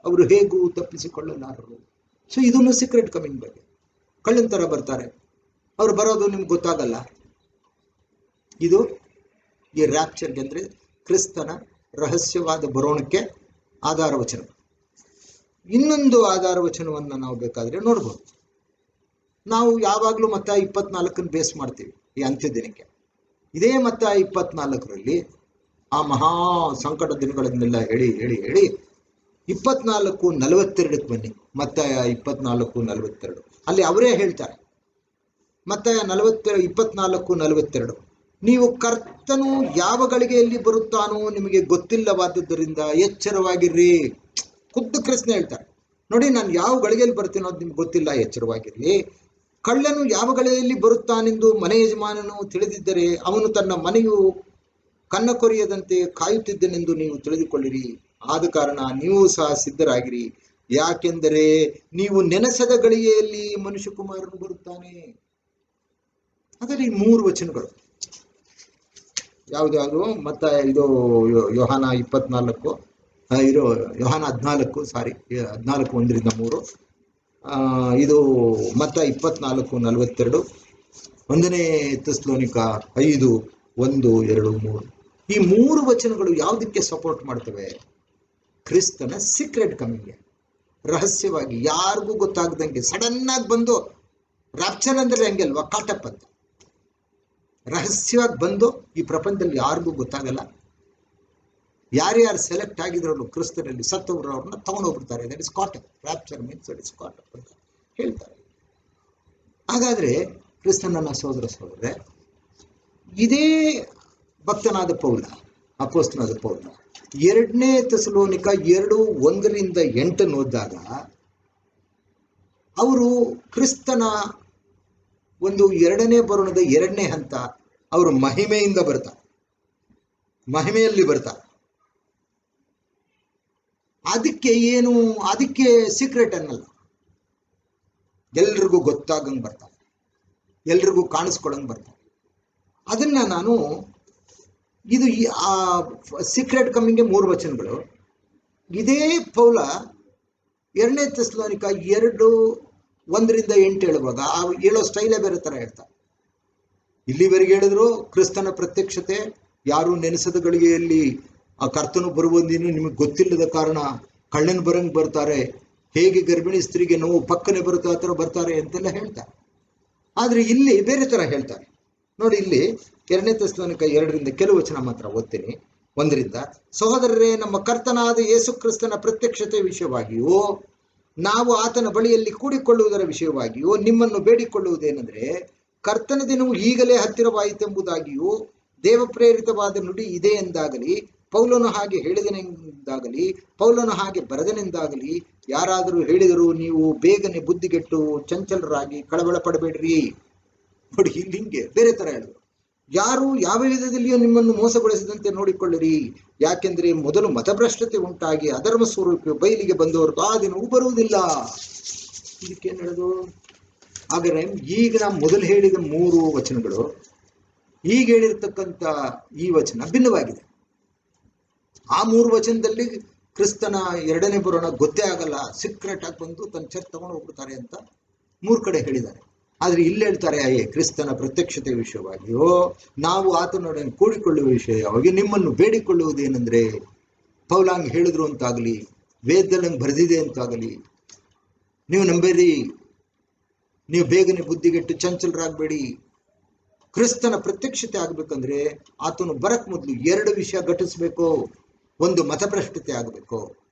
ಅವರು ಹೇಗೂ ತಪ್ಪಿಸಿಕೊಳ್ಳಲಾರರು. ಸೊ ಇದನ್ನು ಸೀಕ್ರೆಟ್ ಕಮಿಂಗ್ ಬಗ್ಗೆ ಕಳ್ಳನ ಥರ ಬರ್ತಾರೆ. ಅವರು ಬರೋದು ನಿಮ್ಗೆ ಗೊತ್ತಾಗಲ್ಲ. ಇದು ಈ ರ್ಯಾಪ್ಚರ್ಗೆ ಅಂದರೆ ಕ್ರಿಸ್ತನ ರಹಸ್ಯವಾದ ಬರೋಣಕ್ಕೆ ಆಧಾರ ವಚನ. ಇನ್ನೊಂದು ಆಧಾರ ವಚನವನ್ನು ನಾವು ಬೇಕಾದರೆ ನೋಡ್ಬೋದು. ನಾವು ಯಾವಾಗಲೂ ಮತ್ತಾಯ 24 ಬೇಸ್ ಮಾಡ್ತೀವಿ ಈ ಅಂತ್ಯ ದಿನಕ್ಕೆ. ಇದೇ ಮತ್ತಾಯ 24ರಲ್ಲಿ ಆ ಮಹಾ ಸಂಕಟ ದಿನಗಳನ್ನೆಲ್ಲ ಹೇಳಿ 24:42 ಬನ್ನಿ. ಮತ್ತಾಯ 24:42 ಅಲ್ಲಿ ಅವರೇ ಹೇಳ್ತಾರೆ. ಮತ್ತಾಯ 24:42 ನೀವು ಕರ್ತನು ಯಾವ ಗಳಿಗೆಯಲ್ಲಿ ಬರುತ್ತಾನೋ ನಿಮಗೆ ಗೊತ್ತಿಲ್ಲವಾದ್ದರಿಂದ ಎಚ್ಚರವಾಗಿರ್ರಿ. ಖುದ್ದು ಕೃಷ್ಣ ಹೇಳ್ತಾರೆ ನೋಡಿ, ನಾನು ಯಾವ ಗಳಿಗೆಯಲ್ಲಿ ಬರ್ತೀನೋ ಅದು ನಿಮ್ಗೆ ಗೊತ್ತಿಲ್ಲ, ಎಚ್ಚರವಾಗಿರ್ರಿ. ಕಳ್ಳನು ಯಾವ ಗಳಿಗೆಯಲ್ಲಿ ಬರುತ್ತಾನೆಂದು ಮನೆ ಯಜಮಾನನು ತಿಳಿದಿದ್ದರೆ ಅವನು ತನ್ನ ಮನೆಯು ಕನ್ನ ಕೊರಿಯದಂತೆ ಕಾಯುತ್ತಿದ್ದನೆಂದು ನೀವು ತಿಳಿದುಕೊಳ್ಳಿರಿ. ಆದ ಕಾರಣ ನೀವು ಸಹ ಸಿದ್ಧರಾಗಿರಿ, ಯಾಕೆಂದರೆ ನೀವು ನೆನೆಸದ ಗಳಿಗೆಯಲ್ಲಿ ಮನುಷ್ಯಕುಮಾರನು ಬರುತ್ತಾನೆ. ಅದರಲ್ಲಿ 3 ವಚನಗಳು ಯಾವ್ದು ಮತ್ತೆ ಇದು ಯೋಹಾನ 14 ಯೋಹಾನ 14 1-3, ಇದು ಮತ್ತೆ 24:42, 1ನೇ ತೆಸಲೋನಿಕ 5:1-2-3. ಈ 3 ವಚನಗಳು ಯಾವುದಕ್ಕೆ ಸಪೋರ್ಟ್ ಮಾಡ್ತವೆ? ಕ್ರಿಸ್ತನ ಸೀಕ್ರೆಟ್ ಕಮಿಂಗ್ಗೆ, ರಹಸ್ಯವಾಗಿ ಯಾರಿಗೂ ಗೊತ್ತಾಗದಂಗೆ ಸಡನ್ ಆಗಿ ಬಂದು. ರ್ಯಾಪ್ಚರ್ ಅಂದ್ರೆ ಹೆಂಗೆಲ್ವಾ, ಕಾಟಪ್ ಅಂತ ರಹಸ್ಯವಾಗಿ ಬಂದು ಈ ಪ್ರಪಂಚದಲ್ಲಿ ಯಾರಿಗೂ ಗೊತ್ತಾಗಲ್ಲ. ಯಾರ್ಯಾರು ಸೆಲೆಕ್ಟ್ ಆಗಿದ್ರಲ್ಲೂ ಕ್ರಿಸ್ತನಲ್ಲಿ ಸತ್ತವರು ಅವ್ರನ್ನ ತಗೊಂಡೋಗ್ಬಿಡ್ತಾರೆ. That is caught up. Rapture means that is caught up ಅಂತ ಹೇಳ್ತಾರೆ. ಹಾಗಾದ್ರೆ ಕ್ರಿಸ್ತನನ್ನ ಸಹೋದರರೇ, ಇದೇ ಭಕ್ತನಾದ ಪೌಲ, ಅಪೊಸ್ತಲನಾದ ಪೌಲ 2ನೇ ತೆಸಲೋನಿಕ 2:1-8 ಓದಿದಾಗ ಅವರು ಕ್ರಿಸ್ತನ ಒಂದು 2ನೇ ಬರೋಣದ 2ನೇ ಹಂತ, ಅವರು ಮಹಿಮೆಯಿಂದ ಬರ್ತಾರೆ, ಮಹಿಮೆಯಲ್ಲಿ ಬರ್ತಾರೆ. ಅದಕ್ಕೆ ಸೀಕ್ರೆಟ್ ಅನ್ನಲ್ಲ, ಎಲ್ರಿಗೂ ಗೊತ್ತಾಗಂಗೆ ಬರ್ತಾರೆ, ಎಲ್ರಿಗೂ ಕಾಣಿಸ್ಕೊಳಂಗೆ ಬರ್ತಾರೆ. ಅದನ್ನ ನಾನು ಇದು ಆ ಸೀಕ್ರೆಟ್ ಕಮ್ಮಿಂಗ್ಗೆ 3 ವಚನಗಳು. ಇದೇ ಪೌಲ 2ನೇ ತೆಸಲೋನಿಕ 2:1-8 ಹೇಳುವಾಗ ಆ ಹೇಳೋ ಸ್ಟೈಲೇ ಬೇರೆ ಥರ ಹೇಳ್ತಾರೆ. ಇಲ್ಲಿವರೆಗೆ ಹೇಳಿದ್ರು ಕ್ರಿಸ್ತನ ಪ್ರತ್ಯಕ್ಷತೆ ಯಾರು ನೆನೆಸದ ಗಳಿಗೆಯಲ್ಲಿ ಆ ಕರ್ತನು ಬರುವುದೇನು ನಿಮಗೆ ಗೊತ್ತಿಲ್ಲದ ಕಾರಣ ಕಳ್ಳನ ಬರಂಗ್ ಬರ್ತಾರೆ, ಹೇಗೆ ಗರ್ಭಿಣಿ ಸ್ತ್ರೀಗೆ ನೋವು ಪಕ್ಕನೆ ಬರುತ್ತೆ ಆ ಥರ ಬರ್ತಾರೆ ಅಂತೆಲ್ಲ ಹೇಳ್ತಾರೆ. ಆದರೆ ಇಲ್ಲಿ ಬೇರೆ ಥರ ಹೇಳ್ತಾರೆ ನೋಡಿ. ಇಲ್ಲಿ 2ನೇ ತೆಸಲೋನಿಕ 2 ಕೆಲವು ವಚನ ಮಾತ್ರ ಓದ್ತೀನಿ. 1 ಸಹೋದರರೇ, ನಮ್ಮ ಕರ್ತನಾದ ಯೇಸು ಕ್ರಿಸ್ತನ ಪ್ರತ್ಯಕ್ಷತೆ ವಿಷಯವಾಗಿಯೂ ನಾವು ಆತನ ಬಳಿಯಲ್ಲಿ ಕೂಡಿಕೊಳ್ಳುವುದರ ವಿಷಯವಾಗಿಯೂ ನಿಮ್ಮನ್ನು ಬೇಡಿಕೊಳ್ಳುವುದೇನೆಂದರೆ, ಕರ್ತನ ದಿನವು ಈಗಲೇ ಹತ್ತಿರವಾಯಿತೆಂಬುದಾಗಿಯೂ ದೇವಪ್ರೇರಿತವಾದ ನುಡಿ ಇದೆ ಎಂದಾಗಲಿ, ಪೌಲನು ಹಾಗೆ ಹೇಳಿದನೆಂದಾಗಲಿ, ಪೌಲನು ಹಾಗೆ ಬರೆದನೆಂದಾಗಲಿ ಯಾರಾದರೂ ಹೇಳಿದರೂ ನೀವು ಬೇಗನೆ ಬುದ್ಧಿಗೆಟ್ಟು ಚಂಚಲರಾಗಿ ಕಳವಳ ಪಡಬೇಡ್ರಿ. ನೋಡಿ, ಇಲ್ಲಿ ಹಿಂಗೆ ಬೇರೆ ತರ ಹೇಳಿದ್ರು. ಯಾರು ಯಾವ ವಿಧದಲ್ಲಿಯೂ ನಿಮ್ಮನ್ನು ಮೋಸಗೊಳಿಸದಂತೆ ನೋಡಿಕೊಳ್ಳಿರಿ, ಯಾಕೆಂದ್ರೆ ಮೊದಲು ಮತಭ್ರಷ್ಟತೆ ಉಂಟಾಗಿ ಅಧರ್ಮ ಸ್ವರೂಪ ಬಯಲಿಗೆ ಬಂದವರು ಆ ದಿನವೂ ಬರುವುದಿಲ್ಲ. ಇದಕ್ಕೇನು ಹೇಳೋದು? ಹಾಗಾದ್ರೆ ಈಗ ನಾವು ಮೊದಲು ಹೇಳಿದ 3 ವಚನಗಳು, ಈಗ ಹೇಳಿರ್ತಕ್ಕಂಥ ಈ ವಚನ ಭಿನ್ನವಾಗಿದೆ. ಆ 3 ವಚನದಲ್ಲಿ ಕ್ರಿಸ್ತನ 2ನೇ ಬರೋಣ ಗೊತ್ತೇ ಆಗಲ್ಲ, ಸೀಕ್ರೆಟ್ ಆಗಿ ಬಂದು ತನ್ನ ಚರ್ಚ್ ತಗೊಂಡು ಹೋಗ್ಬಿಡ್ತಾರೆ ಅಂತ 3 ಕಡೆ ಹೇಳಿದ್ದಾರೆ. ಆದ್ರೆ ಇಲ್ಲಿ ಹೇಳ್ತಾರೆ, ಕ್ರಿಸ್ತನ ಪ್ರತ್ಯಕ್ಷತೆ ವಿಷಯವಾಗಿಯೋ ನಾವು ಆತನೊಡನೆ ಕೂಡಿಕೊಳ್ಳುವ ವಿಷಯವಾಗಿ ನಿಮ್ಮನ್ನು ಬೇಡಿಕೊಳ್ಳುವುದೇನೆಂದ್ರೆ, ಪೌಲಾಂಗ್ ಹೇಳಿದ್ರು ಅಂತಾಗಲಿ, ವೇದದಲ್ಲಿ ಬರೆದಿದೆ ಅಂತಾಗಲಿ ನೀವು ನಂಬೇರಿ, ನೀವು ಬೇಗನೆ ಬುದ್ಧಿಗೆಟ್ಟು ಚಂಚಲರಾಗಬೇಡಿ. ಕ್ರಿಸ್ತನ ಪ್ರತ್ಯಕ್ಷತೆ ಆಗ್ಬೇಕಂದ್ರೆ ಆತನು ಬರಕ್ ಮೊದಲು 2 ವಿಷಯ ಘಟಿಸ್ಬೇಕು. ಒಂದು ಮತಭ್ರಷ್ಟತೆ ಆಗಬೇಕು,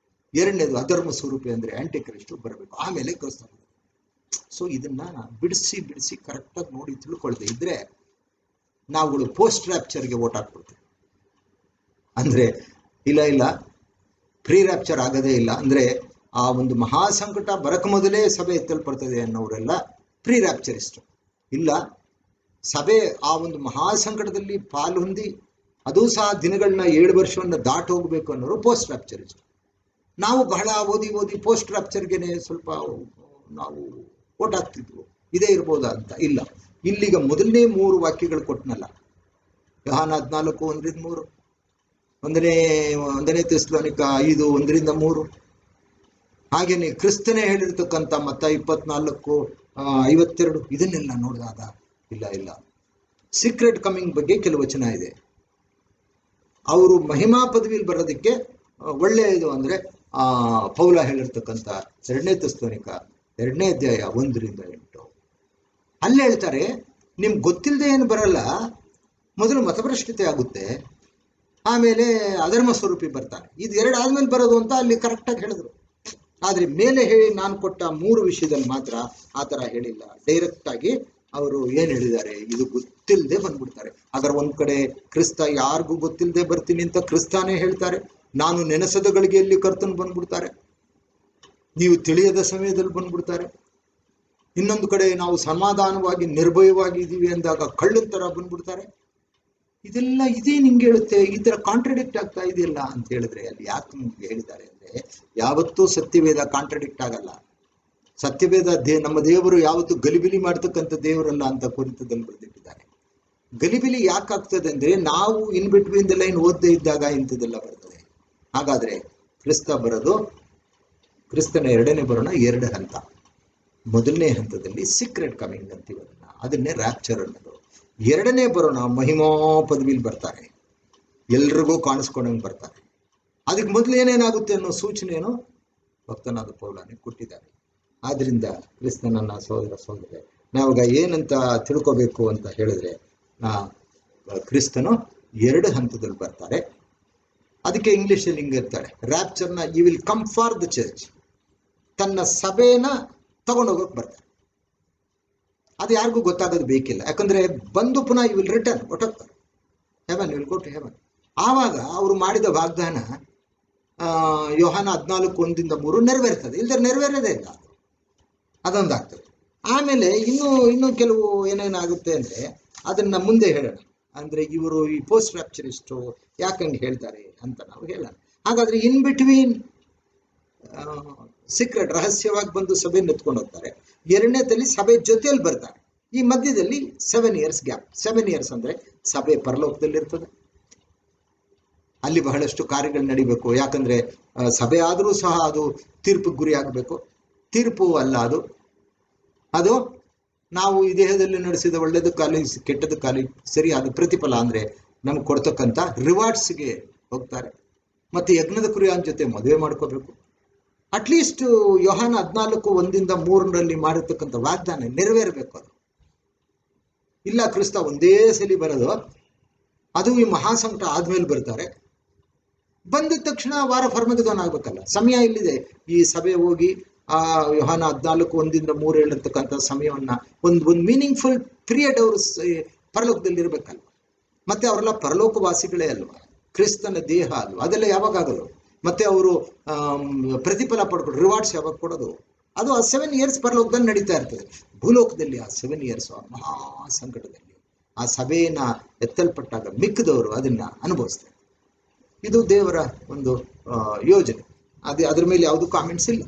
2ನೇದು ಅಧರ್ಮ ಸ್ವರೂಪಿ ಅಂದ್ರೆ ಆಂಟಿ ಕ್ರಿಸ್ತು ಬರಬೇಕು, ಆಮೇಲೆ ಕ್ರಿಸ್ತ. ಸೊ ಇದನ್ನ ಬಿಡಿಸಿ ಕರೆಕ್ಟಾಗಿ ನೋಡಿ ತಿಳ್ಕೊಳ್ದೆ ಇದ್ರೆ ನಾವುಗಳು ಪೋಸ್ಟ್ ರ್ಯಾಪ್ಚರ್ಗೆ ಓಟ್ ಹಾಕ್ಬಿಡ್ತೀವಿ. ಅಂದರೆ ಇಲ್ಲ ಪ್ರೀ ರ್ಯಾಪ್ಚರ್ ಆಗೋದೇ ಇಲ್ಲ. ಅಂದರೆ ಆ ಒಂದು ಮಹಾ ಸಂಕಟ ಬರಕ ಮೊದಲೇ ಸಭೆ ಎತ್ತಲ್ಪಡ್ತದೆ ಅನ್ನೋರೆಲ್ಲ ಪ್ರೀ ರ್ಯಾಪ್ಚರಿಸ್ಟ್. ಇಲ್ಲ, ಸಭೆ ಆ ಒಂದು ಮಹಾ ಸಂಕಟದಲ್ಲಿ ಪಾಲು ಹೊಂದಿ ಅದೂ ಸಹ ದಿನಗಳನ್ನ 7 ವರ್ಷವನ್ನು ದಾಟಿ ಹೋಗಬೇಕು ಅನ್ನೋರು ಪೋಸ್ಟ್ ರ್ಯಾಪ್ಚರಿಸ್ಟ್. ನಾವು ಬಹಳ ಓದಿ ಪೋಸ್ಟ್ ರ್ಯಾಪ್ಚರ್ಗೆನೆ ಸ್ವಲ್ಪ ನಾವು ಓಟ್ ಹಾಕ್ತಿದ್ವು, ಇದೇ ಇರ್ಬೋದಾ ಅಂತ. ಇಲ್ಲ, ಇಲ್ಲಿಗ ಮೊದಲನೇ 3 ವಾಕ್ಯಗಳು ಕೊಟ್ಟನಲ್ಲ, ಯೋಹಾನ 14:1-3, ಒಂದನೇ ತೆಸಲೋನಿಕ 5:1-3, ಹಾಗೇನೆ ಕ್ರಿಸ್ತನೇ ಹೇಳಿರ್ತಕ್ಕಂಥ ಮತ್ತಾಯ 24:52, ಇದನ್ನೆಲ್ಲ ನೋಡಿದಾಗ ಇಲ್ಲ ಸೀಕ್ರೆಟ್ ಕಮಿಂಗ್ ಬಗ್ಗೆ ಕೆಲವು ವಚನ ಇದೆ. ಅವರು ಮಹಿಮಾ ಪದವಿಯಲ್ಲಿ ಬರೋದಕ್ಕೆ ಒಳ್ಳೆಯದು ಅಂದರೆ ಪೌಲ ಹೇಳಿರ್ತಕ್ಕಂಥ 2ನೇ ತೆಸಲೋನಿಕ 2ನೇ ಅಧ್ಯಾಯ 1-8. ಅಲ್ಲಿ ಹೇಳ್ತಾರೆ, ನಿಮ್ಗೆ ಗೊತ್ತಿಲ್ಲದೆ ಏನು ಬರಲ್ಲ, ಮೊದಲು ಮತಭ್ರಷ್ಟತೆ ಆಗುತ್ತೆ, ಆಮೇಲೆ ಅಧರ್ಮ ಸ್ವರೂಪಿ ಬರ್ತಾನೆ, ಇದು 2 ಆದ್ಮೇಲೆ ಬರೋದು ಅಂತ ಅಲ್ಲಿ ಕರೆಕ್ಟಾಗಿ ಹೇಳಿದ್ರು. ಆದರೆ ಮೇಲೆ ಹೇಳಿ ನಾನು ಕೊಟ್ಟ 3 ವಿಷಯದಲ್ಲಿ ಮಾತ್ರ ಆ ಥರ ಹೇಳಿಲ್ಲ. ಡೈರೆಕ್ಟಾಗಿ ಅವರು ಏನು ಹೇಳಿದ್ದಾರೆ, ಇದು ಗೊತ್ತಿಲ್ಲದೆ ಬಂದ್ಬಿಡ್ತಾರೆ. ಅದರ ಒಂದು ಕಡೆ ಕ್ರಿಸ್ತ ಯಾರಿಗೂ ಗೊತ್ತಿಲ್ಲದೆ ಬರ್ತೀನಿ ಅಂತ ಕ್ರಿಸ್ತಾನೇ ಹೇಳ್ತಾರೆ. ನಾನು ನೆನೆಸದ ಗಳಿಗೆಯಲ್ಲಿ ಕರ್ತನು ಬಂದ್ಬಿಡ್ತಾರೆ, ನೀವು ತಿಳಿಯದ ಸಮಯದಲ್ಲಿ ಬಂದ್ಬಿಡ್ತಾರೆ. ಇನ್ನೊಂದು ಕಡೆ ನಾವು ಸಮಾಧಾನವಾಗಿ ನಿರ್ಭಯವಾಗಿ ಇದ್ದೀವಿ ಅಂದಾಗ ಕಳ್ಳನ ಥರ ಬಂದ್ಬಿಡ್ತಾರೆ. ಇದೆಲ್ಲ ಇದೇ ನಿಂಗೆ ಹೇಳುತ್ತೆ, ಈ ಥರ ಕಾಂಟ್ರಡಿಕ್ಟ್ ಆಗ್ತಾ ಇದೆಯಲ್ಲ ಅಂತ ಹೇಳಿದ್ರೆ ಅಲ್ಲಿ ಯಾಕೆ ನಿಮ್ಗೆ ಹೇಳಿದ್ದಾರೆ ಅಂದರೆ, ಯಾವತ್ತೂ ಸತ್ಯವೇದ ಕಾಂಟ್ರಡಿಕ್ಟ್ ಆಗಲ್ಲ. ಸತ್ಯವೇದ ನಮ್ಮ ದೇವರು ಯಾವತ್ತೂ ಗಲಿಬಿಲಿ ಮಾಡ್ತಕ್ಕಂಥ ದೇವರಲ್ಲ ಅಂತ ಕುರಿತದಲ್ಲಿ ಬರೆದಿಟ್ಟಿದ್ದಾರೆ. ಗಲಿಬಿಲಿ ಯಾಕೆ ಆಗ್ತದೆ ಅಂದರೆ, ನಾವು ಇನ್ ಬಿಟ್ವೀನ್ ದ ಲೈನ್ ಓದದೇ ಇದ್ದಾಗ ಇಂಥದ್ದೆಲ್ಲ ಬರ್ತದೆ. ಹಾಗಾದರೆ ಕ್ರಿಸ್ತನ 2ನೇ ಬರೋಣ 2 ಹಂತ. ಮೊದಲನೇ ಹಂತದಲ್ಲಿ ಸೀಕ್ರೆಟ್ ಕಮಿಂಗ್ ಅಂತೀವಿ, ಅದನ್ನೇ ರ್ಯಾಪ್ಚರ್ ಅನ್ನೋದು. 2ನೇ ಬರೋಣ ಮಹಿಮಾ ಪದವಿಲಿ ಬರ್ತಾರೆ, ಎಲ್ರಿಗೂ ಕಾಣಿಸ್ಕೊಂಡಂಗೆ ಬರ್ತಾರೆ. ಅದಕ್ಕೆ ಮೊದಲು ಏನೇನಾಗುತ್ತೆ ಅನ್ನೋ ಸೂಚನೆಯನ್ನು ಭಕ್ತನಾದ ಪೌಲನೇ ಕೊಟ್ಟಿದ್ದಾರೆ. ಆದ್ರಿಂದ ಕ್ರಿಸ್ತನನ್ನ ಸೋದರ ನಾವಾಗ ಏನಂತ ತಿಳ್ಕೋಬೇಕು ಅಂತ ಹೇಳಿದ್ರೆ, ಕ್ರಿಸ್ತನು 2 ಹಂತದಲ್ಲಿ ಬರ್ತಾರೆ. ಅದಕ್ಕೆ ಇಂಗ್ಲಿಷಲ್ಲಿ ಹಿಂಗೆ ಇರ್ತಾರೆ, ರ್ಯಾಪ್ಚರ್ನ you will come for the church, ತನ್ನ ಸಭೆನ ತಗೊಂಡೋಗಕ್ಕೆ ಬರ್ತಾರೆ. ಅದು ಯಾರಿಗೂ ಗೊತ್ತಾಗೋದು ಬೇಕಿಲ್ಲ, ಯಾಕಂದ್ರೆ ಬಂದು ಪುನಃ ಯು ವಿಲ್ ರಿಟರ್ನ್, ಹೊಟ್ಟೋಗ್ತಾರೆ, heaven, you will go to heaven. ಆವಾಗ ಅವರು ಮಾಡಿದ ವಾಗ್ದಾನ ಯೋಹಾನ 14:1-3 ನೆರವೇರ್ತದೆ, ಇಲ್ದರೆ ನೆರವೇರೋದೇ ಇಲ್ಲ, ಅದೊಂದಾಗ್ತದೆ. ಆಮೇಲೆ ಇನ್ನೂ ಕೆಲವು ಏನೇನಾಗುತ್ತೆ ಅಂದರೆ ಅದನ್ನು ಮುಂದೆ ಹೇಳೋಣ. ಅಂದರೆ ಇವರು ಈ ಪೋಸ್ಟ್ ರ್ಯಾಪ್ಚರಿಸ್ಟು ಯಾಕಂಗೆ ಹೇಳ್ತಾರೆ ಅಂತ ನಾವು ಹೇಳೋಣ. ಹಾಗಾದರೆ ಇನ್ ಬಿಟ್ವೀನ್ ಸೀಕ್ರೆಟ್ ರಹಸ್ಯವಾಗಿ ಬಂದು ಸಭೆ ನೆತ್ಕೊಂಡು ಹೋಗ್ತಾರೆ, 2ನೇದಲ್ಲಿ ಸಭೆ ಜೊತೆಯಲ್ಲಿ ಬರ್ತಾರೆ. ಈ ಮಧ್ಯದಲ್ಲಿ 7 years ಗ್ಯಾಪ್. 7 years ಅಂದರೆ ಸಭೆ ಪರಲೋಕದಲ್ಲಿರ್ತದೆ, ಅಲ್ಲಿ ಬಹಳಷ್ಟು ಕಾರ್ಯಗಳು ನಡಿಬೇಕು. ಯಾಕಂದರೆ ಸಭೆ ಆದರೂ ಸಹ ಅದು ತೀರ್ಪಿಗೆ ಗುರಿ ಆಗಬೇಕು. ತೀರ್ಪು ಅಲ್ಲ ಅದು ನಾವು ಈ ದೇಹದಲ್ಲಿ ನಡೆಸಿದ ಒಳ್ಳೆಯದಕ್ಕಾಗಲಿ ಕೆಟ್ಟದಕ್ಕಾಗಲಿ ಸರಿಯಾದ ಪ್ರತಿಫಲ ಅಂದರೆ ನಮ್ಗೆ ಕೊಡ್ತಕ್ಕಂಥ ರಿವಾರ್ಡ್ಸ್ಗೆ ಹೋಗ್ತಾರೆ. ಮತ್ತು ಯಜ್ಞದ ಕುರಿಯನ ಜೊತೆ ಮದುವೆ ಮಾಡ್ಕೋಬೇಕು. ಅಟ್ಲೀಸ್ಟ್ ಯೋಹಾನ 14:1-3 ಮಾಡಿರ್ತಕ್ಕಂಥ ವಾಗ್ದಾನ ನೆರವೇರಬೇಕು. ಅದು ಇಲ್ಲ, ಕ್ರಿಸ್ತ ಒಂದೇ ಸಲಿ ಬರೋದು, ಅದು ಈ ಮಹಾಸಂಕಟ ಆದ್ಮೇಲೆ ಬರ್ತಾರೆ. ಬಂದ ತಕ್ಷಣ ವಾರ ಫರ್ಮಗದವನ್ ಆಗ್ಬೇಕಲ್ಲ, ಸಮಯ ಇಲ್ಲಿದೆ. ಈ ಸಭೆ ಹೋಗಿ ಆ ಯೋಹಾನ 14:1-3 ಹೇಳಿರ್ತಕ್ಕಂಥ ಸಮಯವನ್ನ ಒಂದು ಮೀನಿಂಗ್ಫುಲ್ ಪೀರಿಯಡ್ ಅವರು ಪರಲೋಕದಲ್ಲಿ ಇರಬೇಕಲ್ವ. ಮತ್ತೆ ಅವರೆಲ್ಲ ಪರಲೋಕವಾಸಿಗಳೇ ಅಲ್ವಾ, ಕ್ರಿಸ್ತನ ದೇಹ ಅಲ್ವ, ಅದೆಲ್ಲ ಯಾವಾಗ ಆಗೋದು? ಮತ್ತೆ ಅವರು ಪ್ರತಿಫಲ ಪಡ್ಕೊಂಡು ರಿವಾರ್ಡ್ಸ್ ಯಾವಾಗ ಕೊಡೋದು? ಅದು ಆ 7 years ಪರಲೋಕದಲ್ಲಿ ನಡೀತಾ ಇರ್ತದೆ. ಭೂಲೋಕದಲ್ಲಿ ಆ 7 years ಮಹಾ ಸಂಕಟದಲ್ಲಿ ಆ ಸಭೆಯನ್ನ ಎತ್ತಲ್ಪಟ್ಟಾಗ ಮಿಕ್ಕದವರು ಅದನ್ನ ಅನುಭವಿಸ್ತಾರೆ. ಇದು ದೇವರ ಒಂದು ಯೋಜನೆ. ಅದ್ರ ಮೇಲೆ ಯಾವುದು ಕಾಮೆಂಟ್ಸ್ ಇಲ್ಲ.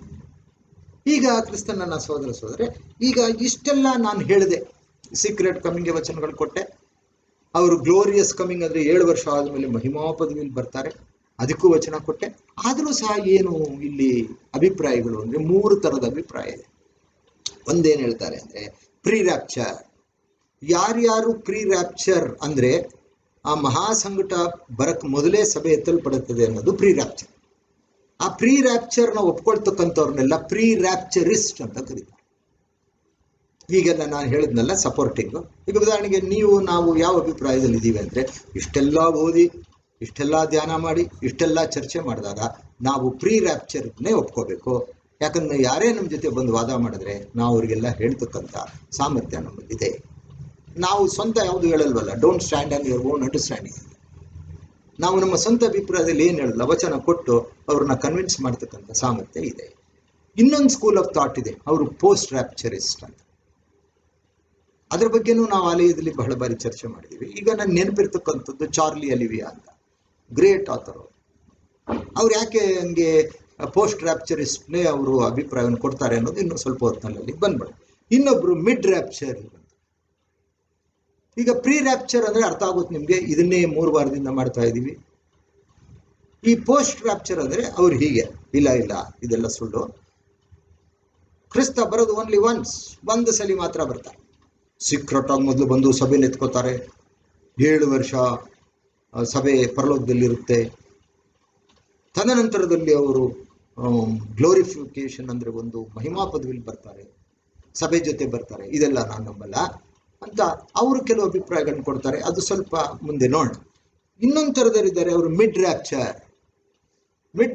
ಈಗ ಕ್ರಿಸ್ತನನ್ನ ಸೋದರ ಈಗ ಇಷ್ಟೆಲ್ಲ ನಾನು ಹೇಳಿದೆ, ಸೀಕ್ರೆಟ್ ಕಮಿಂಗ್ಗೆ ವಚನಗಳು ಕೊಟ್ಟೆ. ಅವರು ಗ್ಲೋರಿಯಸ್ ಕಮಿಂಗ್ ಅಂದರೆ 7 ವರ್ಷ ಆದಮೇಲೆ ಮಹಿಮಾ ಪದವಿಯಲ್ಲಿ ಬರ್ತಾರೆ, ಅದಕ್ಕೂ ವಚನ ಕೊಟ್ಟೆ. ಆದರೂ ಸಹ ಏನು ಇಲ್ಲಿ ಅಭಿಪ್ರಾಯಗಳು ಅಂದರೆ 3 ಥರದ ಅಭಿಪ್ರಾಯ ಇದೆ. ಒಂದೇನು ಹೇಳ್ತಾರೆ ಅಂದರೆ ಪ್ರೀ ರ್ಯಾಪ್ಚರ್. ಯಾರ್ಯಾರು ಪ್ರೀ ರ್ಯಾಪ್ಚರ್ ಅಂದರೆ ಆ ಮಹಾಸಂಕಟ ಬರಕ್ ಮೊದಲೇ ಸಭೆ ಎತ್ತಲ್ಪಡುತ್ತದೆ ಅನ್ನೋದು ಪ್ರೀ ರ್ಯಾಪ್ಚರ್. ಆ ಪ್ರೀ ರ್ಯಾಪ್ಚರ್ನ ಒಪ್ಕೊಳ್ತಕ್ಕಂಥವ್ರನ್ನೆಲ್ಲ ಪ್ರೀ ರ್ಯಾಪ್ಚರಿಸ್ಟ್ ಅಂತ ಕರೀತಾರೆ. ಈಗೆಲ್ಲ ನಾನು ಹೇಳಿದ್ನಲ್ಲ ಸಪೋರ್ಟಿಂಗು. ಈಗ ಉದಾಹರಣೆಗೆ ನಾವು ಯಾವ ಅಭಿಪ್ರಾಯದಲ್ಲಿ ಇದ್ದೀವಿ ಅಂದರೆ, ಇಷ್ಟೆಲ್ಲ ಓದಿ, ಇಷ್ಟೆಲ್ಲ ಧ್ಯಾನ ಮಾಡಿ, ಇಷ್ಟೆಲ್ಲ ಚರ್ಚೆ ಮಾಡಿದಾಗ ನಾವು ಪ್ರೀ ರ್ಯಾಪ್ಚರ್ನೇ ಒಪ್ಕೋಬೇಕು. ಯಾಕಂದ್ರೆ ಯಾರೇ ನಮ್ಮ ಜೊತೆ ಬಂದು ವಾದ ಮಾಡಿದ್ರೆ ನಾವು ಅವರಿಗೆಲ್ಲ ಹೇಳ್ತಕ್ಕಂಥ ಸಾಮರ್ಥ್ಯ ನಮ್ಮಲ್ಲಿದೆ. ನಾವು ಸ್ವಂತ ಯಾವುದು ಹೇಳಲ್ವಲ್ಲ, don't stand on your own understanding. ನಾವು ನಮ್ಮ ಸ್ವಂತ ಅಭಿಪ್ರಾಯದಲ್ಲಿ ಏನು ಹೇಳಲ್ಲ, ವಚನ ಕೊಟ್ಟು ಅವ್ರನ್ನ ಕನ್ವಿನ್ಸ್ ಮಾಡ್ತಕ್ಕಂಥ ಸಾಮರ್ಥ್ಯ ಇದೆ. ಇನ್ನೊಂದು ಸ್ಕೂಲ್ ಆಫ್ ಥಾಟ್ ಇದೆ, ಅವರು ಪೋಸ್ಟ್ ರ್ಯಾಪ್ಚರಿಸ್ಟ್ ಅಂತ. ಅದ್ರ ಬಗ್ಗೆನೂ ನಾವು ಆಲಯದಲ್ಲಿ ಬಹಳ ಬಾರಿ ಚರ್ಚೆ ಮಾಡಿದ್ದೀವಿ. ಈಗ ನಾನು ನೆನಪಿರ್ತಕ್ಕಂಥದ್ದು ಚಾರ್ಲಿ ಅಲಿವಿಯಾ ಅಂತ, ಗ್ರೇಟ್ ಆಥರ್. ಅವ್ರು ಯಾಕೆ ಹಂಗೆ ಪೋಸ್ಟ್ ರ್ಯಾಪ್ಚರಿಸ್ಟ್ನೇ ಅವರು ಅಭಿಪ್ರಾಯವನ್ನು ಕೊಡ್ತಾರೆ ಅನ್ನೋದು ಇನ್ನೂ ಸ್ವಲ್ಪ ಹೊತ್ತಿನಲ್ಲಿ ಬಂದ್ಬಿಡ. ಇನ್ನೊಬ್ರು ಮಿಡ್ ರ್ಯಾಪ್ಚರ್. ಈಗ ಪ್ರೀ ರ್ಯಾಪ್ಚರ್ ಅಂದ್ರೆ ಅರ್ಥ ಆಗುತ್ತೆ ನಿಮ್ಗೆ, ಇದನ್ನೇ 3 ವಾರದಿಂದ ಮಾಡ್ತಾ ಇದ್ದೀವಿ. ಈ ಪೋಸ್ಟ್ ರ್ಯಾಪ್ಚರ್ ಅಂದ್ರೆ ಅವ್ರು ಹೀಗೆ, ಇಲ್ಲ ಇದೆಲ್ಲ ಸುಳ್ಳು, ಕ್ರಿಸ್ತ ಬರೋದು ಓನ್ಲಿ ಒನ್ಸ್, ಒಂದು ಸಲ ಮಾತ್ರ ಬರ್ತಾರೆ. ಸೀಕ್ರೆಟ್ ಆಗಿ ಮೊದಲು ಬಂದು ಸಭೆಯಲ್ಲಿ ಎತ್ಕೋತಾರೆ, 7 ವರ್ಷ ಸಭೆ ಪರಲೋಕದಲ್ಲಿರುತ್ತೆ. ತದನಂತರದಲ್ಲಿ ಅವರು ಗ್ಲೋರಿಫಿಕೇಶನ್ ಅಂದ್ರೆ ಒಂದು ಮಹಿಮಾ ಪದವಿಲಿ ಬರ್ತಾರೆ, ಸಭೆ ಜೊತೆ ಬರ್ತಾರೆ. ಇದೆಲ್ಲ ನಾನು ನಂಬಲ್ಲ ಅಂತ ಅವರು ಕೆಲವು ಅಭಿಪ್ರಾಯಗಳನ್ನು ಕೊಡ್ತಾರೆ. ಅದು ಸ್ವಲ್ಪ ಮುಂದೆ ನೋಡೋಣ. ಇನ್ನೊಂದು ಥರದಲ್ಲಿದ್ದಾರೆ ಅವರು ಮಿಡ್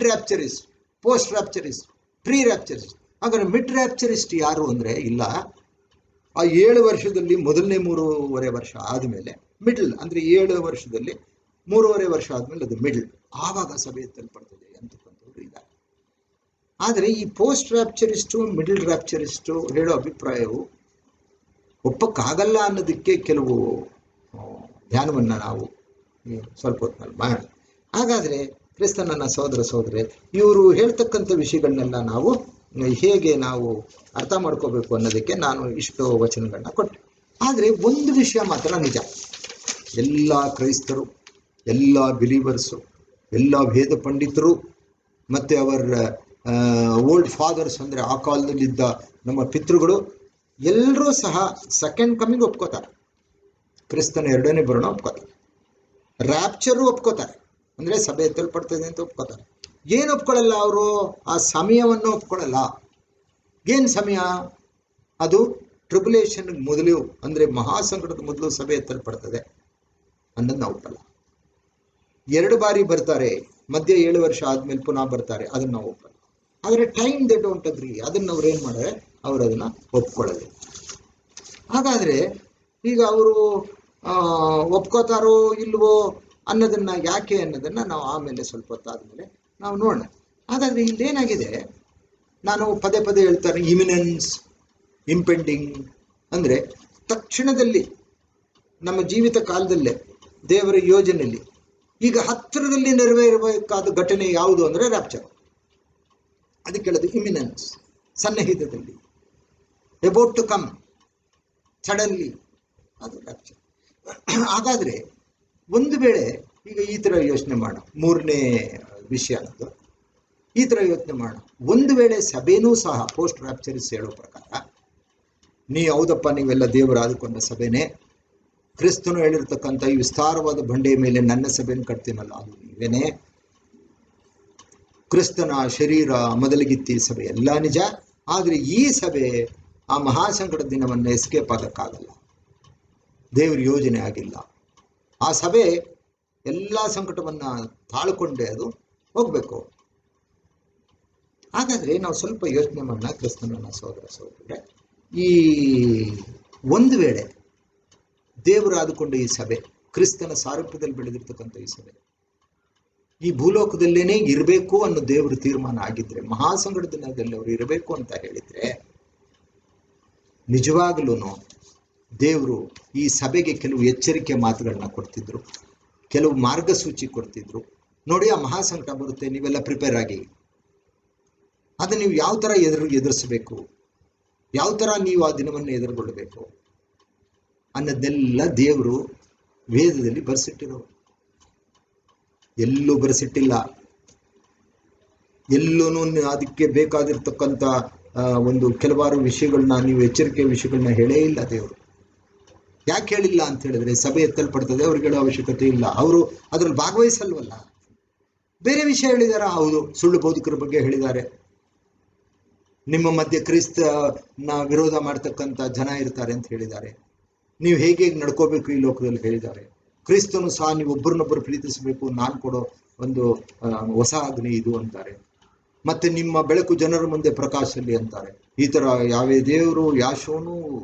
ರ್ಯಾಪ್ಚರಿಸ್ಟ್, ಪೋಸ್ಟ್ ರ್ಯಾಪ್ಚರಿಸ್ಟ್, ಪ್ರೀ ರ್ಯಾಪ್ಚರಿಸ್ಟ್. ಹಾಗಾದ್ರೆ ಮಿಡ್ ರ್ಯಾಪ್ಚರಿಸ್ಟ್ ಯಾರು ಅಂದ್ರೆ, ಇಲ್ಲ ಆ 7 ವರ್ಷದಲ್ಲಿ ಮೊದಲನೇ 3.5 ವರ್ಷ ಆದಮೇಲೆ ಮಿಡ್ಲ್, ಅಂದ್ರೆ 7 ವರ್ಷದಲ್ಲಿ 3.5 ವರ್ಷ ಆದ್ಮೇಲೆ ಅದು ಮಿಡ್ಲ್, ಆವಾಗ ಸಭೆ ಎತ್ತಲ್ಪಡ್ತದೆ ಅಂತಕ್ಕಂಥವ್ರು ಇದ್ದಾರೆ. ಆದರೆ ಈ ಪೋಸ್ಟ್ ರ್ಯಾಪ್ಚರಿಸ್ಟು, ಮಿಡ್ಲ್ ರ್ಯಾಪ್ಚರಿಸ್ಟು ಹೇಳೋ ಅಭಿಪ್ರಾಯವು ಒಪ್ಪಕ್ಕಾಗಲ್ಲ ಅನ್ನೋದಕ್ಕೆ ಕೆಲವು ಧ್ಯಾನವನ್ನು ನಾವು ಸ್ವಲ್ಪ ಹೊತ್ತಿನಲ್ಲಿ ಮಾಡೋಣ. ಹಾಗಾದರೆ ಕ್ರಿಸ್ತನನ್ನ ಸಹೋದರರೇ, ಇವರು ಹೇಳ್ತಕ್ಕಂಥ ವಿಷಯಗಳನ್ನೆಲ್ಲ ನಾವು ಹೇಗೆ ನಾವು ಅರ್ಥ ಮಾಡ್ಕೋಬೇಕು ಅನ್ನೋದಕ್ಕೆ ನಾನು ಇಷ್ಟು ವಚನಗಳನ್ನ ಕೊಟ್ಟೆ. ಆದರೆ ಒಂದು ವಿಷಯ ಮಾತ್ರ ನಿಜ, ಎಲ್ಲ ಕ್ರೈಸ್ತರು, ಎಲ್ಲ ಬಿಲೀವರ್ಸು, ಎಲ್ಲ ವೇದ ಪಂಡಿತರು ಮತ್ತು ಅವರ ಓಲ್ಡ್ ಫಾದರ್ಸ್ ಅಂದರೆ ಆ ಕಾಲದಲ್ಲಿದ್ದ ನಮ್ಮ ಪಿತೃಗಳು ಎಲ್ಲರೂ ಸಹ ಸೆಕೆಂಡ್ ಕಮಿಂಗ್ ಒಪ್ಕೋತಾರೆ, ಕ್ರಿಸ್ತನ 2ನೇ ಬರೋಣ ಒಪ್ಕೋತಾರೆ, ರ್ಯಾಪ್ಚರು ಒಪ್ಕೋತಾರೆ, ಅಂದರೆ ಸಭೆ ಎತ್ತಲ್ಪಡ್ತದೆ ಅಂತ ಒಪ್ಕೋತಾರೆ. ಏನು ಒಪ್ಕೊಳ್ಳಲ್ಲ ಅವರು? ಆ ಸಮಯವನ್ನು ಒಪ್ಕೊಳ್ಳಲ್ಲ. ಏನು ಸಮಯ ಅದು? ಟ್ರಿಬುಲೇಷನ್ ಮೊದಲು, ಅಂದರೆ ಮಹಾಸಂಕಟದ ಮೊದಲು ಸಭೆ ಎತ್ತಲ್ಪಡ್ತದೆ ಅನ್ನೋದು ನಾವು ಒಪ್ಪಲ್ಲ. 2 ಬಾರಿ ಬರ್ತಾರೆ, ಮಧ್ಯೆ 7 ವರ್ಷ ಆದ್ಮೇಲೆ ಪುನಃ ಬರ್ತಾರೆ, ಅದನ್ನು ನಾವು ಒಪ್ಪಲ್ಲ. ಆದರೆ ಟೈಮ್ ದೇ ಡೋಂಟ್ ಅಗ್ರಿ, ಅದನ್ನು ಅವ್ರು ಏನು ಮಾಡ್ತಾರೆ, ಅವರು ಅದನ್ನು ಒಪ್ಕೊಳ್ಳೋದು. ಹಾಗಾದರೆ ಈಗ ಅವರು ಒಪ್ಕೋತಾರೋ ಇಲ್ವೋ ಅನ್ನೋದನ್ನು, ಯಾಕೆ ಅನ್ನೋದನ್ನು ನಾವು ಆಮೇಲೆ ಸ್ವಲ್ಪ ಹೊತ್ತಾದ್ಮೇಲೆ ನಾವು ನೋಡೋಣ. ಹಾಗಾದರೆ ಇಲ್ಲೇನಾಗಿದೆ, ನಾನು ಪದೇ ಹೇಳ್ತಾರೆ ಇಮಿನೆನ್ಸ್, ಇಂಪೆಂಡಿಂಗ್, ಅಂದರೆ ತಕ್ಷಣದಲ್ಲಿ ನಮ್ಮ ಜೀವಿತ ಕಾಲದಲ್ಲೇ ದೇವರ ಯೋಜನೆಯಲ್ಲಿ ಈಗ ಹತ್ತಿರದಲ್ಲಿ ನೆರವೇರಬೇಕಾದ ಘಟನೆ ಯಾವುದು ಅಂದರೆ ರ್ಯಾಪ್ಚರ್. ಅದಕ್ಕೆ ಹೇಳೋದು ಇಮಿನೆನ್ಸ್, ಸನ್ನಿಹಿತದಲ್ಲಿ, ಅಬೌಟ್ ಟು ಕಮ್, ಸಡನ್ಲಿ, ಅದು ರ್ಯಾಪ್ಚರ್. ಹಾಗಾದರೆ ಒಂದು ವೇಳೆ ಈಗ ಈ ಥರ ಯೋಚನೆ ಮಾಡೋಣ, 3ನೇ ವಿಷಯ ಅನ್ನೋದು ಈ ಥರ ಯೋಚನೆ ಮಾಡೋಣ. ಒಂದು ವೇಳೆ ಸಭೆನೂ ಸಹ ಪೋಸ್ಟ್ ರ್ಯಾಪ್ಚರಿಸ್ ಹೇಳೋ ಪ್ರಕಾರ, ಹೌದಪ್ಪ ನೀವೆಲ್ಲ ದೇವರು ಆದುಕೊಂಡ ಸಭೆನೇ, ಕ್ರಿಸ್ತನು ಹೇಳಿರ್ತಕ್ಕಂಥ ಈ ವಿಸ್ತಾರವಾದ ಬಂಡೆಯ ಮೇಲೆ ನನ್ನ ಸಭೆಯನ್ನು ಕಟ್ತೀನಲ್ಲ ಅದು ನೀವೇನೇ, ಕ್ರಿಸ್ತನ ಶರೀರ ಮೊದಲಿಗಿತ್ತಿ ಸಭೆ ಎಲ್ಲ ನಿಜ. ಆದರೆ ಈ ಸಭೆ ಆ ಮಹಾಸಂಕಟ ದಿನವನ್ನು ಎಸ್ಕೇಪ್ ಆಗಕ್ಕಾಗಲ್ಲ, ದೇವ್ರ ಯೋಜನೆ ಆಗಿಲ್ಲ. ಆ ಸಭೆ ಎಲ್ಲ ಸಂಕಟವನ್ನು ತಾಳ್ಕೊಂಡೆ ಅದು ಹೋಗ್ಬೇಕು. ಹಾಗಾದರೆ ನಾವು ಸ್ವಲ್ಪ ಯೋಚನೆ ಮಾಡೋಣ, ಕ್ರಿಸ್ತನನ್ನ ಸಹೋದರರೇ, ಈ ಒಂದು ವೇಳೆ ದೇವರು ಆದುಕೊಂಡ ಈ ಸಭೆ, ಕ್ರಿಸ್ತನ ಸಾರೂಪ್ಯದಲ್ಲಿ ಬೆಳೆದಿರ್ತಕ್ಕಂಥ ಈ ಸಭೆ ಈ ಭೂಲೋಕದಲ್ಲೇನೆ ಇರಬೇಕು ಅನ್ನೋ ದೇವರು ತೀರ್ಮಾನ ಆಗಿದ್ರೆ, ಮಹಾಸಂಕಟ ದಿನದಲ್ಲಿ ಅವರು ಇರಬೇಕು ಅಂತ ಹೇಳಿದ್ರೆ, ನಿಜವಾಗಲೂ ದೇವರು ಈ ಸಭೆಗೆ ಕೆಲವು ಎಚ್ಚರಿಕೆ ಮಾತುಗಳನ್ನ ಕೊಡ್ತಿದ್ರು, ಕೆಲವು ಮಾರ್ಗಸೂಚಿ ಕೊಡ್ತಿದ್ರು. ನೋಡಿ, ಆ ಮಹಾಸಂಕಟ ಬರುತ್ತೆ, ನೀವೆಲ್ಲ ಪ್ರಿಪೇರ್ ಆಗಿ, ಅದು ನೀವು ಯಾವ ಥರ ಎದುರಿಸಬೇಕು, ಯಾವ ಥರ ನೀವು ಆ ದಿನವನ್ನು ಎದುರುಗೊಳ್ಳಬೇಕು ಅನ್ನೋದನ್ನೆಲ್ಲ ದೇವರು ವೇದದಲ್ಲಿ ಬರೆಸಿಟ್ಟಿರೋರು. ಎಲ್ಲೂ ಬರೆಸಿಟ್ಟಿಲ್ಲ, ಎಲ್ಲೂ ಅದಕ್ಕೆ ಬೇಕಾದಿರ್ತಕ್ಕಂಥ ಒಂದು ಕೆಲವಾರು ವಿಷಯಗಳನ್ನ, ನೀವು ಎಚ್ಚರಿಕೆ ವಿಷಯಗಳನ್ನ ಹೇಳೇ ಇಲ್ಲ ದೇವರು. ಯಾಕೆ ಹೇಳಿಲ್ಲ ಅಂತ ಹೇಳಿದ್ರೆ, ಸಭೆ ಎತ್ತಲ್ಪಡ್ತದೆ, ಅವ್ರಿಗೆ ಹೇಳೋ ಅವಶ್ಯಕತೆ ಇಲ್ಲ, ಅವರು ಅದ್ರಲ್ಲಿ ಭಾಗವಹಿಸಲ್ವಲ್ಲ. ಬೇರೆ ವಿಷಯ ಹೇಳಿದಾರ, ಹೌದು, ಸುಳ್ಳು ಬೋಧಕರ ಬಗ್ಗೆ ಹೇಳಿದ್ದಾರೆ, ನಿಮ್ಮ ಮಧ್ಯೆ ಕ್ರಿಸ್ತನ ವಿರೋಧ ಮಾಡ್ತಕ್ಕಂಥ ಜನ ಇರ್ತಾರೆ ಅಂತ ಹೇಳಿದ್ದಾರೆ, ನೀವು ಹೇಗೆ ನಡ್ಕೋಬೇಕು ಈ ಲೋಕದಲ್ಲಿ ಹೇಳಿದ್ದಾರೆ, ಕ್ರಿಸ್ತನು ಸಹ ನೀವು ಒಬ್ಬರನ್ನೊಬ್ಬರು ಪ್ರೀತಿಸಬೇಕು, ನಾನು ಕೊಡೋ ಒಂದು ಹೊಸ ಆಜ್ಞೆ ಇದು ಅಂತಾರೆ, ಮತ್ತೆ ನಿಮ್ಮ ಬೆಳಕು ಜನರ ಮುಂದೆ ಪ್ರಕಾಶಲ್ಲಿ ಅಂತಾರೆ. ಈ ಥರ ಯಾವೇ ದೇವರು ಯಾಶೋನು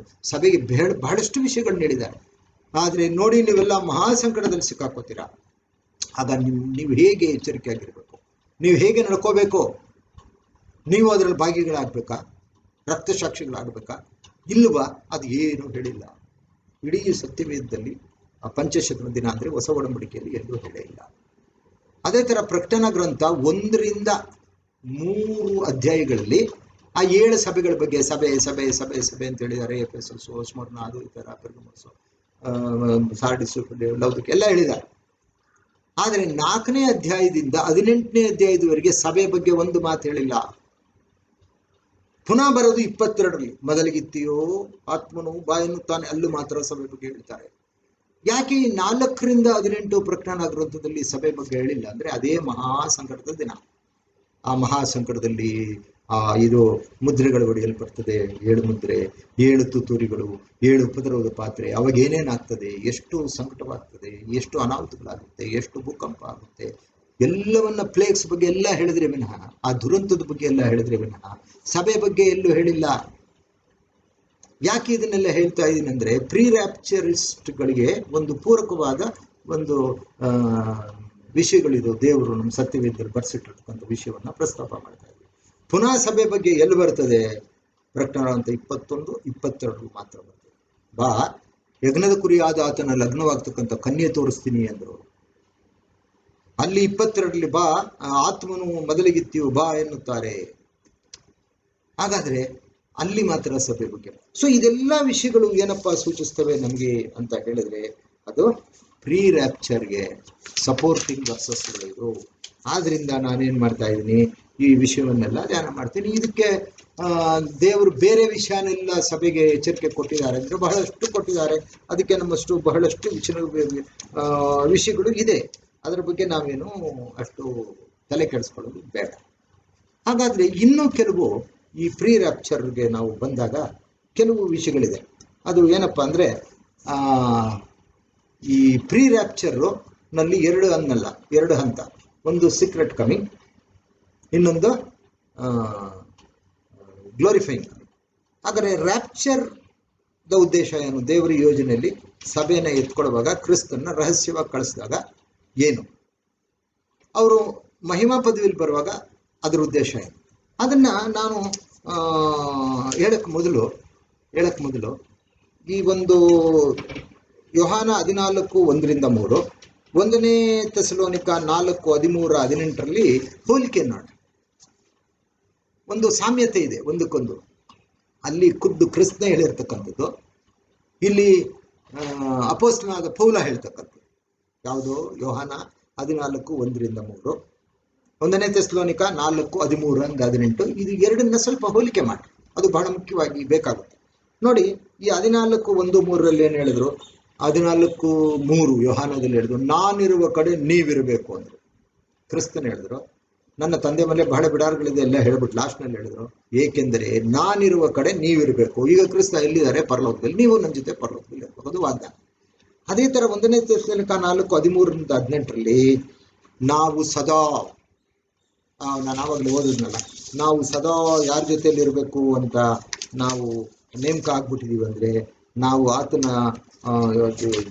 ಸಭೆಗೆ ಬಹಳಷ್ಟು ವಿಷಯಗಳನ್ನ ಹೇಳಿದ್ದಾರೆ. ಆದರೆ ನೋಡಿ, ನೀವೆಲ್ಲ ಮಹಾಸಂಕಟದಲ್ಲಿ ಸಿಕ್ಕಾಕೋತೀರಾ. ಆಗ ನೀವು ಹೇಗೆ ಎಚ್ಚರಿಕೆಯಾಗಿರ್ಬೇಕು, ನೀವು ಹೇಗೆ ನಡ್ಕೋಬೇಕು, ನೀವು ಅದರಲ್ಲಿ ಭಾಗಿಗಳಾಗಬೇಕಾ, ರಕ್ತಸಾಕ್ಷಿಗಳಾಗಬೇಕಾ ಇಲ್ವಾ, ಅದು ಏನು ಹೇಳಿಲ್ಲ. ಇಡೀ ಸತ್ಯವೇದದಲ್ಲಿ ಆ ಪಂಚಶತನ ದಿನ ಅಂದರೆ ಹೊಸ ಒಡಂಬಡಿಕೆಯಲ್ಲಿ ಎಲ್ಲೂ ಹೇಳೇ ಇಲ್ಲ. ಅದೇ ಥರ ಪ್ರಕಟಣಾ ಗ್ರಂಥ 1-3 ಅಧ್ಯಾಯಗಳಲ್ಲಿ ಆ 7 ಸಭೆಗಳ ಬಗ್ಗೆ ಸಭೆ ಸಭೆ ಸಭೆ ಸಭೆ ಅಂತ ಹೇಳಿದ್ದಾರೆ. ಎಫೆಸಸ್, ಸ್ಮರ್ನ, ಅದು ಈ ಥರ, ಪೆರ್ಗಮಸ್, ಸಾರ್ಡಿಸ್, ಲೌದಿಕ ಎಲ್ಲ ಹೇಳಿದ್ದಾರೆ. ಆದರೆ 4ನೇ ಅಧ್ಯಾಯದಿಂದ 18ನೇ ಅಧ್ಯಾಯದವರೆಗೆ ಸಭೆ ಬಗ್ಗೆ ಒಂದು ಮಾತು ಹೇಳಿಲ್ಲ. ಪುನಃ ಬರೋದು 22ರಲ್ಲಿ, ಮೊದಲಿಗಿತ್ತಿಯೋ ಆತ್ಮನು ಬಾಯನ್ನು ತಾನೆ, ಅಲ್ಲೂ ಮಾತ್ರ ಸಭೆ ಬಗ್ಗೆ ಹೇಳ್ತಾರೆ. ಯಾಕೆ ಈ 4-18 ಪ್ರಕಟಣಾ ಗ್ರಂಥದಲ್ಲಿ ಸಭೆ ಬಗ್ಗೆ ಹೇಳಿಲ್ಲ ಅಂದ್ರೆ ಅದೇ ಮಹಾ ಸಂಕಟದ ದಿನ. ಆ ಮಹಾ ಸಂಕಟದಲ್ಲಿ ಇದು ಮುದ್ರೆಗಳು ಹೊಡೆಯಲ್ಪಡ್ತದೆ, 7 ಮುದ್ರೆ, 7 ತುತ್ತೂರಿಗಳು, 7 ಉಪದ್ರವದ ಪಾತ್ರೆ. ಅವಾಗ ಏನೇನಾಗ್ತದೆ, ಎಷ್ಟು ಸಂಕಟವಾಗ್ತದೆ, ಎಷ್ಟು ಅನಾಹುತಗಳಾಗುತ್ತೆ, ಎಷ್ಟು ಭೂಕಂಪ ಆಗುತ್ತೆ, ಎಲ್ಲವನ್ನ ಪ್ಲೇಗ್ಸ್ ಬಗ್ಗೆ ಎಲ್ಲ ಹೇಳಿದ್ರೆ ವಿನಃ, ಆ ದುರಂತದ ಬಗ್ಗೆ ಎಲ್ಲ ಹೇಳಿದ್ರೆ ವಿನಃ ಸಭೆ ಬಗ್ಗೆ ಎಲ್ಲೂ ಹೇಳಿಲ್ಲ. ಯಾಕೆ ಇದನ್ನೆಲ್ಲ ಹೇಳ್ತಾ ಇದ್ದೀನಿ ಅಂದ್ರೆ, ಪ್ರೀ ರ್ಯಾಪ್ಚರಿಸ್ಟ್ಗಳಿಗೆ ಒಂದು ಪೂರಕವಾದ ಒಂದು ವಿಷಯಗಳಿದು. ದೇವರು ನಮ್ಮ ಸತ್ಯವೇದದಲ್ಲಿ ಬರ್ಸಿಟ್ಟಿರ್ತಕ್ಕಂಥ ವಿಷಯವನ್ನ ಪ್ರಸ್ತಾಪ ಮಾಡ್ತಾ ಇದ್ದೀವಿ. ಪುನಃ ಸಭೆ ಬಗ್ಗೆ ಎಲ್ಲಿ ಬರ್ತದೆ? ಪ್ರಕಟಣಾ ಅಂತ 21-22 ಮಾತ್ರ ಬರ್ತದೆ. ಬಾ, ಯಜ್ಞದ ಕುರಿಯಾದ ಆತನ ಲಗ್ನವಾಗ್ತಕ್ಕಂಥ ಕನ್ಯೆ ತೋರಿಸ್ತೀನಿ ಅಂದ್ರು. ಅಲ್ಲಿ 22ರಲ್ಲಿ ಬಾ, ಆತ್ಮನು ಮೊದಲಿಗಿತ್ತೀವು ಬಾ ಎನ್ನುತ್ತಾರೆ. ಹಾಗಾದ್ರೆ ಅಲ್ಲಿ ಮಾತ್ರ ಸಭೆ ಬಗ್ಗೆ. ಸೊ ಇದೆಲ್ಲ ವಿಷಯಗಳು ಏನಪ್ಪಾ ಸೂಚಿಸ್ತವೆ ನಮಗೆ ಅಂತ ಹೇಳಿದ್ರೆ, ಅದು ಪ್ರೀ ರ್ಯಾಪ್ಚರ್ಗೆ ಸಪೋರ್ಟಿಂಗ್ ವರ್ಸಸ್ಗಳಿದು. ಆದ್ರಿಂದ ನಾನೇನ್ ಮಾಡ್ತಾ ಇದ್ದೀನಿ, ಈ ವಿಷಯವನ್ನೆಲ್ಲ ಧ್ಯಾನ ಮಾಡ್ತೀನಿ. ಇದಕ್ಕೆ ದೇವರು ಬೇರೆ ವಿಷಯನೆಲ್ಲ ಸಭೆಗೆ ಎಚ್ಚರಿಕೆ ಕೊಟ್ಟಿದ್ದಾರೆ ಅಂದ್ರೆ ಬಹಳಷ್ಟು ಕೊಟ್ಟಿದ್ದಾರೆ. ಅದಕ್ಕೆ ನಮ್ಮಷ್ಟು ಬಹಳಷ್ಟು ವಿಷಯಗಳು ಇದೆ. ಅದರ ಬಗ್ಗೆ ನಾವೇನು ಅಷ್ಟು ತಲೆ ಕೆಡಿಸ್ಕೊಳ್ಳೋದು ಬೇಡ. ಹಾಗಾದ್ರೆ ಇನ್ನೂ ಕೆಲವು ಈ ಪ್ರೀ ರ್ಯಾಪ್ಚರ್ಗೆ ನಾವು ಬಂದಾಗ ಕೆಲವು ವಿಷಯಗಳಿದೆ. ಅದು ಏನಪ್ಪಾ ಅಂದ್ರೆ, ಈ ಪ್ರೀ ರ್ಯಾಪ್ಚರ್ ನಲ್ಲಿ 2 ಹಂತ. ಒಂದು ಸೀಕ್ರೆಟ್ ಕಮಿಂಗ್, ಇನ್ನೊಂದು ಗ್ಲೋರಿಫೈಯಿಂಗ್. ಹಾಗಾದ್ರೆ ರ್ಯಾಪ್ಚರ್ ದ ಉದ್ದೇಶ ಏನು? ದೇವರ ಯೋಜನೆಯಲ್ಲಿ ಸಭೆಯನ್ನು ಎತ್ಕೊಳ್ಳುವಾಗ, ಕ್ರಿಸ್ತನ್ನ ರಹಸ್ಯವಾಗಿ ಕಳಿಸಿದಾಗ ಏನು, ಅವರು ಮಹಿಮಾ ಪದವಿಯಲ್ಲಿ ಬರುವಾಗ ಅದರ ಉದ್ದೇಶ ಏನು? ಅದನ್ನ ನಾನು ಹೇಳಕ್ ಮೊದಲು ಈ ಒಂದು ಯೋಹಾನ 14:1-3, 1ನೇ ಥೆಸಲೋನಿಕ 4:13-18ರಲ್ಲಿ ಹೋಲಿಕೆ ನೋಡಿ. ಒಂದು ಸಾಮ್ಯತೆ ಇದೆ ಒಂದಕ್ಕೊಂದು. ಅಲ್ಲಿ ಖುದ್ದು ಕ್ರಿಸ್ತನ ಹೇಳಿರ್ತಕ್ಕಂಥದ್ದು, ಇಲ್ಲಿ ಅಪೊಸ್ತಲನಾದ ಪೌಲ ಹೇಳ್ತಕ್ಕಂಥದ್ದು. ಯಾವುದು? ಯೋಹಾನ 14:1-3, 1ನೇ ಥೆಸಲೋನಿಕ 4:13-18. ಇದು ಎರಡನ್ನ ಸ್ವಲ್ಪ ಹೋಲಿಕೆ ಮಾಡಿ, ಅದು ಬಹಳ ಮುಖ್ಯವಾಗಿ ಬೇಕಾಗುತ್ತೆ. ನೋಡಿ, ಈ 14:1-3ರಲ್ಲಿ ಏನು ಹೇಳಿದ್ರು? 14:3 ಯೋಹಾನದಲ್ಲಿ ಹೇಳಿದ್ರು, ನಾನಿರುವ ಕಡೆ ನೀವಿರಬೇಕು ಅಂದ್ರು. ಕ್ರಿಸ್ತನ ಹೇಳಿದ್ರು, ನನ್ನ ತಂದೆ ಮನೆ ಬಹಳ ಬಿಡಾರಗಳಿದೆ ಎಲ್ಲ ಹೇಳ್ಬಿಟ್ಟು ಲಾಸ್ಟ್ನಲ್ಲಿ ಹೇಳಿದ್ರು, ಏಕೆಂದರೆ ನಾನಿರುವ ಕಡೆ ನೀವಿರಬೇಕು. ಈಗ ಕ್ರಿಸ್ತ ಎಲ್ಲಿದ್ದಾರೆ? ಪರಲೋಕದಲ್ಲಿ. ನೀವು ನನ್ನ ಜೊತೆ ಪರಲೋಕದಲ್ಲಿ ಇರಬೇಕು. ಅದು ವಾಗ್ದಾನ. ಅದೇ ತರ 1ನೇ ಥೆಸಲೋನಿಕ 4:13-18ರಲ್ಲಿ ನಾವು ಸದಾ, ನಾನು ಆವಾಗಲೇ ಓದಿದ್ನಲ್ಲ, ನಾವು ಸದಾ ಯಾರ ಜೊತೆಯಲ್ಲಿ ಇರಬೇಕು ಅಂತ ನಾವು ನೇಮಕ ಆಗ್ಬಿಟ್ಟಿದೀವಿ ಅಂದ್ರೆ, ನಾವು ಆತನ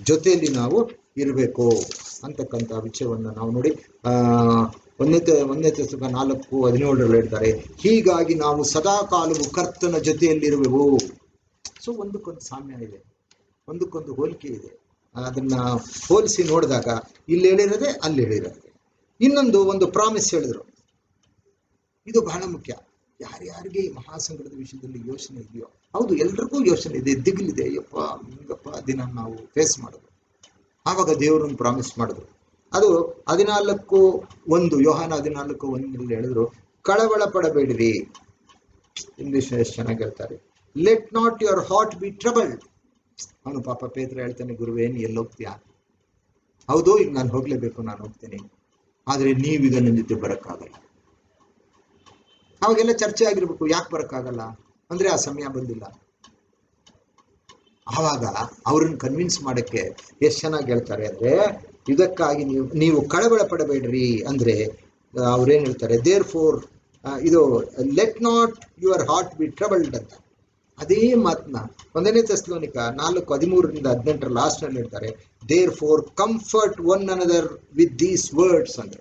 ಜೊತೆಯಲ್ಲಿ ನಾವು ಇರಬೇಕು ಅಂತಕ್ಕಂಥ ವಿಷಯವನ್ನು ನಾವು ನೋಡಿ 1ನೇ ಥೆಸಲೋನಿಕ 4:17 ಹೇಳ್ತಾರೆ, ಹೀಗಾಗಿ ನಾವು ಸದಾ ಕಾಲವು ಕರ್ತನ ಜೊತೆಯಲ್ಲಿರುವೆವು. ಸೊ ಒಂದಕ್ಕೊಂದು ಸಾಮ್ಯ ಇದೆ, ಒಂದಕ್ಕೊಂದು ಹೋಲಿಕೆ ಇದೆ. ಅದನ್ನ ಹೋಲಿಸಿ ನೋಡಿದಾಗ ಇಲ್ಲಿ ಹೇಳಿರೋದೆ ಅಲ್ಲಿ ಹೇಳಿರೋದೆ. ಇನ್ನೊಂದು ಒಂದು ಪ್ರಾಮಿಸ್ ಹೇಳಿದ್ರು, ಇದು ಬಹಳ ಮುಖ್ಯ. ಯಾರ್ಯಾರಿಗೆ ಈ ಮಹಾಸಂಕಟದ ವಿಷಯದಲ್ಲಿ ಯೋಚನೆ ಇದೆಯೋ, ಹೌದು ಎಲ್ರಿಗೂ ಯೋಚನೆ ಇದೆ, ದಿಗಿಲಿದೆ, ಯಪ್ಪ ಹಿಂಗಪ್ಪ ದಿನ ನಾವು ಫೇಸ್ ಮಾಡೋದು. ಆವಾಗ ದೇವರನ್ನು ಪ್ರಾಮಿಸ್ ಮಾಡಿದ್ರು. ಅದು 14:1 ಯೋಹಾನ 14:1 ಹೇಳಿದ್ರು, ಕಳವಳ ಪಡಬೇಡಿರಿ. ಇಂಗ್ಲಿಷ್ ಎಷ್ಟು ಚೆನ್ನಾಗಿ ಹೇಳ್ತಾರೆ, let not your heart be troubled. ಅವನು ಪಾಪ ಪೇತ್ರ ಹೇಳ್ತಾನೆ, ಗುರುವೇ ನೀ ಎಲ್ಲೋಗ್ತೀಯಾ? ಹೌದು, ಈಗ ನಾನು ಹೋಗ್ಲೇಬೇಕು, ನಾನು ಹೋಗ್ತೇನೆ, ಆದ್ರೆ ನೀವೀಗ ನನ್ನ ಜೊತೆ ಬರೋಕ್ಕಾಗಲ್ಲ. ಅವಾಗೆಲ್ಲ ಚರ್ಚೆ ಆಗಿರ್ಬೇಕು, ಯಾಕೆ ಬರೋಕ್ಕಾಗಲ್ಲ ಅಂದ್ರೆ ಆ ಸಮಯ ಬಂದಿಲ್ಲ. ಆವಾಗ ಅವ್ರನ್ನ ಕನ್ವಿನ್ಸ್ ಮಾಡಕ್ಕೆ ಎಷ್ಟು ಚೆನ್ನಾಗಿ ಹೇಳ್ತಾರೆ ಅಂದ್ರೆ, ಇದಕ್ಕಾಗಿ ನೀವು ಕಳವಳ ಪಡಬೇಡ್ರಿ ಅಂದ್ರೆ ಅವ್ರೇನ್ ಹೇಳ್ತಾರೆ, ದೇರ್ ಫೋರ್ ಇದು let not your heart be troubled ಅಂತ. ಅದೇ ಮಾತನ್ನ 1 ಥೆಸಲೋನಿಕ 4:13-18 ಲಾಸ್ಟ್ ನಲ್ಲಿ ಹೇಳ್ತಾರೆ, therefore comfort one another with these words ಅಂತ.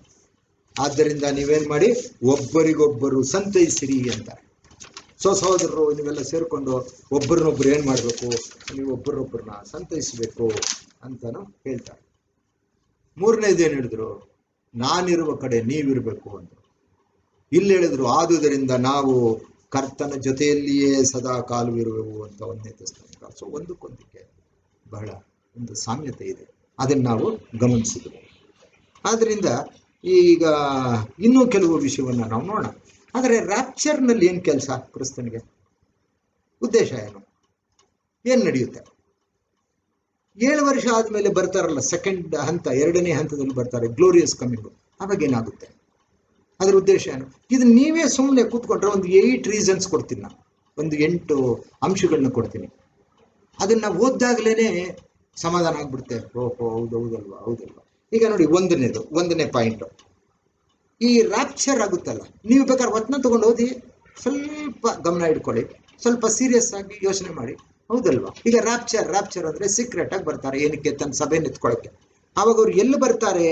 ಆದ್ದರಿಂದ ನೀವೇನ್ ಮಾಡಿ, ಒಬ್ಬರಿಗೊಬ್ಬರು ಸಂತೈಸಿರಿ ಅಂತಾರೆ. ಸಹೋದರರು ನೀವೆಲ್ಲ ಸೇರ್ಕೊಂಡು ಒಬ್ಬರನ್ನೊಬ್ರು ಏನ್ ಮಾಡ್ಬೇಕು, ನೀವು ಒಬ್ಬರೊಬ್ಬರನ್ನ ಸಂತೈಸಬೇಕು ಅಂತಾನು ಹೇಳ್ತಾರೆ. 3ನೇದು ಏನ್ ಹೇಳಿದ್ರು, ನಾನಿರುವ ಕಡೆ ನೀವಿರ್ಬೇಕು ಅಂತ. ಇಲ್ಲಿ ಹೇಳಿದ್ರು, ಆದುದರಿಂದ ನಾವು ಕರ್ತನ ಜೊತೆಯಲ್ಲಿಯೇ ಸದಾ ಕಾಲವಿರುವೆವು ಅಂತ 1 ಥೆಸಲೋನಿಕ. ಸೊ ಒಂದಕ್ಕೊಂದಕ್ಕೆ ಬಹಳ ಒಂದು ಸಾಮ್ಯತೆ ಇದೆ, ಅದನ್ನು ನಾವು ಗಮನಿಸಿದ್ವಿ. ಆದ್ರಿಂದ ಈಗ ಇನ್ನೂ ಕೆಲವು ವಿಷಯವನ್ನ ನಾವು ನೋಡೋಣ. ಆದರೆ ರ್ಯಾಪ್ಚರ್ನಲ್ಲಿ ಏನು ಕೆಲಸ, ಕ್ರಿಸ್ತನಿಗೆ ಉದ್ದೇಶ ಏನು ನಡೆಯುತ್ತೆ? 7 ವರ್ಷ ಆದ್ಮೇಲೆ ಬರ್ತಾರಲ್ಲ, ಸೆಕೆಂಡ್ ಹಂತ, 2ನೇ ಹಂತದಲ್ಲಿ ಬರ್ತಾರೆ, ಗ್ಲೋರಿಯಸ್ ಕಮಿಂಗು. ಅವಾಗ ಏನಾಗುತ್ತೆ, ಅದ್ರ ಉದ್ದೇಶ ಏನು? ಇದು ನೀವೇ ಸುಮ್ಮನೆ ಕೂತ್ಕೊಂಡ್ರೆ ಒಂದು 8 ರೀಸನ್ಸ್ ಕೊಡ್ತೀನಿ ನಾನು, ಒಂದು 8 ಅಂಶಗಳನ್ನ ಕೊಡ್ತೀನಿ. ಅದನ್ನ ಓದ್ದಾಗ್ಲೇನೆ ಸಮಾಧಾನ ಆಗ್ಬಿಡುತ್ತೆ. ಓಹೋ ಹೌದಲ್ವಾ. ಈಗ ನೋಡಿ, 1ನೇ ಪಾಯಿಂಟ್, ಈ ರ್ಯಾಪ್ಚರ್ ಆಗುತ್ತಲ್ಲ, ನೀವು ಬೇಕಾದ್ರೆ ವಚನ ತಗೊಂಡು ಓದಿ, ಸ್ವಲ್ಪ ಗಮನ ಇಟ್ಕೊಳ್ಳಿ, ಸ್ವಲ್ಪ ಸೀರಿಯಸ್ ಆಗಿ ಯೋಚನೆ ಮಾಡಿ, ಹೌದಲ್ವಾ? ಈಗ ರ್ಯಾಪ್ಚರ್ ಅಂದ್ರೆ ಸೀಕ್ರೆಟ್ ಆಗಿ ಬರ್ತಾರೆ. ಏನಕ್ಕೆ? ತನ್ನ ಸಭೆನ ಎತ್ಕೊಳ್ಳೋಕೆ. ಆವಾಗ ಅವ್ರು ಎಲ್ಲಿ ಬರ್ತಾರೆ?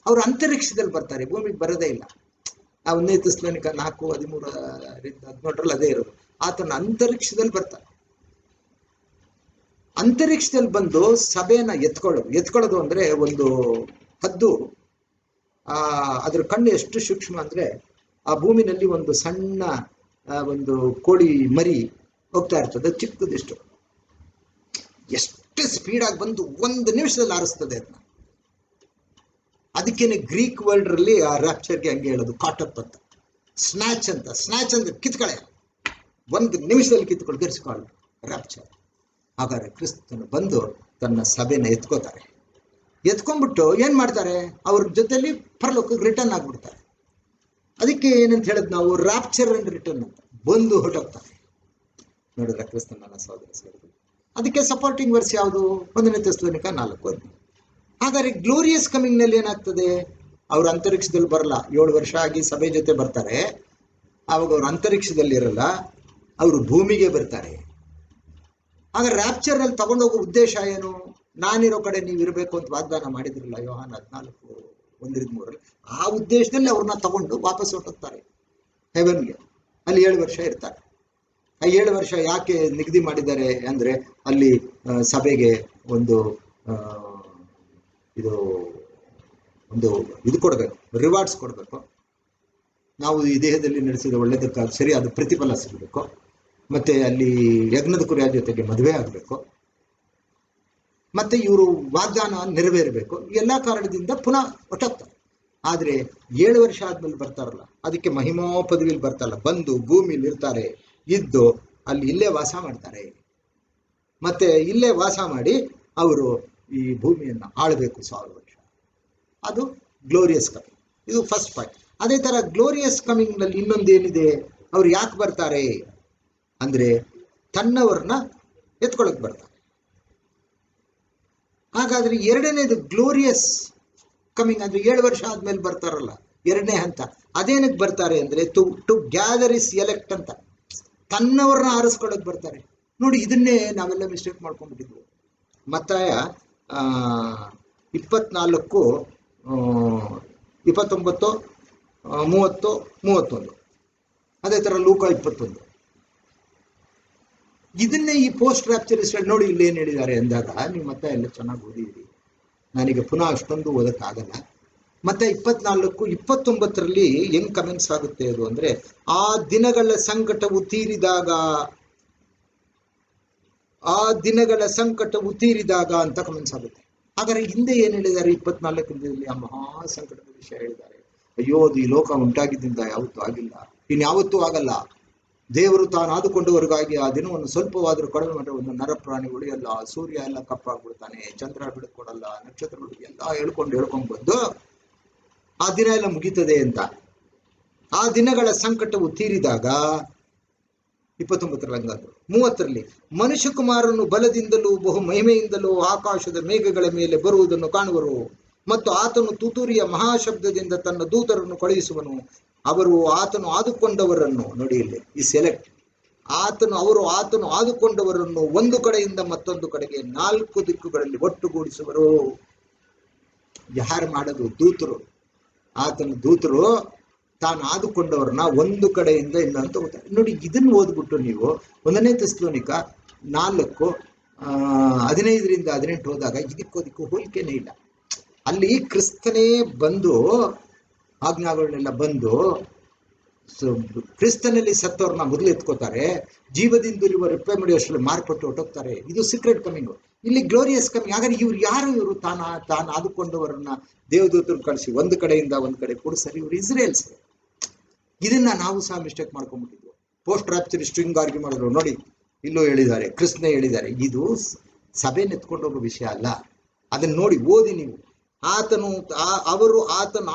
ಅವ್ರು ಅಂತರಿಕ್ಷದಲ್ಲಿ ಬರ್ತಾರೆ, ಭೂಮಿಗೆ ಬರೋದೇ ಇಲ್ಲ. 1 ಥೆಸಲೋನಿಕ 4:13-18 ಅದೇ ಇರೋದು. ಆತನ ಅಂತರಿಕ್ಷದಲ್ಲಿ ಬರ್ತಾರೆ. ಅಂತರಿಕ್ಷದಲ್ಲಿ ಬಂದು ಸಭೆಯನ್ನ ಎತ್ಕೊಳ್ಳೋದು ಅಂದ್ರೆ ಒಂದು ಹದ್ದು, ಅದ್ರ ಕಣ್ಣು ಎಷ್ಟು ಸೂಕ್ಷ್ಮ ಅಂದ್ರೆ, ಆ ಭೂಮಿನಲ್ಲಿ ಒಂದು ಸಣ್ಣ ಒಂದು ಕೋಳಿ ಮರಿ ಹೋಗ್ತಾ ಇರ್ತದೆ, ಚಿಕ್ಕದಿಷ್ಟು, ಎಷ್ಟು ಸ್ಪೀಡಾಗಿ ಬಂದು 1 ನಿಮಿಷದಲ್ಲಿ ಆರಿಸ್ತದೆ ಅದನ್ನ. ಅದಕ್ಕೇನೆ ಗ್ರೀಕ್ ವರ್ಲ್ಡ್ ರಲ್ಲಿ ಆ ರ್ಯಾಪ್ಚರ್ಗೆ ಹಂಗೆ ಹೇಳೋದು, ಕಾಟಪ್ ಅಂತ, ಸ್ನ್ಯಾಚ್ ಅಂದ್ರೆ ಕಿತ್ಕಳೆ, 1 ನಿಮಿಷದಲ್ಲಿ ಕಿತ್ಕೊಂಡು ಗೆರ್ಸ್ಕೊಳ್ಳು ರ್ಯಾಪ್ಚರ್. ಹಾಗಾದ್ರೆ ಕ್ರಿಸ್ತನು ಬಂದು ತನ್ನ ಸಭೆನ ಎತ್ಕೊಂಡ್ಬಿಟ್ಟು ಏನ್ ಮಾಡ್ತಾರೆ? ಅವ್ರ ಜೊತೆಲಿ ಪರಲೋಕಕ್ಕೆ ರಿಟರ್ನ್ ಆಗ್ಬಿಡ್ತಾರೆ. ಅದಕ್ಕೆ ಏನಂತ ಹೇಳದ್ ನಾವು, ರ್ಯಾಪ್ಚರ್ ಅಂಡ್ ರಿಟರ್ನ್ ಅಂತ. ಬಂದು ಹೊರಟೋಗ್ತಾರೆ. ನೋಡಿದ್ರೆ ಕ್ರಿಸ್ತನ ಸಹೋದರ ಸೇರಿದ್ರು. ಅದಕ್ಕೆ ಸಪೋರ್ಟಿಂಗ್ ವರ್ಸ್ ಯಾವುದು? 1 ಥೆಸಲೋನಿಕ 4:1. ಹಾಗಾದ್ರೆ ಗ್ಲೋರಿಯಸ್ ಕಮಿಂಗ್ ನಲ್ಲಿ ಏನಾಗ್ತದೆ? ಅವ್ರು ಅಂತರಿಕ್ಷದಲ್ಲಿ ಬರಲ್ಲ, 7 ವರ್ಷ ಆಗಿ ಸಭೆ ಜೊತೆ ಬರ್ತಾರೆ. ಆವಾಗ ಅವ್ರು ಅಂತರಿಕ್ಷದಲ್ಲಿ ಇರಲ್ಲ, ಅವರು ಭೂಮಿಗೆ ಬರ್ತಾರೆ. ಆಗ ರ್ಯಾಪ್ಚರ್ ನಲ್ಲಿ ತಗೊಂಡೋಗೋ ಉದ್ದೇಶ ಏನು? ನಾನಿರೋ ಕಡೆ ನೀವು ಇರಬೇಕು ಅಂತ ವಾಗ್ದಾನ ಮಾಡಿದ್ರಲ್ಲ ಯೋಹಾನ 14:1-3. ಆ ಉದ್ದೇಶದಲ್ಲಿ ಅವ್ರನ್ನ ತಗೊಂಡು ವಾಪಸ್ ಹೊರಟೋಗ್ತಾರೆ ಹೆವೆನ್ಗೆ. ಅಲ್ಲಿ 7 ವರ್ಷ ಇರ್ತಾರೆ. ಆ 7 ವರ್ಷ ಯಾಕೆ ನಿಗದಿ ಮಾಡಿದ್ದಾರೆ ಅಂದ್ರೆ, ಅಲ್ಲಿ ಸಭೆಗೆ ಒಂದು ಇದು ಕೊಡಬೇಕು, ರಿವಾರ್ಡ್ಸ್ ಕೊಡಬೇಕು. ನಾವು ಈ ದೇಹದಲ್ಲಿ ನಡೆಸಿದ ಒಳ್ಳೆದಕ್ಕಾಗಿ ಸರಿಯಾದ ಪ್ರತಿಫಲ ಸಿಗಬೇಕು. ಮತ್ತೆ ಅಲ್ಲಿ ಯಜ್ಞದ ಕುರಿಯ ಜೊತೆಗೆ ಮದುವೆ ಆಗಬೇಕು. ಮತ್ತೆ ಇವರು ವಾಗ್ದಾನ ನೆರವೇರಬೇಕು. ಎಲ್ಲ ಕಾರಣದಿಂದ ಪುನಃ ಹೊರಟೋಗ್ತಾರೆ. ಆದ್ರೆ 7 ವರ್ಷ ಆದ್ಮೇಲೆ ಬರ್ತಾರಲ್ಲ, ಅದಕ್ಕೆ ಮಹಿಮಾ ಪದವಿಲಿ ಬರ್ತಾರಲ್ಲ, ಬಂದು ಭೂಮಿಲಿ ಇರ್ತಾರೆ, ಇದ್ದು ಅಲ್ಲಿ ಇಲ್ಲೇ ವಾಸ ಮಾಡ್ತಾರೆ. ಮತ್ತೆ ಇಲ್ಲೇ ವಾಸ ಮಾಡಿ ಅವರು ಈ ಭೂಮಿಯನ್ನ ಆಳ್ಬೇಕು 1000 ವರ್ಷ. ಅದು ಗ್ಲೋರಿಯಸ್ ಕಮಿಂಗ್. ಇದು ಫಸ್ಟ್ ಪಾಯಿಂಟ್. ಅದೇ ತರ ಗ್ಲೋರಿಯಸ್ ಕಮಿಂಗ್ ನಲ್ಲಿ ಇನ್ನೊಂದೇನಿದೆ? ಅವ್ರು ಯಾಕೆ ಬರ್ತಾರೆ ಅಂದ್ರೆ, ತನ್ನವರನ್ನ ಎತ್ಕೊಳಕ್ ಬರ್ತಾರೆ. ಹಾಗಾದ್ರೆ 2ನೇದು ಗ್ಲೋರಿಯಸ್ ಕಮಿಂಗ್ ಅಂದ್ರೆ 7 ವರ್ಷ ಆದ್ಮೇಲೆ ಬರ್ತಾರಲ್ಲ, 2ನೇ ಹಂತ. ಅದೇನಕ್ಕೆ ಬರ್ತಾರೆ ಅಂದ್ರೆ, ಟು ಗ್ಯಾದರ್ ಇಸ್ ಎಲೆಕ್ಟ್ ಅಂತ, ತನ್ನವರನ್ನ ಆರಿಸ್ಕೊಳಕ್ ಬರ್ತಾರೆ. ನೋಡಿ, ಇದನ್ನೇ ನಾವೆಲ್ಲ ಮಿಸ್ಟೇಕ್ ಮಾಡ್ಕೊಂಡ್ಬಿಟ್ಟಿದ್ವಿ. ಮತ್ತಾಯ 24, 29, 30, 31. ಅದೇ ತರ ಲೂಕ 21. ಇದನ್ನೇ ಈ ಪೋಸ್ಟ್ ರ್ಯಾಪ್ಚರಿಸ್ಟ್ ನೋಡಿ ಇಲ್ಲಿ ಏನ್ ಹೇಳಿದ್ದಾರೆ ಅಂದಾಗ, ನೀವು ಮತ್ತೆ ಎಲ್ಲ ಚೆನ್ನಾಗಿ ಓದಿದ್ರಿ. ನನಗೆ ಪುನಃ ಅಷ್ಟೊಂದು ಓದಕ್ಕಾಗಲ್ಲ. ಮತ್ತೆ 24, 29ರಲ್ಲಿ ಹೆಂಗ್ ಕಮೆಂಟ್ಸ್ ಆಗುತ್ತೆ ಅದು ಅಂದ್ರೆ, ಆ ದಿನಗಳ ಸಂಕಟವು ತೀರಿದಾಗ ಅಂತ ಕಮೆಂಟ್ಸ್ ಆಗುತ್ತೆ. ಹಾಗಾದ್ರೆ ಹಿಂದೆ ಏನ್ ಹೇಳಿದ್ದಾರೆ? 24ರಲ್ಲಿ ಆ ಮಹಾ ಸಂಕಟದ ವಿಷಯ ಹೇಳಿದ್ದಾರೆ. ಅಯ್ಯೋ, ಅದು ಈ ಲೋಕ ಉಂಟಾಗಿದ್ದರಿಂದ ಯಾವತ್ತೂ ಆಗಿಲ್ಲ, ಇನ್ಯಾವತ್ತೂ ಆಗಲ್ಲ. ದೇವರು ತಾನು ಆದುಕೊಂಡವರಿಗಾಗಿ ಆ ದಿನವನ್ನು ಸ್ವಲ್ಪವಾದರೂ ಕಡಿಮೆ ಮಾಡಿ, ಒಂದು ನರಪ್ರಾಣಿ ಉಳಿಯಲ್ಲ, ಸೂರ್ಯ ಎಲ್ಲ ಕಪ್ಪಾಗ್ಬಿಡ್ತಾನೆ, ಚಂದ್ರ ಬೆಳಕು ಕೊಡಲ್ಲ, ನಕ್ಷತ್ರಗಳು ಎಲ್ಲ ಹೇಳ್ಕೊಂಡು ಬಂದು ಆ ದಿನ ಎಲ್ಲ ಮುಗೀತದೆ ಅಂತ. ಆ ದಿನಗಳ ಸಂಕಟವು ತೀರಿದಾಗ 29ರಲ್ಲಿ 30ರಲ್ಲಿ ಮನುಷ್ಯ ಕುಮಾರನು ಬಲದಿಂದಲೂ ಬಹು ಮಹಿಮೆಯಿಂದಲೂ ಆಕಾಶದ ಮೇಘಗಳ ಮೇಲೆ ಬರುವುದನ್ನು ಕಾಣುವರು. ಮತ್ತು ಆತನು ತುತೂರಿಯ ಮಹಾಶಬ್ದದಿಂದ ತನ್ನ ದೂತರನ್ನು ಕಳುಹಿಸುವನು. ಅವರು ಆತನು ಆದುಕೊಂಡವರನ್ನು, ನೋಡಿ ಇಲ್ಲಿ ಈ ಸೆಲೆಕ್ಟ್, ಆತನು ಆದುಕೊಂಡವರನ್ನು ಒಂದು ಕಡೆಯಿಂದ ಮತ್ತೊಂದು ಕಡೆಗೆ 4 ದಿಕ್ಕುಗಳಲ್ಲಿ ಒಟ್ಟುಗೂಡಿಸುವರು. ಯಾರು ಮಾಡೋದು? ದೂತರು. ಆತನ ದೂತರು ತಾನು ಆದುಕೊಂಡವ್ರನ್ನ ಒಂದು ಕಡೆಯಿಂದ ಇನ್ನೊಂದು ತಗೋತಾರೆ. ನೋಡಿ, ಇದನ್ನು ಓದ್ಬಿಟ್ಟು ನೀವು 1 ಥೆಸಲೋನಿಕ 4:15-18 ಹೋದಾಗ ಇದಕ್ಕೂ ಹೋಲಿಕೆನೇ ಇಲ್ಲ. ಅಲ್ಲಿ ಕ್ರಿಸ್ತನೇ ಬಂದು ಆಜ್ಞಾಗಳನ್ನೆಲ್ಲ ಬಂದು ಕ್ರಿಸ್ತನಲ್ಲಿ ಸತ್ತವ್ರನ್ನ ಮೊದಲು ಎತ್ಕೋತಾರೆ, ಜೀವದಿಂದಿರುವ ರೆಪ್ಪೆ ಮಡಿಯಷ್ಟು ಮಾರ್ಪಟ್ಟು ಹೊಟ್ಟೋಗ್ತಾರೆ. ಇದು ಸೀಕ್ರೆಟ್ ಕಮಿಂಗ್. ಇಲ್ಲಿ ಗ್ಲೋರಿಯಸ್ ಕಮಿಂಗ್. ಹಾಗಾದ್ರೆ ಇವರು ತಾನು ಆದುಕೊಂಡವರನ್ನ ದೇವದೂತರು ಕಳಿಸಿ ಒಂದು ಕಡೆಯಿಂದ ಒಂದು ಕಡೆ ಕೂಡಿಸ್ತಾರೆ. ಇವರು ಇಸ್ರೇಲ್ಸ್. ಇದನ್ನ ನಾವು ಸಹ mistake ಮಾಡ್ಕೊಂಡ್ಬಿಟ್ಟಿದ್ವು. Post rapture string argue ಮಾಡಿದ್ರು. ನೋಡಿ, ಇಲ್ಲೂ ಹೇಳಿದ್ದಾರೆ, ಕ್ರಿಸ್ತನೇ ಹೇಳಿದ್ದಾರೆ. ಇದು ಸಭೆ ನೆತ್ಕೊಂಡು ಹೋಗೋ ವಿಷಯ ಅಲ್ಲ. ಅದನ್ನ ನೋಡಿ, ಓದಿ ನೀವು. ಆತನು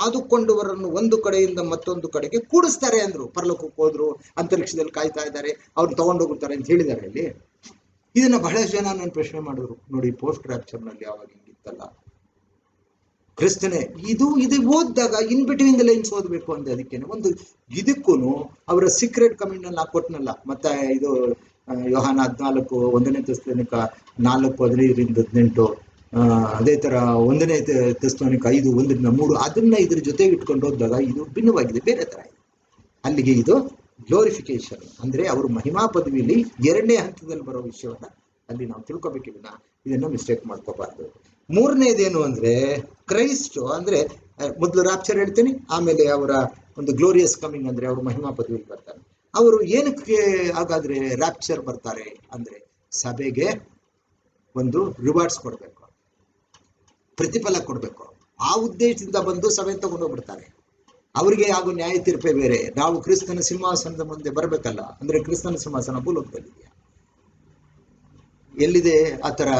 ಆದುಕೊಂಡವರನ್ನು ಒಂದು ಕಡೆಯಿಂದ ಮತ್ತೊಂದು ಕಡೆಗೆ ಕೂಡಿಸ್ತಾರೆ ಅಂದ್ರು. ಪರಲೋಕಕ್ಕೆ ಹೋದ್ರು, ಅಂತರಿಕ್ಷದಲ್ಲಿ ಕಾಯ್ತಾ ಇದ್ದಾರೆ, ಅವ್ರನ್ನ ತಗೊಂಡೋಗ್ತಾರೆ ಅಂತ ಹೇಳಿದ್ದಾರೆ. ಅಲ್ಲಿ ಇದನ್ನ ಬಹಳಷ್ಟು ಜನ ನನ್ನ ಪ್ರಶ್ನೆ ಮಾಡಿದ್ರು. ನೋಡಿ, ಪೋಸ್ಟ್ ರ್ಯಾಪ್ಚರ್ನಲ್ಲಿ ಯಾವಾಗ ಹಿಂಗಿತ್ತಲ್ಲ, ಕ್ರಿಸ್ತನೇ ಇದು ಓದಿದಾಗ ಇನ್ ಬಿಟ್ವೀನ್ ದ ಲೈನ್ಸ್ ಓದಬೇಕು ಅಂದೆ. ಅದಕ್ಕೇನೆ ಒಂದು ಇದಕ್ಕೂ ಅವರ ಸೀಕ್ರೆಟ್ ಕಮಿಂಗ್ ನಲ್ಲಿ ಕೊಟ್ಟನಲ್ಲ. ಮತ್ತೆ ಇದು ಯೋಹಾನ 14, 1 ಥೆಸಲೋನಿಕ 4:15-18, ಅದೇ ತರ 1 ಥೆಸಲೋನಿಕ 5:1-3, ಅದನ್ನ ಇದ್ರ ಜೊತೆಗೆ ಇಟ್ಕೊಂಡು ಹೋದಾಗ ಇದು ಭಿನ್ನವಾಗಿದೆ, ಬೇರೆ ತರ ಇದೆ. ಅಲ್ಲಿಗೆ ಇದು ಗ್ಲೋರಿಫಿಕೇಶನ್ ಅಂದ್ರೆ ಅವರು ಮಹಿಮಾ ಪದವಿಯಲ್ಲಿ 2ನೇ ಹಂತದಲ್ಲಿ ಬರೋ ವಿಷಯವನ್ನ ಅಲ್ಲಿ ನಾವು ತಿಳ್ಕೊಬೇಕಿಲ್ಲ. ಇದನ್ನ ಮಿಸ್ಟೇಕ್ ಮಾಡ್ಕೋಬಾರ್ದು. 3ನೇದೇನು ಅಂದ್ರೆ ಕ್ರೈಸ್ಟ್ ಅಂದ್ರೆ ಮೊದಲು ರಾಪ್ಚರ್ ಹೇಳ್ತೀನಿ, ಆಮೇಲೆ ಅವರ ಒಂದು ಗ್ಲೋರಿಯಸ್ ಕಮಿಂಗ್ ಅಂದ್ರೆ ಅವರು ಮಹಿಮಾ ಪದವಿಯಲ್ಲಿ ಬರ್ತಾರೆ. ಅವರು ಏನಕ್ಕೆ ಹಾಗಾದ್ರೆ ರಾಪ್ಚರ್ ಬರ್ತಾರೆ ಅಂದ್ರೆ ಸಭೆಗೆ ಒಂದು ರಿವಾರ್ಡ್ಸ್ ಕೊಡ್ಬೇಕು, ಪ್ರತಿಫಲ ಕೊಡ್ಬೇಕು. ಆ ಉದ್ದೇಶದಿಂದ ಬಂದು ಸಭೆ ತಗೊಂಡೋಗ್ಬಿಡ್ತಾರೆ. ಅವರಿಗೆ ಆಗೋ ನ್ಯಾಯ ತೀರ್ಪೇ ಬೇರೆ. ನಾವು ಕ್ರಿಸ್ತನ ಸಿಂಹಾಸನದ ಮುಂದೆ ಬರಬೇಕಲ್ಲ. ಅಂದ್ರೆ ಕ್ರಿಸ್ತನ ಸಿಂಹಾಸನ ಭೂಲೋಕದಲ್ಲಿದೆಯಾ? ಎಲ್ಲಿದೆ ಆ ತರ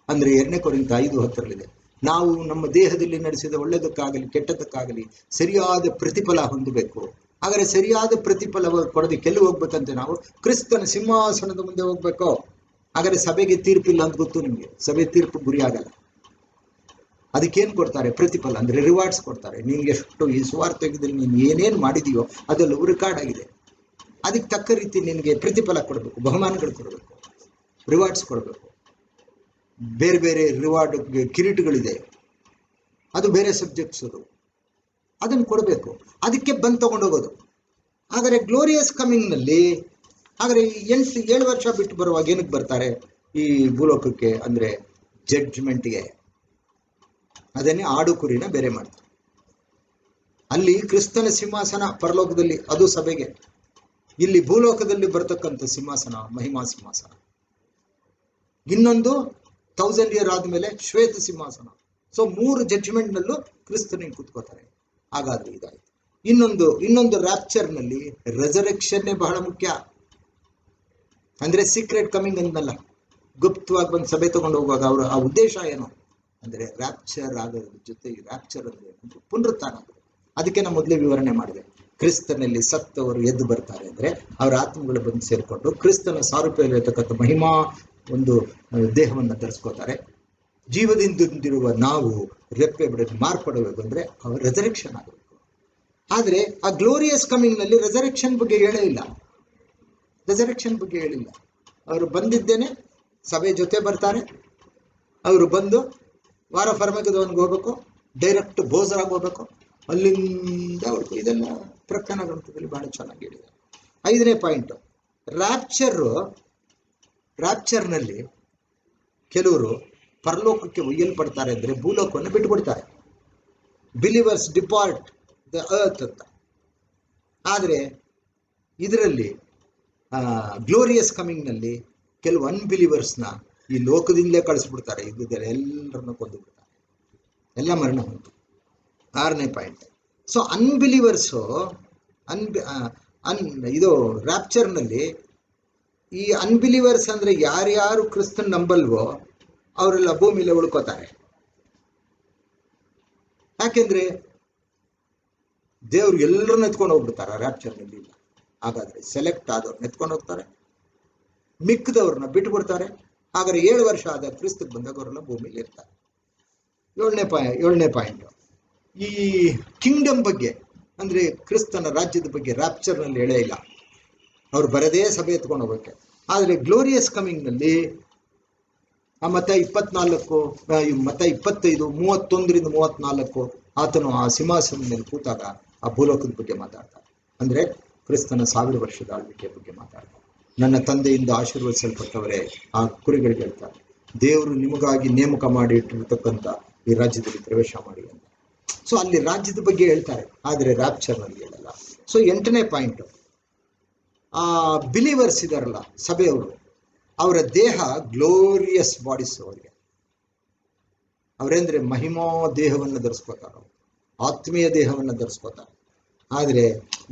ಅಂದ್ರೆ 2 ಕೊರಿಂಥ 5:10 ನಾವು ನಮ್ಮ ದೇಹದಲ್ಲಿ ನಡೆಸಿದ ಒಳ್ಳೆದಕ್ಕಾಗಲಿ ಕೆಟ್ಟದಕ್ಕಾಗಲಿ ಸರಿಯಾದ ಪ್ರತಿಫಲ ಹೊಂದಬೇಕು. ಹಾಗಾದ್ರೆ ಸರಿಯಾದ ಪ್ರತಿಫಲ ಕೊಡದೆ ಕೆಲ್ಲು ಹೋಗ್ಬೇಕಂತೆ ನಾವು ಕ್ರಿಸ್ತನ ಸಿಂಹಾಸನದ ಮುಂದೆ ಹೋಗ್ಬೇಕು. ಹಾಗಾದ್ರೆ ಸಭೆಗೆ ತೀರ್ಪಿಲ್ಲ ಅಂತ ಗೊತ್ತು ನಿಮ್ಗೆ. ಸಭೆ ತೀರ್ಪು ಗುರಿ ಆಗಲ್ಲ. ಅದಕ್ಕೇನ್ ಕೊಡ್ತಾರೆ? ಪ್ರತಿಫಲ ಅಂದ್ರೆ ರಿವಾರ್ಡ್ಸ್ ಕೊಡ್ತಾರೆ. ನಿನ್ಗೆ ಎಷ್ಟು ಈ ಸ್ವಾರ್ಥದಲ್ಲಿ ನೀನು ಏನೇನ್ ಮಾಡಿದೀಯೋ ಅದೆಲ್ಲವೂ ರೆಕಾರ್ಡ್ ಆಗಿದೆ. ಅದಕ್ಕೆ ತಕ್ಕ ರೀತಿ ನಿನಗೆ ಪ್ರತಿಫಲ ಕೊಡಬೇಕು, ಬಹುಮಾನಗಳು ಕೊಡಬೇಕು, ರಿವಾರ್ಡ್ಸ್ ಕೊಡಬೇಕು. ಬೇರೆ ಬೇರೆ ರಿವಾರ್ಡ್ ಕಿರೀಟಗಳಿದೆ, ಅದು ಬೇರೆ ಸಬ್ಜೆಕ್ಟ್ಸ್. ಅದನ್ನು ಕೊಡಬೇಕು. ಅದಕ್ಕೆ ಬಂದು ತಗೊಂಡೋಗೋದು. ಆದರೆ ಗ್ಲೋರಿಯಸ್ ಕಮಿಂಗ್ ನಲ್ಲಿ ಹಾಗಾದ್ರೆ 7 ವರ್ಷ ಬಿಟ್ಟು ಬರುವಾಗ ಏನಕ್ಕೆ ಬರ್ತಾರೆ ಈ ಭೂಲೋಕಕ್ಕೆ ಅಂದ್ರೆ ಜಡ್ಜ್ಮೆಂಟ್ಗೆ? ಅದನ್ನೇ ಆಡು ಕುರಿನ ಬೇರೆ ಮಾಡ್ತಾರೆ. ಅಲ್ಲಿ ಕ್ರಿಸ್ತನ ಸಿಂಹಾಸನ ಪರಲೋಕದಲ್ಲಿ, ಅದು ಸಭೆಗೆ. ಇಲ್ಲಿ ಭೂಲೋಕದಲ್ಲಿ ಬರ್ತಕ್ಕಂಥ ಸಿಂಹಾಸನ ಮಹಿಮಾ ಸಿಂಹಾಸನ. ಇನ್ನೊಂದು 1000 year ಆದ್ಮೇಲೆ ಶ್ವೇತ ಸಿಂಹಾಸನ. ಸೊ 3 ಜಡ್ಜ್ಮೆಂಟ್ ನಲ್ಲೂ ಕ್ರಿಸ್ತನಿಗೆ ಕೂತ್ಕೋತಾರೆ. ಹಾಗಾದ್ರೆ ಇದಾಯ್ತು. ಇನ್ನೊಂದು ರ್ಯಾಪ್ಚರ್ ನಲ್ಲಿ ರೆಸರೆಕ್ಷನ್ನೇ ಬಹಳ ಮುಖ್ಯ. ಅಂದ್ರೆ ಸೀಕ್ರೆಟ್ ಕಮಿಂಗ್ ಅಂದಲ್ಲ, ಗುಪ್ತವಾಗಿ ಬಂದು ಸಭೆ ತಗೊಂಡು ಹೋಗುವಾಗ ಅವರ ಆ ಉದ್ದೇಶ ಏನು ಅಂದ್ರೆ ರ್ಯಾಪ್ಚರ್ ಆಗೋದ್ರ ಜೊತೆ ರ್ಯಾಪ್ಚರ್ ಅಂದ್ರೆ ಪುನರುತ್ಥಾನ. ಅದಕ್ಕೆ ನಾನು ಮೊದಲೇ ವಿವರಣೆ ಮಾಡಿದೆ. ಕ್ರಿಸ್ತನಲ್ಲಿ ಸತ್ತವರು ಎದ್ದು ಬರ್ತಾರೆ ಅಂದ್ರೆ ಅವರ ಆತ್ಮಗಳು ಬಂದು ಸೇರ್ಕೊಂಡು ಕ್ರಿಸ್ತನ ಸಾರೂಪ್ಯವಾಗಿರತಕ್ಕಂಥ ಮಹಿಮಾ ಒಂದು ದೇಹವನ್ನು ಧರಿಸ್ಕೋತಾರೆ. ಜೀವದಿಂದಿರುವ ನಾವು ರೆಪ್ಪೆ ಬಿಡೋದು ಮಾರ್ಪಡಬೇಕು ಅಂದ್ರೆ ಅವ್ರ ರೆಸರೆಕ್ಷನ್ ಆಗಬೇಕು. ಆದ್ರೆ ಆ ಗ್ಲೋರಿಯಸ್ ಕಮಿಂಗ್ ನಲ್ಲಿ ರೆಸರೆಕ್ಷನ್ ಬಗ್ಗೆ ಹೇಳೇ ಇಲ್ಲ. ರೆಸರೆಕ್ಷನ್ ಬಗ್ಗೆ ಹೇಳಿಲ್ಲ. ಅವರು ಬಂದಿದ್ದೇನೆ ಸಭೆ ಜೊತೆ ಬರ್ತಾರೆ. ಅವರು ಬಂದು ವಾರ ಫರ್ಮಗದವನ್ಗೆ ಹೋಗ್ಬೇಕು, ಡೈರೆಕ್ಟ್ ಬೋಜರಾಗಿ ಹೋಗ್ಬೇಕು, ಅಲ್ಲಿಂದ ಹೊರಟು. ಇದೆಲ್ಲ ಪ್ರಕರಣ ಗ್ರಂಥದಲ್ಲಿ ಬಹಳ ಚೆನ್ನಾಗಿ ಹೇಳಿದೆ. 5ನೇ ಪಾಯಿಂಟ್, ರ್ಯಾಪ್ಚರ್ನಲ್ಲಿ ಕೆಲವರು ಪರಲೋಕಕ್ಕೆ ಒಯ್ಯಲ್ಪಡ್ತಾರೆ ಅಂದ್ರೆ ಭೂಲೋಕವನ್ನು ಬಿಟ್ಟುಬಿಡ್ತಾರೆ. ಬಿಲಿವರ್ಸ್ ಡಿಪಾರ್ಟ್ ದ ಅರ್ತ್ ಅಂತ. ಆದರೆ ಇದರಲ್ಲಿ ಗ್ಲೋರಿಯಸ್ ಕಮಿಂಗ್ ನಲ್ಲಿ ಕೆಲವು ಅನ್ಬಿಲಿವರ್ಸ್ನ ಈ ಲೋಕದಿಂದಲೇ ಕಳಿಸ್ಬಿಡ್ತಾರೆ. ಇದ್ದರೆ ಎಲ್ಲರನ್ನು ಕೊಂದು ಬಿಡ್ತಾರೆ, ಎಲ್ಲ ಮರಣ ಹೊಂದು. 6ನೇ ಪಾಯಿಂಟ್. ಸೊ ಅನ್ಬಿಲಿವರ್ಸು ಇದು ರ್ಯಾಪ್ಚರ್ನಲ್ಲಿ ಈ ಅನ್ಬಿಲಿವರ್ಸ್ ಅಂದ್ರೆ ಯಾರ್ಯಾರು ಕ್ರಿಸ್ತನ್ ನಂಬಲ್ವೋ ಅವರೆಲ್ಲ ಭೂಮಿಲೇ ಉಳ್ಕೋತಾರೆ. ಯಾಕೆಂದ್ರೆ ದೇವ್ರು ಎಲ್ಲರನ್ನ ಎತ್ಕೊಂಡು ಹೋಗ್ಬಿಡ್ತಾರೆ ರ್ಯಾಪ್ಚರ್ನಲ್ಲಿ. ಇಲ್ಲ. ಹಾಗಾದ್ರೆ ಸೆಲೆಕ್ಟ್ ಆದವ್ರನ್ನ ಎತ್ಕೊಂಡು ಹೋಗ್ತಾರೆ, ಮಿಕ್ಕದವ್ರನ್ನ ಬಿಟ್ಟು ಬಿಡ್ತಾರೆ. ಹಾಗಾದ್ರೆ 7 ವರ್ಷ ಆದ ಕ್ರಿಸ್ತಕ್ಕೆ ಬಂದಾಗ ಅವರೆಲ್ಲ ಭೂಮಿಲಿ ಇರ್ತಾರೆ. 7ನೇ ಪಾಯಿಂಟ್, ಈ ಕಿಂಗ್ಡಮ್ ಬಗ್ಗೆ ಅಂದ್ರೆ ಕ್ರಿಸ್ತನ ರಾಜ್ಯದ ಬಗ್ಗೆ ರ್ಯಾಪ್ಚರ್ನಲ್ಲಿ ಹೇಳೇ ಇಲ್ಲ. ಅವ್ರು ಬರದೇ ಸಭೆ ಎತ್ಕೊಂಡು ಹೋಗಕ್ಕೆ. ಆದರೆ ಗ್ಲೋರಿಯಸ್ ಕಮಿಂಗ್ನಲ್ಲಿ ಮತ್ತ 24 ಮತ್ತ 25 31ರಿಂದ 34 ಆತನು ಆ ಸಿಂಹಾಸನದ ಮೇಲೆ ಕೂತಾಗ ಆ ಭೂಲೋಕದ ಬಗ್ಗೆ ಮಾತಾಡ್ತಾರೆ. ಅಂದ್ರೆ ಕ್ರಿಸ್ತನ 1000 ವರ್ಷದ ಆಳ್ವಿಕೆಯ ಬಗ್ಗೆ ಮಾತಾಡ್ತಾರೆ. ನನ್ನ ತಂದೆಯಿಂದ ಆಶೀರ್ವದಿಸಲ್ಪಟ್ಟವರೇ ಆ ಕುರಿಗಳಿಗೆ ಹೇಳ್ತಾರೆ, ದೇವರು ನಿಮಗಾಗಿ ನೇಮಕ ಮಾಡಿ ಇಟ್ಟಿರ್ತಕ್ಕಂಥ ಈ ರಾಜ್ಯದಲ್ಲಿ ಪ್ರವೇಶ ಮಾಡಿ ಅಂತ. ಸೊ ಅಲ್ಲಿ ರಾಜ್ಯದ ಬಗ್ಗೆ ಹೇಳ್ತಾರೆ, ಆದರೆ ರ್ಯಾಪ್ಚರ್ನಲ್ಲಿ ಹೇಳಲ್ಲ. ಸೊ 8ನೇ ಪಾಯಿಂಟ್, ಆ ಬಿಲೀವರ್ಸ್ ಇದಾರಲ್ಲ, ಸಭೆಯವರು, ಅವರ ದೇಹ ಗ್ಲೋರಿಯಸ್ ಬಾಡೀಸ್. ಅವರಿಗೆ ಅವರೇಂದ್ರೆ ಮಹಿಮಾ ದೇಹವನ್ನು ಧರಿಸ್ಕೋತಾರ, ಆತ್ಮೀಯ ದೇಹವನ್ನು ಧರಿಸ್ಕೋತಾರೆ. ಆದರೆ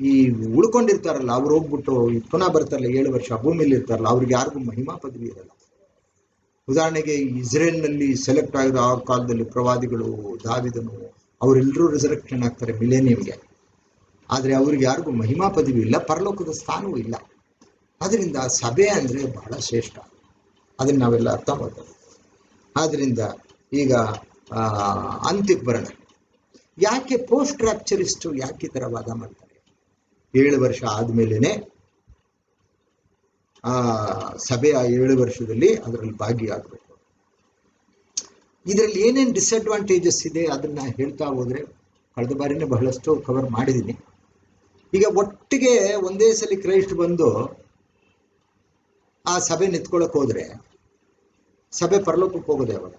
ಈ ಉಳ್ಕೊಂಡಿರ್ತಾರಲ್ಲ, ಅವ್ರು ಹೋಗ್ಬಿಟ್ಟು ಪುನಃ ಬರ್ತಾರಲ್ಲ 7 ವರ್ಷ ಭೂಮಿಯಲ್ಲಿ ಇರ್ತಾರಲ್ಲ, ಅವ್ರಿಗೆ ಯಾರಿಗೂ ಮಹಿಮಾ ಪದವಿ ಇರಲ್ಲ. ಉದಾಹರಣೆಗೆ ಇಸ್ರೇಲ್ನಲ್ಲಿ ಸೆಲೆಕ್ಟ್ ಆಗಿರೋ ಆ ಕಾಲದಲ್ಲಿ ಪ್ರವಾದಿಗಳು, ದಾವಿದನು, ಅವರೆಲ್ಲರೂ ರಿಸರೆಕ್ಷನ್ ಆಗ್ತಾರೆ ಮಿಲೇನಿಯಂಗೆ. ಆದರೆ ಅವ್ರಿಗೆ ಯಾರಿಗೂ ಮಹಿಮಾ ಪದವಿ ಇಲ್ಲ, ಪರಲೋಕದ ಸ್ಥಾನವೂ ಇಲ್ಲ. ಅದರಿಂದ ಸಭೆ ಅಂದರೆ ಬಹಳ ಶ್ರೇಷ್ಠ, ಅದನ್ನು ನಾವೆಲ್ಲ ಅರ್ಥ ಮಾಡ್ತೇವೆ. ಆದ್ದರಿಂದ ಈಗ ಅಂತ್ಯಕ್ಕೆ ಬರೋಣ. ಯಾಕೆ ಪೋಸ್ಟ್ ರ್ಯಾಪ್ಚರಿಸ್ಟು ಯಾಕೆ ಈ ಥರ ವಾದ ಮಾಡ್ತಾರೆ? 7 ವರ್ಷ ಆದಮೇಲೆ ಸಭೆ ಆ 7 ವರ್ಷದಲ್ಲಿ ಅದರಲ್ಲಿ ಭಾಗಿಯಾಗಬೇಕು. ಇದರಲ್ಲಿ ಏನೇನು ಡಿಸ್ಅಡ್ವಾಂಟೇಜಸ್ ಇದೆ ಅದನ್ನ ಹೇಳ್ತಾ ಹೋದ್ರೆ ಕಳೆದ ಬಾರಿನೇ ಬಹಳಷ್ಟು ಕವರ್ ಮಾಡಿದ್ದೀನಿ. ಈಗ ಒಟ್ಟಿಗೆ ಒಂದೇ ಸಲ ಕ್ರೈಸ್ಟ್ ಬಂದು ಆ ಸಭೆ ನಿಂತ್ಕೊಳ್ಳೋಕೆ ಹೋದ್ರೆ ಸಭೆ ಪರಲೋಕಕ್ಕೆ ಹೋಗೋದು ಯಾವಾಗ?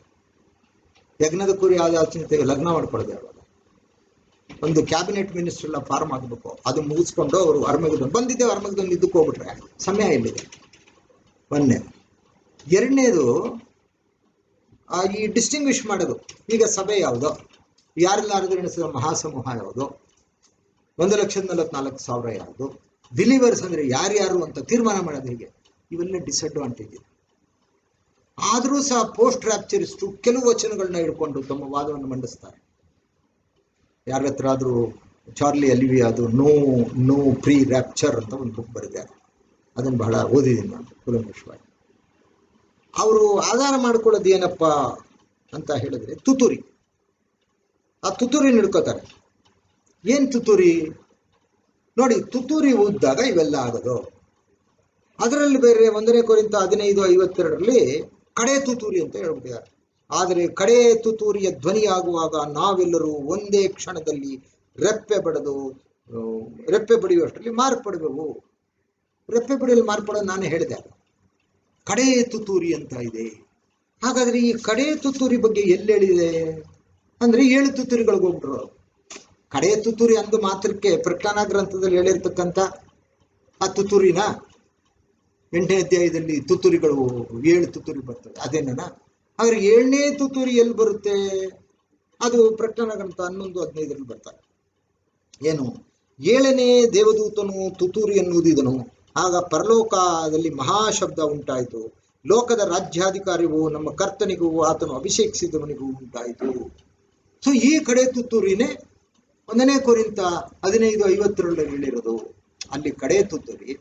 ಯಜ್ಞದ ಕುರಿ ಆಚರಣೆ ಲಗ್ನ ಮಾಡ್ಕೊಳ್ಳೋದು ಯಾವಾಗ? ಒಂದು ಕ್ಯಾಬಿನೆಟ್ ಮಿನಿಸ್ಟರ್ ಎಲ್ಲ ಫಾರ್ಮ್ ಆಗಬೇಕು, ಅದು ಮುಗಿಸ್ಕೊಂಡು ಅವರು ಅರ್ಮಗದೊಂದು ಬಂದಿದ್ದೇವೆ, ಅರ್ಮಗದೊಂದು ಇದಕ್ಕೆ ಹೋಗ್ಬಿಟ್ರೆ ಸಮಯ ಎಲ್ಲಿದೆ? ಒಂದೇ. ಎರಡನೇದು, ಈ ಡಿಸ್ಟಿಂಗ್ವಿಷ್ ಮಾಡೋದು. ಈಗ ಸಭೆ ಯಾವುದು, ಯಾರೆಲ್ಲಾರದು ಎಣಿಸಿದ ಮಹಾಸಮೂಹ ಯಾವುದು, 1,44,000 ಯಾವುದು, ಬಿಲೀವರ್ಸ್ ಅಂದ್ರೆ ಯಾರ್ಯಾರು ಅಂತ ತೀರ್ಮಾನ ಮಾಡೋದು ಹೇಗೆ? ಇವೆಲ್ಲ ಡಿಸ್ಅಡ್ವಾಂಟೇಜ್ ಇದೆ. ಆದರೂ ಸಹ ಪೋಸ್ಟ್ ರ್ಯಾಪ್ಚರಿಸ್ಟು ಕೆಲವು ವಚನಗಳನ್ನ ಹಿಡ್ಕೊಂಡು ತಮ್ಮ ವಾದವನ್ನು ಮಂಡಿಸ್ತಾರೆ. ಯಾರ ಹತ್ರ ಆದರೂ ಚಾರ್ಲಿ ಅಲಿವಿಯಾ ಅದು ನೋ ಪ್ರೀ ರ್ಯಾಪ್ಚರ್ ಅಂತ ಒಂದು ಬುಕ್ ಬರೆದಿದ್ದಾರೆ, ಅದನ್ನು ಬಹಳ ಓದಿದ್ದೀನಿ ನಾನು ಕೂಲಂಕಷವಾಗಿ. ಅವರು ಆಧಾರ ಮಾಡ್ಕೊಳ್ಳೋದು ಏನಪ್ಪ ಅಂತ ಹೇಳಿದ್ರೆ ತುತೂರಿ. ಆ ತುತೂರಿ ಹಿಡ್ಕೋತಾರೆ. ಏನ್ ತುತೂರಿ ನೋಡಿ, ತುತೂರಿ ಊದ್ದಾಗ ಇವೆಲ್ಲ ಆಗೋದು. ಅದರಲ್ಲಿ ಬೇರೆ 1 ಕೊರಿಂಥ 15:52 ಕಡೆ ತುತೂರಿ ಅಂತ ಹೇಳ್ಬಿಟ್ಟಿದ್ದಾರೆ. ಆದರೆ ಕಡೆ ತುತೂರಿಯ ಧ್ವನಿಯಾಗುವಾಗ ನಾವೆಲ್ಲರೂ ಒಂದೇ ಕ್ಷಣದಲ್ಲಿ ರೆಪ್ಪೆ ಬಡಿಯುವಷ್ಟರಲ್ಲಿ ಮಾರ್ಪಡುವೆವು. ರೆಪ್ಪೆ ಬಡಿಯಲ್ಲಿ ಮಾರ್ಪಡೋದು ನಾನೇ ಹೇಳಿದೆ, ಕಡೆ ತುತೂರಿ ಅಂತ ಇದೆ. ಹಾಗಾದ್ರೆ ಈ ಕಡೆ ತುತೂರಿ ಬಗ್ಗೆ ಎಲ್ಲಿ ಹೇಳಿದೆ ಅಂದ್ರೆ 7 ತುತೂರಿಗಳಿಗೆ ಹೋಗ್ಬಿಟ್ರು. ಕಡೆ ತುತೂರಿ ಅಂದು ಮಾತ್ರಕ್ಕೆ ಪ್ರಕಟಣ ಗ್ರಂಥದಲ್ಲಿ ಹೇಳಿರ್ತಕ್ಕಂಥ ಆ ತುತೂರಿನ 8ನೇ ಅಧ್ಯಾಯದಲ್ಲಿ ತುತೂರಿಗಳು 7 ತುತೂರಿ ಬರ್ತದೆ, ಅದೇನ? ಹಾಗಾದ್ರೆ 7ನೇ ತುತೂರಿ ಎಲ್ಲಿ ಬರುತ್ತೆ? ಅದು ಪ್ರಕಟಣ ಗ್ರಂಥ 11:15 ಬರ್ತಾರೆ. ಏನು? 7ನೇ ದೇವದೂತನು ತುತೂರಿಯನ್ನು ಊದಿದನು, ಆಗ ಪರಲೋಕದಲ್ಲಿ ಮಹಾಶಬ್ದ ಉಂಟಾಯಿತು, ಲೋಕದ ರಾಜ್ಯಾಧಿಕಾರಿಗೂ ನಮ್ಮ ಕರ್ತನಿಗೂ ಆತನು ಅಭಿಷೇಕಿಸಿದವನಿಗೂ ಉಂಟಾಯಿತು. ಸೊ ಈ ಕಡೆ ತುತ್ತೂರಿನೇ 1 ಕೊರಿಂಥ 15:52 ಹೇಳಿರೋದು. ಅಲ್ಲಿ ಕಡೆ ತುತ್ತೂರಿ,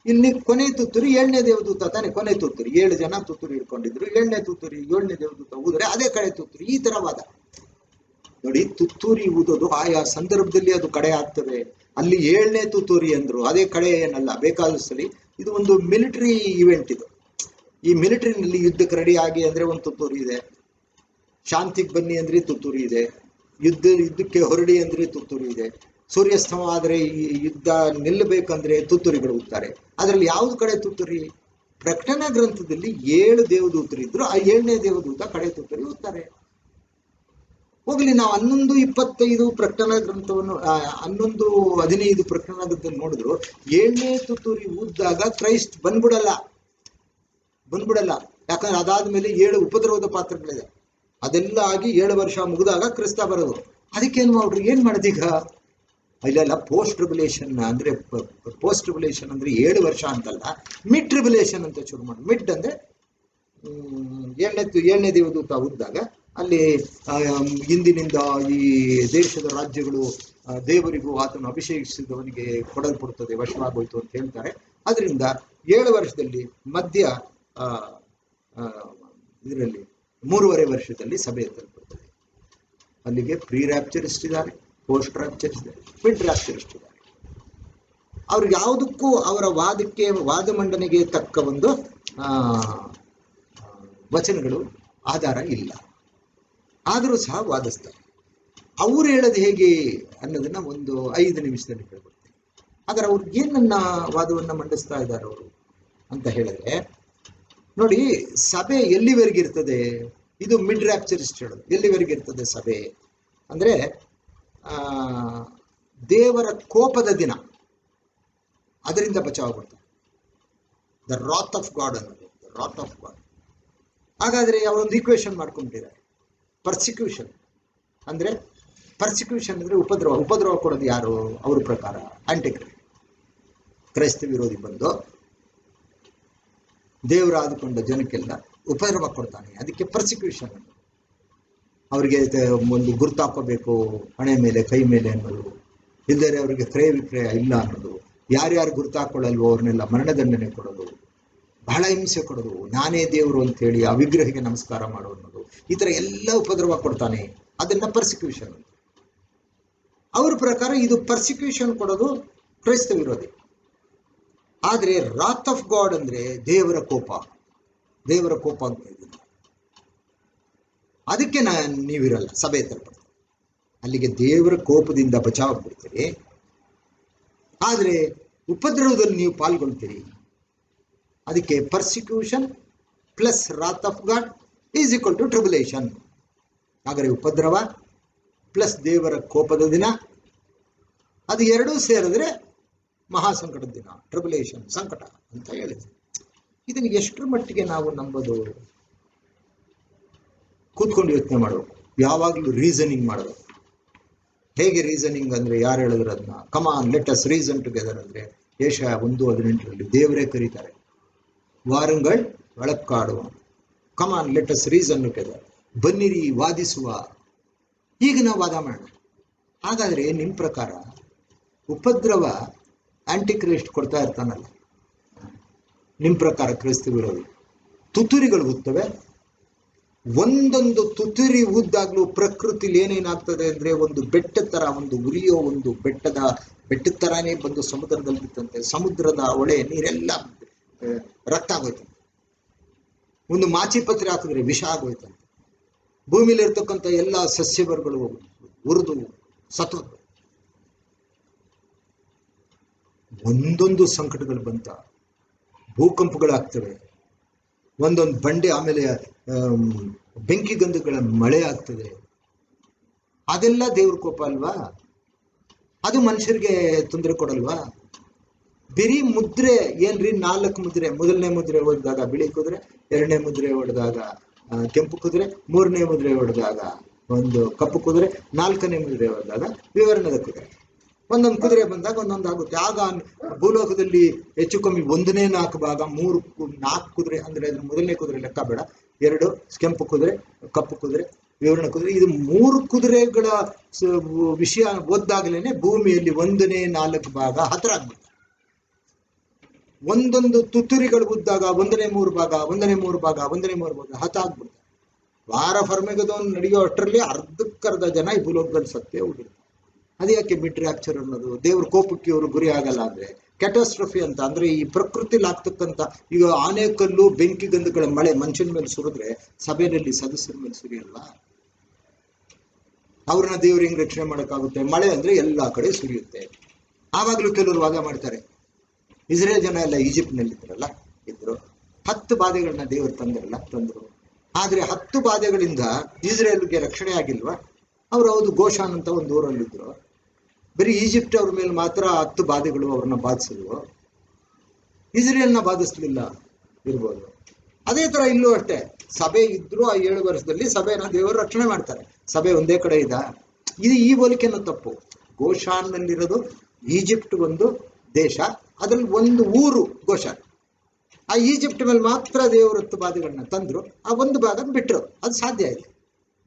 ಇಲ್ಲಿ ಕೊನೆ ತುತ್ತೂರಿ 7ನೇ ದೇವದೂತ ತಾನೆ. ಕೊನೆ ತುತ್ತೂರಿ 7 ಜನ ತುತ್ತೂರಿ ಇಟ್ಕೊಂಡಿದ್ರು, 7ನೇ ತುತ್ತೂರಿ 7ನೇ ದೇವದೂತ ಊದ್ರೆ ಅದೇ ಕಡೆ ತುತ್ತೂರಿ. ಈ ತರ ವಾದ ನೋಡಿ. ತುತ್ತೂರಿ ಊದೋದು ಆಯಾ ಸಂದರ್ಭದಲ್ಲಿ ಅದು ಕಡೆ ಆಗ್ತದೆ. ಅಲ್ಲಿ 7ನೇ ತುತ್ತೂರಿ ಅಂದ್ರು, ಅದೇ ಕಡೆ ಏನಲ್ಲ. ಬೇಕಾದಷ್ಟಲ್ಲಿ ಇದು ಒಂದು ಮಿಲಿಟರಿ ಇವೆಂಟ್. ಇದು ಈ ಮಿಲಿಟರಿನಲ್ಲಿ ಯುದ್ಧಕ್ಕೆ ರೆಡಿ ಆಗಿ ಅಂದ್ರೆ ಒಂದು ತುತ್ತೂರಿ ಇದೆ, ಶಾಂತಿಗೆ ಬನ್ನಿ ಅಂದ್ರೆ ತುತ್ತೂರಿ ಇದೆ, ಯುದ್ಧಕ್ಕೆ ಹೊರಡಿ ಅಂದ್ರೆ ತುತ್ತೂರಿ ಇದೆ, ಸೂರ್ಯಾಸ್ತಮ ಆದರೆ ಈ ಯುದ್ಧ ನಿಲ್ಲಬೇಕಂದ್ರೆ ತುತ್ತೂರಿಗಳು ಊದ್ತಾರೆ. ಅದರಲ್ಲಿ ಯಾವ್ದು ಕಡೆ ತುತ್ತೂರಿ? ಪ್ರಕಟಣಾ ಗ್ರಂಥದಲ್ಲಿ 7 ದೇವದೂತರಿದ್ರು, ಆ 7ನೇ ದೇವದೂತ ಕಡೆ ತುತ್ತೂರಿ ಊದ್ತಾರೆ. ಹೋಗ್ಲಿ, ನಾವು 11:25 ಪ್ರಕಟಣಾ ಗ್ರಂಥವನ್ನು 11:15 ಪ್ರಕಟಣಾ ಗ್ರಂಥದಲ್ಲಿ ನೋಡಿದ್ರು 7ನೇ ತುತ್ತೂರಿ ಊದ್ದಾಗ ಕ್ರೈಸ್ಟ್ ಬಂದ್ಬಿಡಲ್ಲ. ಯಾಕಂದ್ರೆ ಅದಾದ್ಮೇಲೆ 7 ಉಪದ್ರವದ ಪಾತ್ರಗಳಿದೆ. ಅದೆಲ್ಲ ಆಗಿ 7 ವರ್ಷ ಮುಗಿದಾಗ ಕ್ರಿಸ್ತ ಬರೋದು. ಅದಕ್ಕೇನು ಮಾಡ್ರು? ಏನ್ ಮಾಡೋದೀಗ? ಇಲ್ಲೆಲ್ಲ ಪೋಸ್ಟ್ ಟ್ರಿಬುಲೇಷನ್ ಅಂದ್ರೆ 7 ವರ್ಷ ಅಂತಲ್ಲ, ಮಿಡ್ ಟ್ರಿಬುಲೇಷನ್ ಅಂತ ಶುರು ಮಾಡಿ. ಮಿಡ್ ಅಂದ್ರೆ 7ನೇ ದೇವದೂತ ಉದ್ದಾಗ ಅಲ್ಲಿ ಇಂದಿನಿಂದ ಈ ದೇಶದ ರಾಜ್ಯಗಳು ದೇವರಿಗೂ ಆತನು ಅಭಿಷೇಕಿಸಿದವನಿಗೆ ಕೊಡಲ್ಪಡುತ್ತದೆ, ವಶವಾಗೋಯ್ತು ಅಂತ ಹೇಳ್ತಾರೆ. ಅದರಿಂದ 7 ವರ್ಷದಲ್ಲಿ ಮಧ್ಯ ಇದರಲ್ಲಿ 3.5 ವರ್ಷದಲ್ಲಿ ಸಭೆ ತಲುಪುತ್ತದೆ. ಅಲ್ಲಿಗೆ ಪ್ರೀ ರ್ಯಾಪ್ಚರಿಸ್ಟ್ ಇದ್ದಾರೆ, ಪೋಸ್ಟ್ ರ್ಯಾಪ್ಚರಿಸ್ಟ್ ಇದ್ದಾರೆ, ಮಿಡ್ ರ್ಯಾಪ್ಚರಿಸ್ಟ್ ಇದ್ದಾರೆ. ಅವ್ರಿಗೆ ಯಾವುದಕ್ಕೂ ಅವರ ವಾದ ಮಂಡನೆಗೆ ತಕ್ಕ ಒಂದು ವಚನಗಳು ಆಧಾರ ಇಲ್ಲ, ಆದರೂ ಸಹ ವಾದಿಸ್ತಾರೆ. ಅವ್ರು ಹೇಳೋದು ಹೇಗೆ ಅನ್ನೋದನ್ನ ಒಂದು 5 ನಿಮಿಷದಲ್ಲಿ ಹೇಳ್ಕೊಡ್ತೀನಿ. ಹಾಗಾದ್ರೆ ಅವ್ರು ಏನನ್ನ ವಾದವನ್ನ ಮಂಡಿಸ್ತಾ ಇದ್ದಾರೆ ಅವರು ಅಂತ ಹೇಳಿದ್ರೆ, ನೋಡಿ, ಸಭೆ ಎಲ್ಲಿವರೆಗೆ ಇರ್ತದೆ? ಇದು ಮಿಡ್ ರ್ಯಾಪ್ಚರಿಸ್ಟ್ ಹೇಳೋದು. ಎಲ್ಲಿವರೆಗೆ ಇರ್ತದೆ ಸಭೆ ಅಂದ್ರೆ ದೇವರ ಕೋಪದ ದಿನ, ಅದರಿಂದ ಬಚಾವಾಗುತ್ತೆ. ದ ರಾತ್ ಆಫ್ ಗಾಡ್ ಅನ್ನೋದು, ರಾತ್ ಆಫ್ ಗಾಡ್. ಹಾಗಾದ್ರೆ ಅವರೊಂದು ಈಕ್ವೇಶನ್ ಮಾಡ್ಕೊಂಡಿದ್ದಾರೆ. ಪರ್ಸಿಕ್ಯೂಷನ್ ಅಂದ್ರೆ ಉಪದ್ರವ ಕೊಡೋದು ಯಾರು? ಅವ್ರ ಪ್ರಕಾರ ಕ್ರೈಸ್ತ ವಿರೋಧಿ ಬಂದು ದೇವರಾದುಕೊಂಡ ಜನಕ್ಕೆಲ್ಲ ಉಪದ್ರವ ಕೊಡ್ತಾನೆ. ಅದಕ್ಕೆ ಪರ್ಸಿಕ್ಯೂಷನ್. ಅವರಿಗೆ ಒಂದು ಗುರ್ತಾಕೋಬೇಕು ಹಣೆ ಮೇಲೆ, ಕೈ ಮೇಲೆ ಅನ್ನೋದು, ಇಲ್ಲದೇ ಅವರಿಗೆ ಕ್ರಯ ವಿಕ್ರಯ ಇಲ್ಲ ಅನ್ನೋದು, ಯಾರ್ಯಾರು ಗುರ್ತಾಕೊಳ್ಳಲ್ವೋ ಅವ್ರನ್ನೆಲ್ಲ ಮರಣದಂಡನೆ ಕೊಡೋದು, ಬಹಳ ಹಿಂಸೆ ಕೊಡೋದು, ನಾನೇ ದೇವರು ಅಂತ ಹೇಳಿ ಆ ವಿಗ್ರಹಕ್ಕೆ ನಮಸ್ಕಾರ ಮಾಡೋದು ಅನ್ನೋದು, ಈ ತರ ಎಲ್ಲ ಉಪದ್ರವ ಕೊಡ್ತಾನೆ. ಅದನ್ನ ಪರ್ಸಿಕ್ಯೂಷನ್. ಅವ್ರ ಪ್ರಕಾರ ಇದು ಪರ್ಸಿಕ್ಯೂಷನ್ ಕೊಡೋದು ಕ್ರೈಸ್ತ ವಿರೋಧಿ. ಆದ್ರೆ ರಾತ್ ಆಫ್ ಗಾಡ್ ಅಂದ್ರೆ ದೇವರ ಕೋಪ ಅಂತ ಇದ್ದೀನಿ. ಅದಕ್ಕೆ ನೀವಿರಲ್ಲ, ಸಭೆ ತಲುಪುತ್ತೆ. ಅಲ್ಲಿಗೆ ದೇವರ ಕೋಪದಿಂದ ಬಚಾವಾಗ್ಬಿಡ್ತೀರಿ. ಆದ್ರೆ ಉಪದ್ರವದಲ್ಲಿ ನೀವು ಪಾಲ್ಗೊಳ್ತೀರಿ. ಅದಕ್ಕೆ persecution plus wrath of God is equal to tribulation. ಹಾಗಾದ್ರೆ ಉಪದ್ರವ ಪ್ಲಸ್ ದೇವರ ಕೋಪದ ದಿನ, ಅದು ಎರಡೂ ಸೇರಿದ್ರೆ ಮಹಾಸಂಕಟದ ದಿನ, ಟ್ರಿಬುಲೇಷನ್, ಸಂಕಟ ಅಂತ ಹೇಳಿದ್ರು. ಇದನ್ನು ಎಷ್ಟರ ಮಟ್ಟಿಗೆ ನಾವು ನಂಬೋದು? ಕೂತ್ಕೊಂಡು ಯೋಚನೆ ಮಾಡಬೇಕು. ಯಾವಾಗಲೂ ರೀಸನಿಂಗ್ ಮಾಡಬೇಕು. ಹೇಗೆ ರೀಸನಿಂಗ್ ಅಂದ್ರೆ, ಯಾರು ಹೇಳಿದ್ರು ಅದನ್ನ? ಕಮಾನ್ ಲೆಟ್ ಅಸ್ ರೀಸನ್ ಟುಗೆದರ್ ಅಂದ್ರೆ ಯೆಶಾಯ 1:18 ದೇವರೇ ಕರೀತಾರೆ, ವಾರಂಗಳ್ ಒಳಕ್ಕಾಡುವ. ಕಮಾನ್ ಲೆಟ್ ಅಸ್ ರೀಸನ್ ಟುಗೆದರ್, ಬನ್ನಿರಿ ವಾದಿಸುವ. ಈಗ ನಾವು ವಾದ ಮಾಡೋಣ. ಹಾಗಾದ್ರೆ ನಿಮ್ಮ ಪ್ರಕಾರ ಉಪದ್ರವ ಆಂಟಿಕ್ರೈಸ್ಟ್ ಕೊಡ್ತಾ ಇರ್ತಾನಲ್ಲ, ನಿಮ್ಮ ಪ್ರಕಾರ ಕ್ರೈಸ್ತ ವಿರೋಧಿ ತುತ್ತೂರಿಗಳು ಊದ್ತವೆ. ಒಂದೊಂದು ತುತ್ತೂರಿ ಊದ್ದಾಗ್ಲೂ ಪ್ರಕೃತಿಲಿ ಏನೇನಾಗ್ತದೆ ಅಂದ್ರೆ, ಒಂದು ಬೆಟ್ಟದ ತರ, ಒಂದು ಉರಿಯೋ ಒಂದು ಬೆಟ್ಟದ ತರಾನೇ ಬಂದು ಸಮುದ್ರದಲ್ಲಿ ಬಿತ್ತಂತೆ. ಸಮುದ್ರದ ಹೊಳೆ ನೀರೆಲ್ಲ ರಕ್ತ ಆಗೋಯ್ತಂತೆ. ಒಂದು ಮಾಚಿಪತ್ರೆ ಹಾಕಿದ್ರೆ ವಿಷ ಆಗೋಯ್ತಂತೆ. ಭೂಮಿಲಿ ಇರ್ತಕ್ಕಂಥ ಎಲ್ಲ ಸಸ್ಯವರ್ಗಗಳು ಉರಿದು ಸತ್ತೋದು. ಒಂದೊಂದು ಸಂಕಟಗಳು ಬಂತ, ಭೂಕಂಪಗಳಾಗ್ತವೆ, ಒಂದೊಂದು ಬಂಡೆ, ಆಮೇಲೆ ಬೆಂಕಿ ಗಂಧಗಳ ಮಳೆ ಆಗ್ತದೆ. ಅದೆಲ್ಲ ದೇವ್ರ ಕೋಪ ಅಲ್ವಾ? ಅದು ಮನುಷ್ಯರಿಗೆ ತೊಂದರೆ ಕೊಡಲ್ವಾ? ಬಿರಿ ಮುದ್ರೆ ಏನ್ರಿ? 4 ಮುದ್ರೆ. ಮೊದಲನೇ ಮುದ್ರೆ ಹೊಡೆದಾಗ ಬಿಳಿ ಕುದುರೆ, 2ನೇ ಮುದ್ರೆ ಹೊಡೆದಾಗ ಕೆಂಪು ಕುದುರೆ, 3ನೇ ಮುದ್ರೆ ಹೊಡೆದಾಗ ಒಂದು ಕಪ್ಪು ಕುದುರೆ, 4ನೇ ಮುದ್ರೆ ಹೊಡೆದಾಗ ವಿವರಣದ ಕುದುರೆ. ಒಂದೊಂದು ಕುದುರೆ ಬಂದಾಗ ಒಂದೊಂದು ಆಗುತ್ತೆ. ಆಗ ಭೂಲೋಕದಲ್ಲಿ ಹೆಚ್ಚು ಕಮ್ಮಿ 1ನೇ 4 ಭಾಗ, 4 ಕುದುರೆ ಅಂದ್ರೆ ಅದ್ರ ಮೊದಲನೇ ಕುದುರೆ ಲೆಕ್ಕ ಬೇಡ, 2 ಕೆಂಪು ಕುದುರೆ, ಕಪ್ಪು ಕುದುರೆ, ವಿವರಣ ಕುದುರೆ. ಇದು 3 ಕುದುರೆಗಳ ವಿಷಯ ಓದ್ದಾಗಲೇನೆ ಭೂಮಿಯಲ್ಲಿ 1ನೇ 4 ಭಾಗ ಹತ್ರ ಆಗ್ಬಿಡುತ್ತೆ. ಒಂದೊಂದು ತುತ್ತೂರಿಗಳು ಉದ್ದಾಗ 1ನೇ 3 ಭಾಗ, 1ನೇ 3 ಭಾಗ, 1ನೇ 3 ಭಾಗ ಹತ ಆಗ್ಬಿಡುತ್ತೆ. ವಾರ ಫರ್ಮೆಗದವನು ನಡೆಯೋ ಅಷ್ಟರಲ್ಲಿ ಅರ್ಧಕ್ಕರ್ಧ ಜನ ಈ ಭೂಲೋಕದಲ್ಲಿ ಸತ್ತೇ ಹೋಗಿರುತ್ತೆ. ಅದು ಯಾಕೆ ಮಿಡ್ ರ್ಯಾಪ್ಚರ್ ಅನ್ನೋದು? ದೇವ್ರ ಕೋಪಕ್ಕೆ ಇವರು ಗುರಿ ಆಗಲ್ಲ ಅಂದ್ರೆ ಕ್ಯಾಟಾಸ್ಟ್ರಫಿ ಅಂತ ಅಂದ್ರೆ, ಈ ಪ್ರಕೃತಿಲಿ ಆಗ್ತಕ್ಕಂಥ, ಈಗ ಆನೆಕಲ್ಲು, ಬೆಂಕಿ ಗಂಧಗಳ ಮಳೆ ಮನುಷ್ಯನ ಮೇಲೆ ಸುರಿದ್ರೆ ಸಭೆಯಲ್ಲಿ ಸದಸ್ಯರ ಮೇಲೆ ಸುರಿಯಲ್ವಾ? ಅವ್ರನ್ನ ದೇವ್ರ ಹೆಂಗ್ ರಕ್ಷಣೆ ಮಾಡೋಕ್ಕಾಗುತ್ತೆ? ಮಳೆ ಅಂದ್ರೆ ಎಲ್ಲಾ ಕಡೆ ಸುರಿಯುತ್ತೆ. ಆವಾಗ್ಲೂ ಕೆಲವರು ವಾದ ಮಾಡ್ತಾರೆ, ಇಸ್ರೇಲ್ ಜನ ಎಲ್ಲ ಈಜಿಪ್ಟ್ನಲ್ಲಿ ಇದ್ರು 10 ಬಾಧೆಗಳನ್ನ ದೇವರು ತಂದ್ರು. ಆದ್ರೆ 10 ಬಾಧೆಗಳಿಂದ ಇಸ್ರೇಲ್ಗೆ ರಕ್ಷಣೆ ಆಗಿಲ್ವಾ? ಅವ್ರು ಹೌದು, ಗೋಷಾನ್ ಅಂತ ಒಂದು ಊರಲ್ಲಿದ್ರು. ಬರೀ ಈಜಿಪ್ಟ್ ಅವ್ರ ಮೇಲೆ ಮಾತ್ರ 10 ಬಾಧೆಗಳು ಅವ್ರನ್ನ ಬಾಧಿಸಿದ್ವು, ಇಸ್ರೇಲ್ನ ಬಾಧಿಸ್ಲಿಲ್ಲ ಇರ್ಬೋದು. ಅದೇ ತರ ಇಲ್ಲೂ ಅಷ್ಟೇ, ಸಭೆ ಇದ್ರು ಆ 7 ವರ್ಷದಲ್ಲಿ ಸಭೆನ ದೇವರು ರಕ್ಷಣೆ ಮಾಡ್ತಾರೆ. ಸಭೆ ಒಂದೇ ಕಡೆ ಇದು ಈ ಹೋಲಿಕೆನೂ ತಪ್ಪು. ಗೋಷಾನ್ನಲ್ಲಿರೋದು ಈಜಿಪ್ಟ್ ಒಂದು ದೇಶ, ಅದ್ರಲ್ಲಿ ಒಂದು ಊರು ಗೋಷಾನ್. ಆ ಈಜಿಪ್ಟ್ ಮೇಲೆ ಮಾತ್ರ ದೇವರು 10 ಬಾಧೆಗಳನ್ನ ತಂದ್ರು, ಆ ಒಂದು ಭಾಗ ಬಿಟ್ರು. ಅದು ಸಾಧ್ಯ ಇದೆ.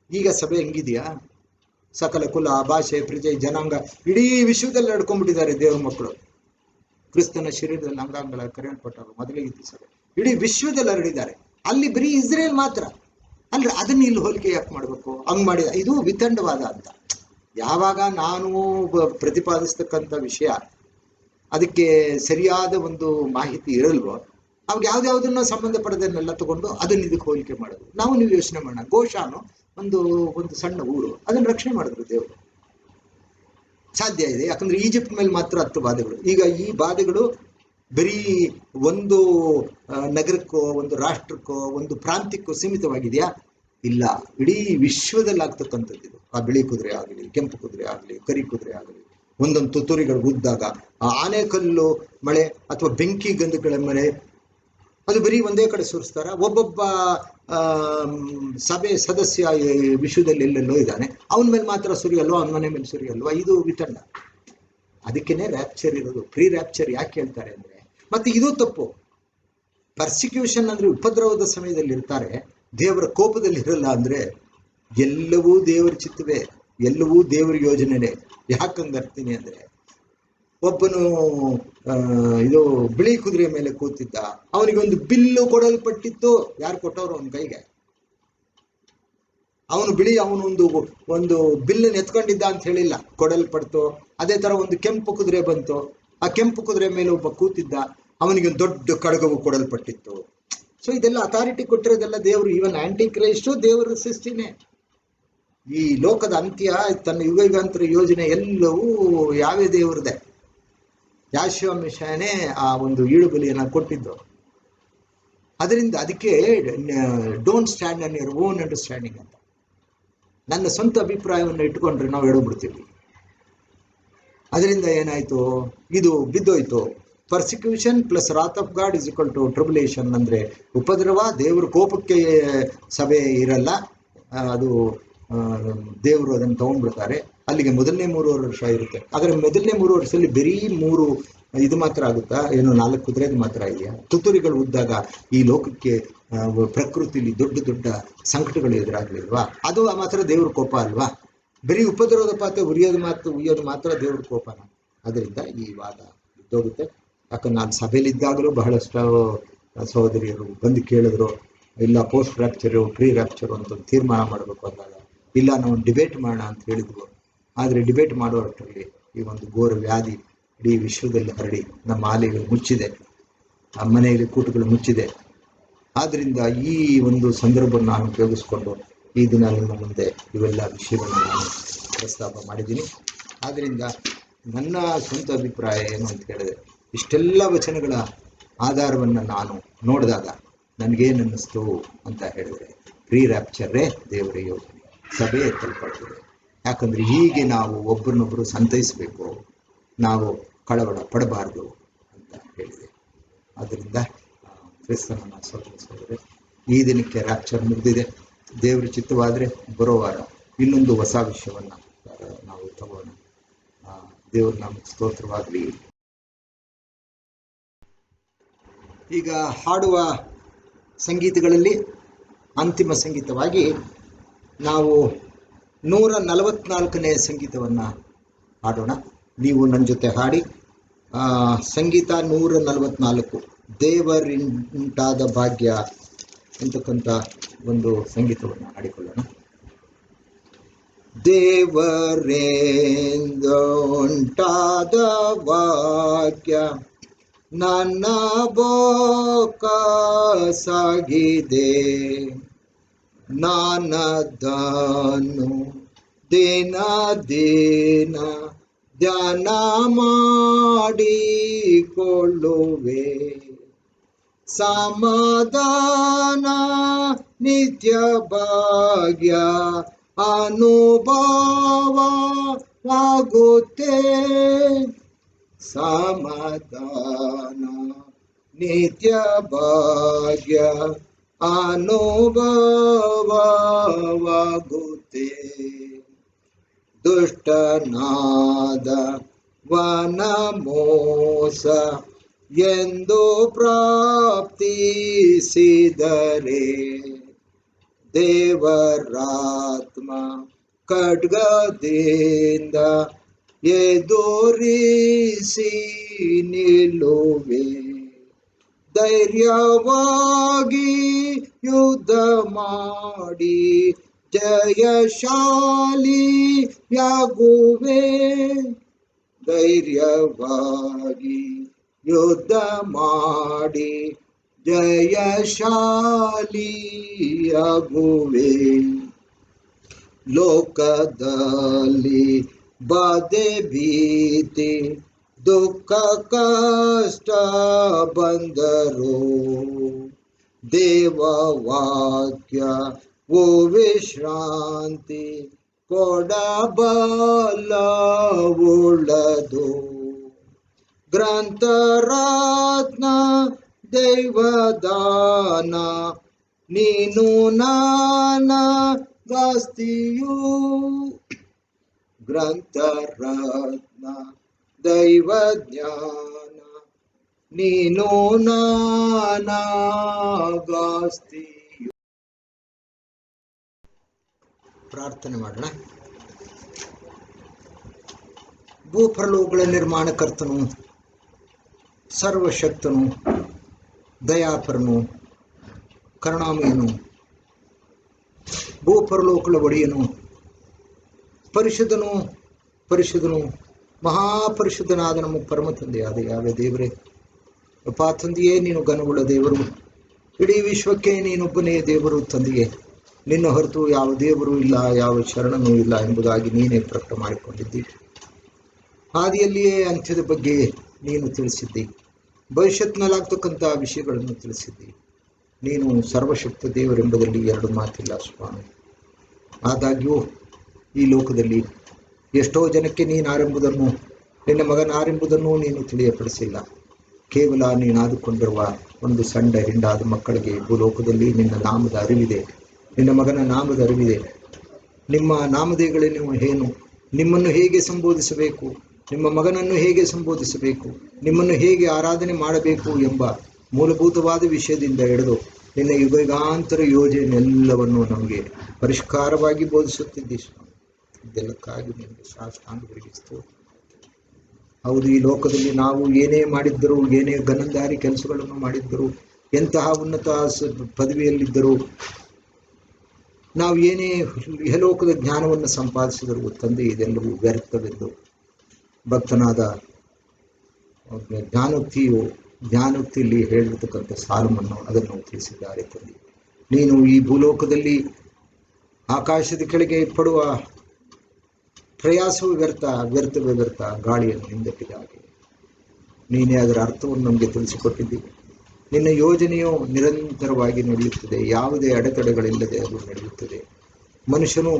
ಈಗ ಸಭೆ ಹೆಂಗಿದೆಯಾ? ಸಕಲ ಕುಲ, ಭಾಷೆ, ಪ್ರಜೆ, ಜನಾಂಗ ಇಡೀ ವಿಶ್ವದಲ್ಲಿ ನಡ್ಕೊಂಡ್ಬಿಟ್ಟಿದ್ದಾರೆ ದೇವ್ರ ಮಕ್ಕಳು. ಕ್ರಿಸ್ತನ ಶರೀರದಲ್ಲಿ ಅಂಗಾಂಗಳ ಕರೆಯಲ್ಪಟ್ಟರು ಮೊದಲಿಗೆ ಇದ್ದು ಸಭೆ ಇಡೀ ವಿಶ್ವದಲ್ಲಿ ಹರಡಿದ್ದಾರೆ. ಅಲ್ಲಿ ಬರೀ ಇಸ್ರೇಲ್ ಮಾತ್ರ ಅಲ್ರಿ. ಅದನ್ನ ಇಲ್ಲಿ ಹೋಲಿಕೆ ಯಾಕೆ ಮಾಡ್ಬೇಕು? ಹಂಗ್ ಮಾಡಿದ ಇದು ವಿತಂಡವಾದ ಅಂತ. ಯಾವಾಗ ನಾನು ಪ್ರತಿಪಾದಿಸ್ತಕ್ಕಂಥ ವಿಷಯ ಅದಕ್ಕೆ ಸರಿಯಾದ ಒಂದು ಮಾಹಿತಿ ಇರಲ್ವೋ, ಅವಾಗ ಯಾವ್ದಾವುದನ್ನ ಸಂಬಂಧಪಡದನ್ನೆಲ್ಲ ತಗೊಂಡು ಅದನ್ನ ಇದಕ್ಕೆ ಹೋಲಿಕೆ ಮಾಡೋದು. ನೀವು ಯೋಚನೆ ಮಾಡೋಣ, ಗೋಶಾನು ಒಂದು ಒಂದು ಸಣ್ಣ ಊರು, ಅದನ್ನ ರಕ್ಷಣೆ ಮಾಡಿದ್ರು ದೇವರು. ಸಾಧ್ಯ ಇದೆ, ಯಾಕಂದ್ರೆ ಈಜಿಪ್ಟ್ ಮೇಲೆ ಮಾತ್ರ 10 ಬಾಧೆಗಳು. ಈಗ ಈ ಬಾಧೆಗಳು ಬರೀ ಒಂದು ನಗರಕ್ಕೋ, ಒಂದು ರಾಷ್ಟ್ರಕ್ಕೋ, ಒಂದು ಪ್ರಾಂತ್ಯಕ್ಕೋ ಸೀಮಿತವಾಗಿದೆಯಾ? ಇಲ್ಲ, ಇಡೀ ವಿಶ್ವದಲ್ಲಿ ಆಗ್ತಕ್ಕಂಥದ್ದು ಇದು. ಆ ಬಿಳಿ ಕುದುರೆ ಆಗಲಿ, ಕೆಂಪು ಕುದುರೆ ಆಗಲಿ, ಕರಿ ಕುದುರೆ ಆಗಲಿ, ಒಂದೊಂದು ತುತ್ತೂರಿಗಳು ಉದ್ದಾಗ, ಆ ಆನೆಕಲ್ಲು ಮಳೆ ಅಥವಾ ಬೆಂಕಿ ಗಂಧಗಳ ಮಳೆ, ಅದು ಬರೀ ಒಂದೇ ಕಡೆ ಸುರಿಸ್ತಾರ? ಒಬ್ಬೊಬ್ಬ ಸಭೆ ಸದಸ್ಯ ವಿಶ್ವದಲ್ಲಿ ಎಲ್ಲೆಲ್ಲೋ ಇದ್ದಾನೆ, ಅವನ ಮೇಲೆ ಮಾತ್ರ ಸುರಿಯಲ್ವಾ, ಅವನ ಮನೆ ಮೇಲೆ ಸುರಿಯಲ್ವಾ? ಇದು ವಿತಂಡ. ಅದಕ್ಕೇನೆ ರ್ಯಾಪ್ಚರ್ ಇರೋದು. ಪ್ರೀ ರ್ಯಾಪ್ಚರ್ ಯಾಕೆ ಹೇಳ್ತಾರೆ ಅಂದ್ರೆ, ಮತ್ತೆ ಇದು ತಪ್ಪು. ಪರ್ಸಿಕ್ಯೂಷನ್ ಅಂದ್ರೆ ಉಪದ್ರವದ ಸಮಯದಲ್ಲಿ ಇರ್ತಾರೆ, ದೇವರ ಕೋಪದಲ್ಲಿ ಇರಲ್ಲ ಅಂದ್ರೆ ಎಲ್ಲವೂ ದೇವರ ಚಿತ್ತವೇ, ಎಲ್ಲವೂ ದೇವರ ಯೋಜನೆನೇ. ಯಾಕಂಗರ್ತೀನಿ ಅಂದ್ರೆ, ಒಬ್ಬನು ಇದು ಬಿಳಿ ಕುದುರೆ ಮೇಲೆ ಕೂತಿದ್ದ, ಅವನಿಗೆ ಒಂದು ಬಿಲ್ಲು ಕೊಡಲ್ಪಟ್ಟಿತ್ತು. ಯಾರು ಕೊಟ್ಟವ್ರು ಅವನ ಕೈಗೆ? ಅವನು ಒಂದು ಬಿಲ್ಲನ್ನು ಎತ್ಕೊಂಡಿದ್ದ ಅಂತ ಹೇಳಿಲ್ಲ, ಕೊಡಲ್ಪಡ್ತು. ಅದೇ ತರ ಒಂದು ಕೆಂಪು ಕುದುರೆ ಬಂತು, ಆ ಕೆಂಪು ಕುದುರೆ ಮೇಲೆ ಒಬ್ಬ ಕೂತಿದ್ದ, ಅವನಿಗೆ ಒಂದು ದೊಡ್ಡ ಖಡ್ಗವು ಕೊಡಲ್ಪಟ್ಟಿತ್ತು. ಸೊ ಇದೆಲ್ಲ ಅಥಾರಿಟಿ ಕೊಟ್ಟಿರೋದೆಲ್ಲ ದೇವರು. ಈವನ್ ಆಂಟಿ ಕ್ರೈಸ್ಟು ದೇವರ ಸೃಷ್ಟಿನೇ. ಈ ಲೋಕದ ಅಂತ್ಯ, ತನ್ನ ಯುಗಾಂತರ ಯೋಜನೆ ಎಲ್ಲವೂ ಯಾವೇ ದೇವರದೇ. ಯಾಶುವ ಮಿಷಾನೇ ಆ ಒಂದು ಈಳುಬಲಿಯನ್ನ ಕೊಟ್ಟಿದ್ದು. ಅದರಿಂದ ಅದಕ್ಕೆ don't stand on your own understanding ಅಂತ. ನನ್ನ ಸ್ವಂತ ಅಭಿಪ್ರಾಯವನ್ನು ಇಟ್ಕೊಂಡ್ರೆ ನಾವು ಎಡಬಿಡ್ತೀವಿ. ಅದರಿಂದ ಏನಾಯ್ತು, ಇದು ಬಿದ್ದೋಯ್ತು. Persecution plus wrath of God is equal to tribulation. ಅಂದ್ರೆ ಉಪದ್ರವ, ದೇವ್ರ ಕೋಪಕ್ಕೆ ಸಭೆ ಇರಲ್ಲ, ಅದು ದೇವರು ಅದನ್ನು ತಗೊಂಡ್ಬಿಡ್ತಾರೆ. ಅಲ್ಲಿಗೆ ಮೊದಲನೇ 3.5 ವರ್ಷ ಇರುತ್ತೆ. ಆದರೆ ಮೊದಲನೇ 3 ವರ್ಷದಲ್ಲಿ ಬರೀ 3 ಇದು ಮಾತ್ರ ಆಗುತ್ತಾ? ಏನು 4 ಕುದುರೆದು ಮಾತ್ರ ಇದೆಯಾ? ತುತ್ತೂರಿಗಳು ಉದ್ದಾಗ ಈ ಲೋಕಕ್ಕೆ ಪ್ರಕೃತಿಲಿ ದೊಡ್ಡ ದೊಡ್ಡ ಸಂಕಟಗಳು ಎದುರಾಗ್ಲಿಲ್ವಾ? ಅದು ಮಾತ್ರ ದೇವ್ರ ಕೋಪ ಅಲ್ವಾ? ಬರೀ ಉಪದ್ರವದ ಪಾತ್ರೆ ಉಯ್ಯೋದು ಮಾತ್ರ ದೇವ್ರ ಕೋಪನ? ಅದರಿಂದ ಈ ವಾದ ಬಿದ್ದೋಗುತ್ತೆ. ಯಾಕಂದ್ರೆ ನಾನು ಸಭೆಯಲ್ಲಿದ್ದಾಗಲೂ ಬಹಳಷ್ಟು ಸಹೋದರಿಯರು ಬಂದು ಕೇಳಿದ್ರು, ಇಲ್ಲ ಪೋಸ್ಟ್ ರ್ಯಾಪ್ಚರು, ಪ್ರೀ ರ್ಯಾಪ್ಚರು ಅಂತ ತೀರ್ಮಾನ ಮಾಡಬೇಕು ಅಂದಾಗ, ಇಲ್ಲ ನಾವು ಡಿಬೇಟ್ ಮಾಡೋಣ ಅಂತ ಹೇಳಿದ್ವು. ಆದರೆ ಡಿಬೇಟ್ ಮಾಡುವಷ್ಟರಲ್ಲಿ ಈ ಒಂದು ಘೋರ ವ್ಯಾಧಿ ಇಡೀ ವಿಶ್ವದಲ್ಲಿ ಹರಡಿ ನಮ್ಮ ಆಲೆಗಳು ಮುಚ್ಚಿದೆ, ನಮ್ಮ ಮನೆಯಲ್ಲಿ ಕೂಟುಗಳು ಮುಚ್ಚಿದೆ. ಆದ್ದರಿಂದ ಈ ಒಂದು ಸಂದರ್ಭವನ್ನು ನಾನು ಉಪಯೋಗಿಸ್ಕೊಂಡು ಈ ದಿನ ನಿಮ್ಮ ಮುಂದೆ ಇವೆಲ್ಲ ವಿಷಯಗಳನ್ನು ನಾನು ಪ್ರಸ್ತಾಪ ಮಾಡಿದ್ದೀನಿ. ಆದ್ದರಿಂದ ನನ್ನ ಸ್ವಂತ ಅಭಿಪ್ರಾಯ ಏನು ಅಂತ ಹೇಳಿದ್ರೆ, ಇಷ್ಟೆಲ್ಲ ವಚನಗಳ ಆಧಾರವನ್ನು ನಾನು ನೋಡಿದಾಗ ನನಗೇನು ಅನ್ನಿಸ್ತು ಅಂತ ಹೇಳಿದ್ರೆ, ಪ್ರೀ ರ್ಯಾಪ್ಚರೇ ದೇವರ ಯೋಜನೆ, ಸಭೆ ಎತ್ತಲ್ಪಡ್ತದೆ. ಯಾಕಂದ್ರೆ ಹೀಗೆ ನಾವು ಒಬ್ಬರನ್ನೊಬ್ಬರು ಸಂತೈಸಬೇಕು, ನಾವು ಕಳವಳ ಪಡಬಾರ್ದು ಅಂತ ಹೇಳಿದೆ. ಆದ್ದರಿಂದ ಕ್ರಿಸ್ತನನ್ನ ಸೋದರಿಸಿದರೆ ಈ ದಿನಕ್ಕೆ ರ್ಯಾಪ್ಚರ್ ಮುಗಿದಿದೆ. ದೇವರ ಚಿತ್ತವಾದರೆ ಬರೋ ವಾರ ಇನ್ನೊಂದು ಹೊಸ ವಿಷಯವನ್ನು ನಾವು ತಗೋಣ. ದೇವ್ರ ನಮಗೆ ಸ್ತೋತ್ರವಾಗಲಿ. ಈಗ ಹಾಡುವ ಸಂಗೀತಗಳಲ್ಲಿ ಅಂತಿಮ ಸಂಗೀತವಾಗಿ ನಾವು 144ನೇ ಸಂಗೀತವನ್ನು ಹಾಡೋಣ. ನೀವು ನನ್ನ ಜೊತೆ ಹಾಡಿ ಸಂಗೀತ 144, ದೇವರಿಂಟಾದ ಭಾಗ್ಯ ಅಂತಕ್ಕಂಥ ಒಂದು ಸಂಗೀತವನ್ನು ಹಾಡಿಕೊಳ್ಳೋಣ. ದೇವರಿಂದ ಉಂಟಾದ ಭಾಗ್ಯ ನನ್ನ ಬೊಕ್ಕಸಾಗಿದೆ, ನಾನದನ್ನು ದಿನ ದಿನ ಧ್ಯಾನ ಮಾಡಿಕೊಳ್ಳುವೆ. ಸಮಾಧಾನ ನಿತ್ಯ ಭಾಗ್ಯ ಅನುಭವವಾಗುತ್ತೆ. ಸಮಾಧಾನ ನಿತ್ಯ ಭಾಗ್ಯ ಅನುಭವವಾಗುತ್ತೆ. ದುಷ್ಟನಾದ ವನ ಮೋಸ ಎಂದು ಪ್ರಾಪ್ತಿಸಿದರೆ, ದೇವರಾತ್ಮ ಖಡ್ಗದಿಂದ ಎದುರಿಸಿ ನಿಲ್ಲುವೆ. ಧೈರ್ಯವಾಗಿ ಯುದ್ಧ ಮಾಡಿ ಜಯಶಾಲಿಯಾಗುವೆ. ಧೈರ್ಯವಾಗಿ ಯುದ್ಧ ಮಾಡಿ ಜಯಶಾಲಿಯಾಗುವೆ. ಲೋಕದಲ್ಲಿ ಬಾಧೆ ಭೀತಿ ದುಃಖ ಕಷ್ಟ ಬಂದರು ದೇವವಾಕ್ಯ ಓ ವಿಶ್ರಾಂತಿ ಕೊಡಬಲ್ಲವುಳ್ಳದು. ಗ್ರಂಥರತ್ನ ದೈವದಾನ ನೀನು ನನಗಾಸ್ತಿಯು. ಗ್ರಂಥರತ್ನ ದೈವಜ್ಞಾನ ನೀನು ನನಗಾಸ್ತಿಯು. ಪ್ರಾರ್ಥನೆ ಮಾಡೋಣ. ಭೂಪರಲೋಕಗಳ ನಿರ್ಮಾಣಕರ್ತನು, ಸರ್ವಶಕ್ತನು, ದಯಾಪರನು, ಕರುಣಾಮಯನು, ಭೂಪರಲೋಕಗಳ ಒಡೆಯನು, ಪರಿಶುದ್ಧನು ಪರಿಶುದ್ಧನು ಮಹಾಪರಿಶುದ್ಧನಾದ ನಮ್ಮ ಪರಮ ತಂದೆಯಾದ ಯಾವ ದೇವರೇ, ಅಪ್ಪ ತಂದೆಯೇ, ನೀನು ಘನವುಳ್ಳ ದೇವರು, ಇಡೀ ವಿಶ್ವಕ್ಕೆ ನೀನೊಬ್ಬನೇ ದೇವರು ತಂದೆಯೇ. ನಿನ್ನ ಹೊರತು ಯಾವ ದೇವರು ಇಲ್ಲ, ಯಾವ ಶರಣನೂ ಇಲ್ಲ ಎಂಬುದಾಗಿ ನೀನೇ ಪ್ರಕಟ ಮಾಡಿಕೊಂಡಿದ್ದಿ. ಆದಿಯಲ್ಲಿಯೇ ಅಂತ್ಯದ ಬಗ್ಗೆ ನೀನು ತಿಳಿಸಿದ್ದಿ, ಭವಿಷ್ಯತ್ನಲ್ಲಾಗ್ತಕ್ಕಂಥ ವಿಷಯಗಳನ್ನು ತಿಳಿಸಿದ್ದಿ. ನೀನು ಸರ್ವಶಕ್ತ ದೇವರೆಂಬುದರಲ್ಲಿ ಎರಡು ಮಾತಿಲ್ಲ ಸ್ವಾಮಿ. ಆದಾಗ್ಯೂ ಈ ಲೋಕದಲ್ಲಿ ಎಷ್ಟೋ ಜನಕ್ಕೆ ನೀನಾರೆಂಬುದನ್ನು, ನಿನ್ನ ಮಗನಾರೆಂಬುದನ್ನು ನೀನು ತಿಳಿಯಪಡಿಸಿಲ್ಲ. ಕೇವಲ ನೀನಾದುಕೊಂಡಿರುವ ಒಂದು ಸಣ್ಣ ಹಿಂಡಾದ ಮಕ್ಕಳಿಗೆ ಭೂಲೋಕದಲ್ಲಿ ನಿನ್ನ ನಾಮದ ಅರಿವಿದೆ, ನಿನ್ನ ಮಗನ ನಾಮದ ಅರಿವಿದೆ. ನಿಮ್ಮ ನಾಮಧೇಯಗಳೇನು ಏನು, ನಿಮ್ಮನ್ನು ಹೇಗೆ ಸಂಬೋಧಿಸಬೇಕು, ನಿಮ್ಮ ಮಗನನ್ನು ಹೇಗೆ ಸಂಬೋಧಿಸಬೇಕು, ನಿಮ್ಮನ್ನು ಹೇಗೆ ಆರಾಧನೆ ಮಾಡಬೇಕು ಎಂಬ ಮೂಲಭೂತವಾದ ವಿಷಯದಿಂದ ಹಿಡಿದು ನಿನ್ನ ಯುಗಾಂತರ ಯೋಜನೆಲ್ಲವನ್ನು ನಮಗೆ ಪರಿಷ್ಕಾರವಾಗಿ ಬೋಧಿಸುತ್ತಿದ್ದಿ ಸ್ವಾಮಿ. ಇದೆಲ್ಲಕ್ಕಾಗಿ ನಿಮಗೆ ಸಾಷ್ಟಾಂಗವಾಗಿ ಸ್ತೋತ್ರ. ಹೌದು, ಈ ಲೋಕದಲ್ಲಿ ನಾವು ಏನೇ ಮಾಡಿದ್ದರೂ, ಏನೇ ಗನಂದಾರಿ ಕೆಲಸಗಳನ್ನು ಮಾಡಿದ್ದರೂ, ಎಂತಹ ಉನ್ನತ ಪದವಿಯಲ್ಲಿದ್ದರೂ, ನಾವು ಏನೇ ಇಹಲೋಕದ ಜ್ಞಾನವನ್ನು ಸಂಪಾದಿಸಿದರೂ ತಂದೆ ಇದೆಲ್ಲವೂ ವ್ಯರ್ಥವೆಂದು ಭಕ್ತನಾದ ಜ್ಞಾನೋಕ್ತಿಯಲ್ಲಿ ಹೇಳಿರ್ತಕ್ಕಂಥ ಸಾಲವನ್ನು ಅದನ್ನು ತಿಳಿಸಿದ್ದಾರೆ ತಂದೆ. ನೀನು ಈ ಭೂಲೋಕದಲ್ಲಿ ಆಕಾಶದ ಕೆಳಗೆ ಪಡುವ ಪ್ರಯಾಸವೂ ವ್ಯರ್ಥವೇ ವ್ಯರ್ಥ, ಗಾಳಿಯನ್ನು ಹಿಂದಟ್ಟಿದ ಹಾಗೆ ನೀನೇ ಅದರ ಅರ್ಥವನ್ನು ನಮಗೆ ತಿಳಿಸಿಕೊಟ್ಟಿದ್ದೀವಿ. ನಿನ್ನ ಯೋಜನೆಯು ನಿರಂತರವಾಗಿ ನಡೆಯುತ್ತದೆ, ಯಾವುದೇ ಅಡೆತಡೆಗಳಿಲ್ಲದೆ ಅದು ನಡೆಯುತ್ತದೆ. ಮನುಷ್ಯನು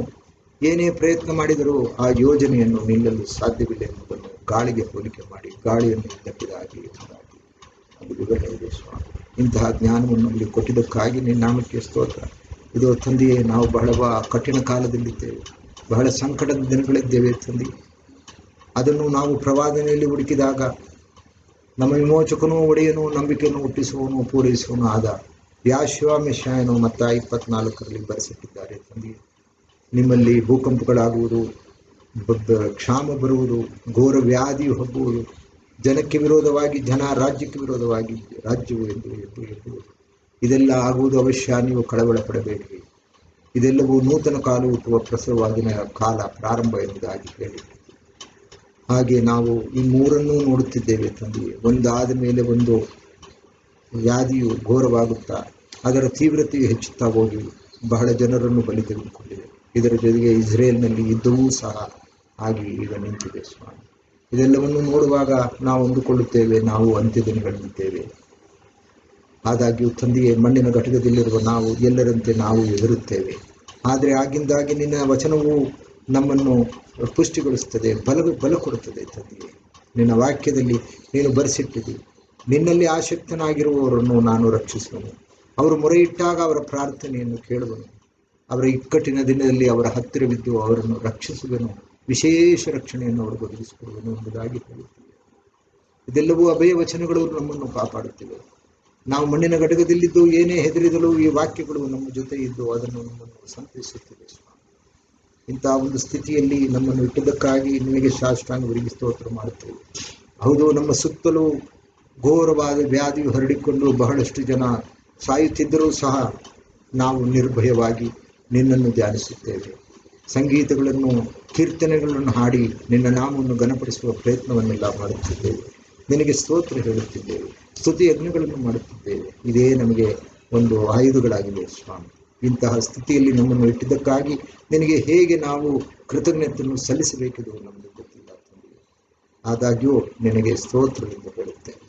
ಏನೇ ಪ್ರಯತ್ನ ಮಾಡಿದರೂ ಆ ಯೋಜನೆಯನ್ನು ನಿಲ್ಲಲು ಸಾಧ್ಯವಿಲ್ಲ ಎಂಬುದನ್ನು ಗಾಳಿಗೆ ಹೋಲಿಕೆ ಮಾಡಿ ಗಾಳಿಯನ್ನು ಹಿಂದಟ್ಟಿದ ಹಾಗೆ ಅದು ವಿವರಣೆ ಇದೆ ಸ್ವಾಮಿ. ಇಂತಹ ಜ್ಞಾನವನ್ನು ನಮಗೆ ಕೊಟ್ಟಿದ್ದಕ್ಕಾಗಿ ನಿನ್ನ ನಾಮಕ್ಕೆ ಸ್ತೋತ್ರ. ಇದು ತಂದೆಯೇ, ನಾವು ಬಹಳ ಕಠಿಣ ಕಾಲದಲ್ಲಿದ್ದೇವೆ, ಬಹಳ ಸಂಕಟದ ದಿನಗಳಿದ್ದೇವೆ ತಂದೆ. ಅದನ್ನು ನಾವು ಪ್ರವಾದನೆಯಲ್ಲಿ ಹುಡುಕಿದಾಗ ನಮ್ಮ ವಿಮೋಚಕನೂ ಒಡೆಯನು ನಂಬಿಕೆಯನ್ನು ಹುಟ್ಟಿಸುವವನು ಪೂರೈಸುವನು ಆದ ಯಾಶುವ ಮೆಷಾಯನು ಮತ್ತ 24 ಬರೆಸಿಟ್ಟಿದ್ದಾರೆ ತಂದೆ. ನಿಮ್ಮಲ್ಲಿ ಭೂಕಂಪಗಳಾಗುವುದು, ಕ್ಷಾಮ ಬರುವುದು, ಘೋರ ವ್ಯಾಧಿಯು ಹಬ್ಬುವುದು, ಜನಕ್ಕೆ ವಿರೋಧವಾಗಿ ಜನ, ರಾಜ್ಯಕ್ಕೆ ವಿರೋಧವಾಗಿ ರಾಜ್ಯವು ಎದ್ದು ಇದೆಲ್ಲ ಆಗುವುದು ಅವಶ್ಯ. ನೀವು ಕಳವಳ ಪಡಬೇಡಿ, ಇದೆಲ್ಲವೂ ನೂತನ ಕಾಲ ಹುಟ್ಟುವ ಪ್ರಸವವಾಗಿನ ಕಾಲ ಪ್ರಾರಂಭ ಎಂಬುದಾಗಿ ಹೇಳಿದರು. ಹಾಗೆ ನಾವು ಈ ಮೂರನ್ನೂ ನೋಡುತ್ತಿದ್ದೇವೆ ತಂದೆಯೇ. ಒಂದಾದ ಮೇಲೆ ಒಂದು ವ್ಯಾಧಿಯು ಘೋರವಾಗುತ್ತಾ ಅದರ ತೀವ್ರತೆಯು ಹೆಚ್ಚುತ್ತಾ ಹೋಗಿ ಬಹಳ ಜನರನ್ನು ಬಲಿ ತೆಗೆದುಕೊಂಡಿದೆ. ಇದರ ಜೊತೆಗೆ ಇಸ್ರೇಲ್ನಲ್ಲಿ ಯುದ್ಧವೂ ಸಹ ಆಗಿ ಈಗ ನಿಂತಿದೆ ಸ್ವಾಮಿ. ಇದೆಲ್ಲವನ್ನು ನೋಡುವಾಗ ನಾವು ಅಂದುಕೊಳ್ಳುತ್ತೇವೆ ನಾವು ಅಂತ್ಯ ದಿನಗಳಲ್ಲಿದ್ದೇವೆ. ಆದಾಗ್ಯೂ ತಂದೆಯೇ, ಮಣ್ಣಿನ ಘಟಕದಲ್ಲಿರುವ ನಾವು ಎಲ್ಲರಂತೆ ನಾವು ಹೆದರುತ್ತೇವೆ. ಆದರೆ ಆಗಿಂದಾಗಿ ನಿನ್ನ ವಚನವು ನಮ್ಮನ್ನು ಪುಷ್ಟಿಗೊಳಿಸುತ್ತದೆ, ಬಲ ಕೊಡುತ್ತದೆ ತಂದೆಯೇ. ನಿನ್ನ ವಾಕ್ಯದಲ್ಲಿ ನೀನು ಬರೆಸಿಟ್ಟಿದ್ದೀವಿ, ನಿನ್ನಲ್ಲಿ ಆಸಕ್ತನಾಗಿರುವವರನ್ನು ನಾನು ರಕ್ಷಿಸುವನು. ಅವರು ಮೊರೆಯಿಟ್ಟಾಗ ಅವರ ಪ್ರಾರ್ಥನೆಯನ್ನು ಕೇಳುವನು. ಅವರ ಇಕ್ಕಟ್ಟಿನ ದಿನದಲ್ಲಿ ಅವರ ಹತ್ತಿರವಿದ್ದು ಅವರನ್ನು ರಕ್ಷಿಸುವನು, ವಿಶೇಷ ರಕ್ಷಣೆಯನ್ನು ಅವರು ಒದಗಿಸಿಕೊಡುವನು ಎಂಬುದಾಗಿ ಹೇಳುತ್ತೀವಿ. ಇದೆಲ್ಲವೂ ಅಭಯ ವಚನಗಳು ನಮ್ಮನ್ನು ಕಾಪಾಡುತ್ತಿವೆ. ನಾವು ಮಣ್ಣಿನ ಘಟಕದಲ್ಲಿದ್ದು ಏನೇ ಹೆದರಿದಲು ಈ ವಾಕ್ಯಗಳು ನಮ್ಮ ಜೊತೆ ಇದ್ದು ಅದನ್ನು ನಮ್ಮನ್ನು ಸಂತೈಸುತ್ತಿವೆ ಸ್ವಾಮಿ. ಇಂತಹ ಒಂದು ಸ್ಥಿತಿಯಲ್ಲಿ ನಮ್ಮನ್ನು ಇಟ್ಟದಕ್ಕಾಗಿ ನಿನಗೆ ಸಾಷ್ಟಾಂಗವಾಗಿ ಸ್ತೋತ್ರ ಮಾಡುತ್ತೇವೆ. ಹೌದು, ನಮ್ಮ ಸುತ್ತಲೂ ಘೋರವಾದ ವ್ಯಾಧಿಯು ಹರಡಿಕೊಂಡು ಬಹಳಷ್ಟು ಜನ ಸಾಯುತ್ತಿದ್ದರೂ ಸಹ ನಾವು ನಿರ್ಭಯವಾಗಿ ನಿನ್ನನ್ನು ಧ್ಯಾನಿಸುತ್ತೇವೆ. ಸಂಗೀತಗಳನ್ನು, ಕೀರ್ತನೆಗಳನ್ನು ಹಾಡಿ ನಿನ್ನ ನಾಮವನ್ನು ಘನಪಡಿಸುವ ಪ್ರಯತ್ನವನ್ನೆಲ್ಲ ಮಾಡುತ್ತಿದ್ದೇವೆ. ನಿನಗೆ ಸ್ತೋತ್ರ ಹೇಳುತ್ತಿದ್ದೇವೆ, ಸ್ತುತಿ ಯಜ್ಞಗಳನ್ನು ಮಾಡುತ್ತಿದ್ದೇವೆ. ಇದೇ ನಮಗೆ ಒಂದು ಆಯುಧಗಳಾಗಿವೆ ಸ್ವಾಮಿ. ಇಂತಹ ಸ್ಥಿತಿಯಲ್ಲಿ ನಮ್ಮನ್ನು ಇಟ್ಟಿದ್ದಕ್ಕಾಗಿ ನಿನಗೆ ಹೇಗೆ ನಾವು ಕೃತಜ್ಞತೆಯನ್ನು ಸಲ್ಲಿಸಬೇಕೆಂದು ನಮಗೆ ಗೊತ್ತಿಲ್ಲ ತಂದೆಯೇ. ಆದಾಗ್ಯೂ ನಿನಗೆ ಸ್ತೋತ್ರದಿಂದ ಹೇಳುತ್ತೇನೆ.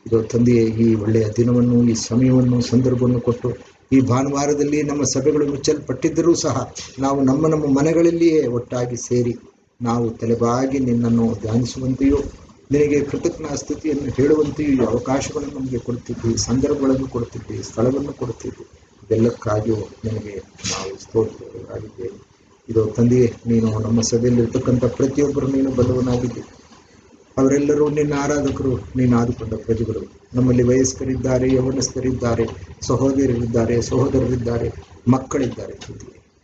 ಇದು ತಂದೆಯೇ, ಈ ಒಳ್ಳೆಯ ದಿನವನ್ನು, ಈ ಸಮಯವನ್ನು, ಸಂದರ್ಭವನ್ನು ಕೊಟ್ಟು ಈ ಭಾನುವಾರದಲ್ಲಿ ನಮ್ಮ ಸಭೆಗಳು ಮುಚ್ಚಲ್ಪಟ್ಟಿದ್ದರೂ ಸಹ ನಾವು ನಮ್ಮ ಮನೆಗಳಲ್ಲಿಯೇ ಒಟ್ಟಾಗಿ ಸೇರಿ ನಾವು ತಲೆಬಾಗಿ ನಿನ್ನನ್ನು ಧ್ಯಾನಿಸುವಂತೆಯೂ ನಿನಗೆ ಕೃತಜ್ಞ ಸ್ಥಿತಿಯನ್ನು ಹೇಳುವಂತೆಯೂ ಈ ಅವಕಾಶಗಳನ್ನು ನಮಗೆ ಕೊಡುತ್ತಿದ್ದಿ, ಸಂದರ್ಭಗಳನ್ನು ಕೊಡುತ್ತಿದ್ದಿ, ಸ್ಥಳವನ್ನು ಕೊಡುತ್ತಿದ್ದಿ. ಇದೆಲ್ಲಕ್ಕಾಗಿಯೂ ನಿನಗೆ ನಾವು ಸ್ತೋತ್ರರಾಗಿದ್ದೇವೆ. ಇದು ತಂದೆಯೇ, ನೀನು ನಮ್ಮ ಸಭೆಯಲ್ಲಿರ್ತಕ್ಕಂಥ ಪ್ರತಿಯೊಬ್ಬರು ನೀನು ಬಲ್ಲವನಾಗಿದ್ದಿ. ಅವರೆಲ್ಲರೂ ನಿನ್ನ ಆರಾಧಕರು, ನೀನು ಆದುಕೊಂಡ ಪ್ರಜೆಗಳು. ನಮ್ಮಲ್ಲಿ ವಯಸ್ಕರಿದ್ದಾರೆ, ಯೌವನಸ್ಥರಿದ್ದಾರೆ, ಸಹೋದರರಿದ್ದಾರೆ, ಮಕ್ಕಳಿದ್ದಾರೆ.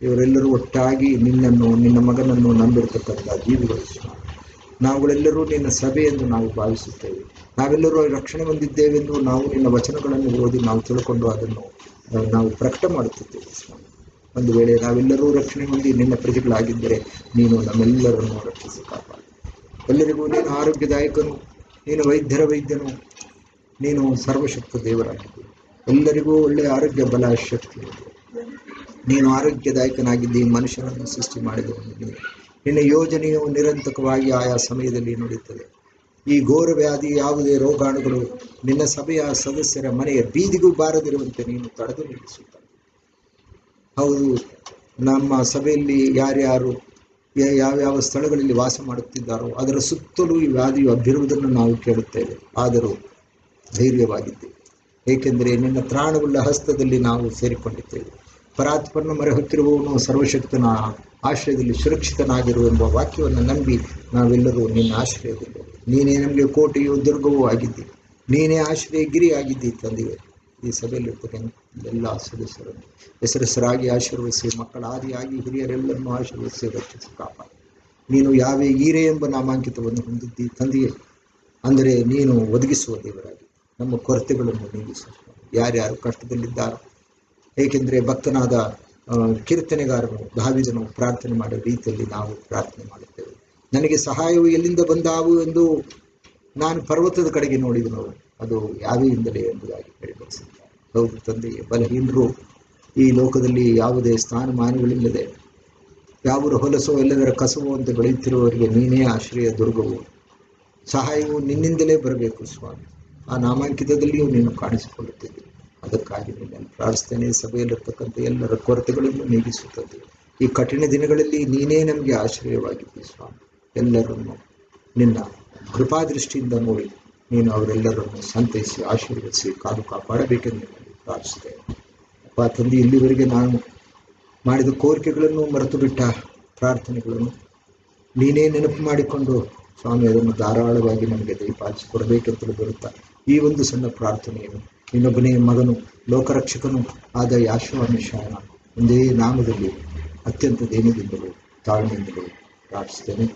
ಇವರೆಲ್ಲರೂ ಒಟ್ಟಾಗಿ ನಿನ್ನನ್ನು, ನಿನ್ನ ಮಗನನ್ನು ನಂಬಿರತಕ್ಕಂಥ ಜೀವಿಗಳು. ನಾವುಗಳೆಲ್ಲರೂ ನಿನ್ನ ಸಭೆ ಎಂದು ನಾವು ಭಾವಿಸುತ್ತೇವೆ. ನಾವೆಲ್ಲರೂ ರಕ್ಷಣೆ ಹೊಂದಿದ್ದೇವೆಂದು ನಾವು ನಿನ್ನ ವಚನಗಳನ್ನು ಓದಿ ನಾವು ತಿಳ್ಕೊಂಡು ಅದನ್ನು ನಾವು ಪ್ರಕಟ ಮಾಡುತ್ತಿದ್ದೇವೆ ಸ್ವಾಮಿ. ಒಂದು ವೇಳೆ ನಾವೆಲ್ಲರೂ ರಕ್ಷಣೆ ಹೊಂದಿ ನಿನ್ನ ಪ್ರಜೆಗಳಾಗಿದ್ದರೆ ನೀನು ನಮ್ಮೆಲ್ಲರನ್ನು ರಕ್ಷಿಸಿ ಕಾಪಾಡು. ಎಲ್ಲರಿಗೂ ನೀನು ಆರೋಗ್ಯದಾಯಕನು, ನೀನು ವೈದ್ಯರ ವೈದ್ಯನು, ನೀನು ಸರ್ವಶಕ್ತ ದೇವರಾಗಿದ್ದು ಎಲ್ಲರಿಗೂ ಒಳ್ಳೆಯ ಆರೋಗ್ಯ, ಬಲ, ಶಕ್ತಿ. ನೀನು ಆರೋಗ್ಯದಾಯಕನಾಗಿದ್ದಿ. ಮನುಷ್ಯನನ್ನು ಸೃಷ್ಟಿ ಮಾಡಿದವನು ನೀನು. ನಿನ್ನ ಯೋಜನೆಯು ನಿರಂತರವಾಗಿ ಆಯಾ ಸಮಯದಲ್ಲಿ ನುಡಿಯುತ್ತದೆ. ಈ ಘೋರ ವ್ಯಾಧಿ, ಯಾವುದೇ ರೋಗಾಣುಗಳು ನಿನ್ನ ಸಭೆಯ ಸದಸ್ಯರ ಮನೆಯ ಬೀದಿಗೂ ಬಾರದಿರುವಂತೆ ನೀನು ತಡೆದು ನಿಲ್ಲಿಸುತ್ತ. ಹೌದು, ನಮ್ಮ ಸಭೆಯಲ್ಲಿ ಯಾರ್ಯಾರು ಯಾವ್ಯಾವ ಸ್ಥಳಗಳಲ್ಲಿ ವಾಸ ಮಾಡುತ್ತಿದ್ದಾರೋ ಅದರ ಸುತ್ತಲೂ ಈ ವ್ಯಾಧಿಯು ಹಬ್ಬಿರುವುದನ್ನು ನಾವು ಕೇಳುತ್ತೇವೆ. ಆದರೂ ಧೈರ್ಯವಾಗಿದ್ದೇವೆ, ಏಕೆಂದರೆ ನಿನ್ನ ತ್ರಾಣವುಳ್ಳ ಹಸ್ತದಲ್ಲಿ ನಾವು ಸೇರಿಕೊಂಡಿದ್ದೇವೆ. ಪರಾತ್ಪರನ ಮೊರೆ ಹೊತ್ತಿರುವವನು ಸರ್ವಶಕ್ತನ ಆಶ್ರಯದಲ್ಲಿ ಸುರಕ್ಷಿತನಾಗಿರುವೆಂಬ ವಾಕ್ಯವನ್ನು ನಂಬಿ ನಾವೆಲ್ಲರೂ ನಿನ್ನ ಆಶ್ರಯದಲ್ಲಿ. ನೀನೇ ನಮಗೆ ಕೋಟೆಯೂ ದುರ್ಗವೂ ಆಗಿದ್ದಿ. ನೀನೇ ಆಶ್ರಯ ಗಿರಿ ಆಗಿದ್ದಿ ತಂದೆಯೇ. ಈ ಸಭೆಯಲ್ಲಿರ್ತಕ್ಕಂಥ ಎಲ್ಲ ಸದಸ್ಯರನ್ನು ಹೆಸರಾಗಿ ಆಶೀರ್ವದಿಸಿ, ಮಕ್ಕಳ ಆದಿಯಾಗಿ ಹಿರಿಯರೆಲ್ಲರನ್ನು ಆಶೀರ್ವದಿಸಿ ರಕ್ಷಿಸಿ ಕಾಪಾಡಿ. ನೀನು ಯಾವೇ ಈರೆ ಎಂಬ ನಾಮಾಂಕಿತವನ್ನು ಹೊಂದಿದ್ದಿ ತಂದೆಯೇ. ಅಂದರೆ ನೀನು ಒದಗಿಸುವ ದೇವರಾಗಿ ನಮ್ಮ ಕೊರತೆಗಳನ್ನು ನೀಗಿಸು. ಯಾರ್ಯಾರು ಕಷ್ಟದಲ್ಲಿದ್ದಾರೋ, ಏಕೆಂದರೆ ಭಕ್ತನಾದ ಕೀರ್ತನೆಗಾರನು ದಾವೀದನು ಪ್ರಾರ್ಥನೆ ಮಾಡೋ ರೀತಿಯಲ್ಲಿ ನಾವು ಪ್ರಾರ್ಥನೆ ಮಾಡುತ್ತೇವೆ. ನನಗೆ ಸಹಾಯವು ಎಲ್ಲಿಂದ ಬಂದಾವು ಎಂದು ನಾನು ಪರ್ವತದ ಕಡೆಗೆ ನೋಡಿದನು, ಅದು ಯಾವೆಯಿಂದಲೇ ಎಂಬುದಾಗಿ ಹೇಳಿಬಡಿಸಿದ್ದಾರೆ. ಹೌದು ತಂದೆಯೇ, ಬಲಹೀನರು ಈ ಲೋಕದಲ್ಲಿ ಯಾವುದೇ ಸ್ಥಾನಮಾನಗಳಿಲ್ಲದೆ ಯಾವರು ಹೊಲಸೋ ಎಲ್ಲದರ ಕಸವೋ ಅಂತ ಬೆಳೆಯುತ್ತಿರುವವರಿಗೆ ನೀನೇ ಆಶ್ರಯ ದುರ್ಗವು. ಸಹಾಯವು ನಿನ್ನಿಂದಲೇ ಬರಬೇಕು ಸ್ವಾಮಿ. ಆ ನಾಮಾಂಕಿತದಲ್ಲಿಯೂ ನೀನು ಕಾಣಿಸಿಕೊಳ್ಳುತ್ತಿದ್ದೆ. ಅದಕ್ಕಾಗಿ ನಿನ್ನನ್ನು ಪ್ರಾರ್ಥನೆ. ಸಭೆಯಲ್ಲಿರ್ತಕ್ಕಂಥ ಎಲ್ಲರ ಕೊರತೆಗಳನ್ನು ನೀಗಿಸುತ್ತದೆ. ಈ ಕಠಿಣ ದಿನಗಳಲ್ಲಿ ನೀನೇ ನಮಗೆ ಆಶ್ರಯವಾಗಿದ್ದಿ ಸ್ವಾಮಿ. ಎಲ್ಲರನ್ನು ನಿನ್ನ ಕೃಪಾದೃಷ್ಟಿಯಿಂದ ನೋಡಿ ನೀನು ಅವರೆಲ್ಲರನ್ನು ಸಂತೈಸಿ ಆಶೀರ್ವದಿಸಿ ಕಾದು ಕಾಪಾಡಬೇಕೆಂದು ನಿನ್ನಲ್ಲಿ ಪ್ರಾರ್ಥಿಸುತ್ತೇನೆ. ಅಪ್ಪ ತಂದೆ, ಇಲ್ಲಿವರೆಗೆ ನಾನು ಮಾಡಿದ ಕೋರಿಕೆಗಳನ್ನು ಮರೆತು ಬಿಟ್ಟ ಪ್ರಾರ್ಥನೆಗಳನ್ನು ನೀನೇ ನೆನಪು ಮಾಡಿಕೊಂಡು ಸ್ವಾಮಿ ಅದನ್ನು ಧಾರಾಳವಾಗಿ ನಮಗೆ ದಯಪಾಲಿಸಿಕೊಡಬೇಕೆಂತಲೂ ಬರುತ್ತಾ ಈ ಒಂದು ಸಣ್ಣ ಪ್ರಾರ್ಥನೆಯನ್ನು ಇನ್ನೊಬ್ಬನೇ ಮಗನು, ಲೋಕರಕ್ಷಕನು ಆದ ಯೇಸುವ ಮಿಶಿಹಾಯನ ಒಂದೇ ನಾಮದಲ್ಲಿ ಅತ್ಯಂತ ದೈನ್ಯದಿಂದಲೂ ತಾಳ್ಮೆಯಿಂದಲೂ ಪ್ರಾರ್ಥಿಸ್ತೇನೆ.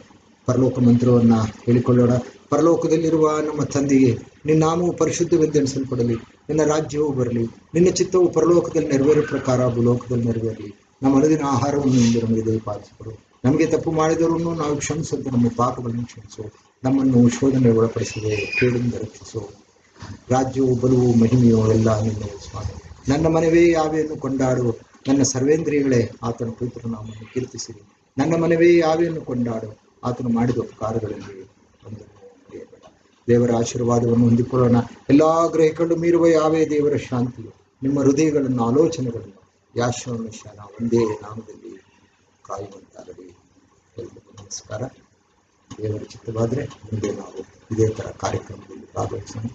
ಪರಲೋಕ ಮಂತ್ರವನ್ನು ಹೇಳಿಕೊಳ್ಳೋಣ. ಪರಲೋಕದಲ್ಲಿರುವ ನಮ್ಮ ತಂದೆಯೇ, ನಿನ್ನ ನಾಮವು ಪರಿಶುದ್ಧವೆಂದೆಣಿಸಲ್ಪಡಲಿ. ನಿನ್ನ ರಾಜ್ಯವು ಬರಲಿ. ನಿನ್ನ ಚಿತ್ತವು ಪರಲೋಕದಲ್ಲಿ ನೆರವೇರೋ ಪ್ರಕಾರ ಭೂಲೋಕದಲ್ಲಿ ನೆರವೇರಲಿ. ನಮ್ಮ ಅನುದಿನ ಆಹಾರವನ್ನು ಇಂದು ನಮಗೆ ದಯಪಾಲಿಸಿಕೊಡು. ನಮಗೆ ತಪ್ಪು ಮಾಡಿದವರನ್ನು ನಾವು ಕ್ಷಮಿಸಲು ನಮ್ಮ ಪಾಪಗಳನ್ನು ಕ್ಷಮಿಸು. ನಮ್ಮನ್ನು ಶೋಧನೆ ಒಳಪಡಿಸದೆ ಕೇಳಿಂದ ರಕ್ಷಿಸು. ರಾಜ್ಯವು, ಬಲವು, ಮಹಿಮೆಯು ಎಲ್ಲ ನಿನ್ನೆ ಸ್ವಾಮಿ. ನನ್ನ ಮನವೇ ಯಾವೆಯನ್ನು ಕೊಂಡಾಡು, ನನ್ನ ಸರ್ವೇಂದ್ರಿಯಗಳೇ ಆತನ ಪವಿತ್ರ ನಾಮವನ್ನು ಕೀರ್ತಿಸಿರಿ. ನನ್ನ ಮನವೇ ಯಾವೆಯನ್ನು ಕೊಂಡಾಡು, ಆತನು ಮಾಡಿದ ಉಪಕಾರಗಳಲ್ಲಿ ಒಂದನ್ನು ಮರೆಯಬೇಡ. ದೇವರ ಆಶೀರ್ವಾದವನ್ನು ಹೊಂದಿಕೊಳ್ಳೋಣ. ಎಲ್ಲ ಗ್ರಹಿಗಳು ಮೀರುವ ಯಾವೇ ದೇವರ ಶಾಂತಿಯು ನಿಮ್ಮ ಹೃದಯಗಳನ್ನು, ಆಲೋಚನೆಗಳನ್ನು ಯೇಸುವ ಮಿಶಿಹಾಯನ ಒಂದೇ ನಾಮದಲ್ಲಿ ಕಾಯುವಂತಾಗಲಿ. ಎಲ್ಲರಿಗೂ ನಮಸ್ಕಾರ. ದೇವರ ಚಿತ್ತವಾದರೆ ಮುಂದೆ ನಾವು ಇದೇ ಥರ ಕಾರ್ಯಕ್ರಮದಲ್ಲಿ ಭಾಗವಹಿಸೋಣ.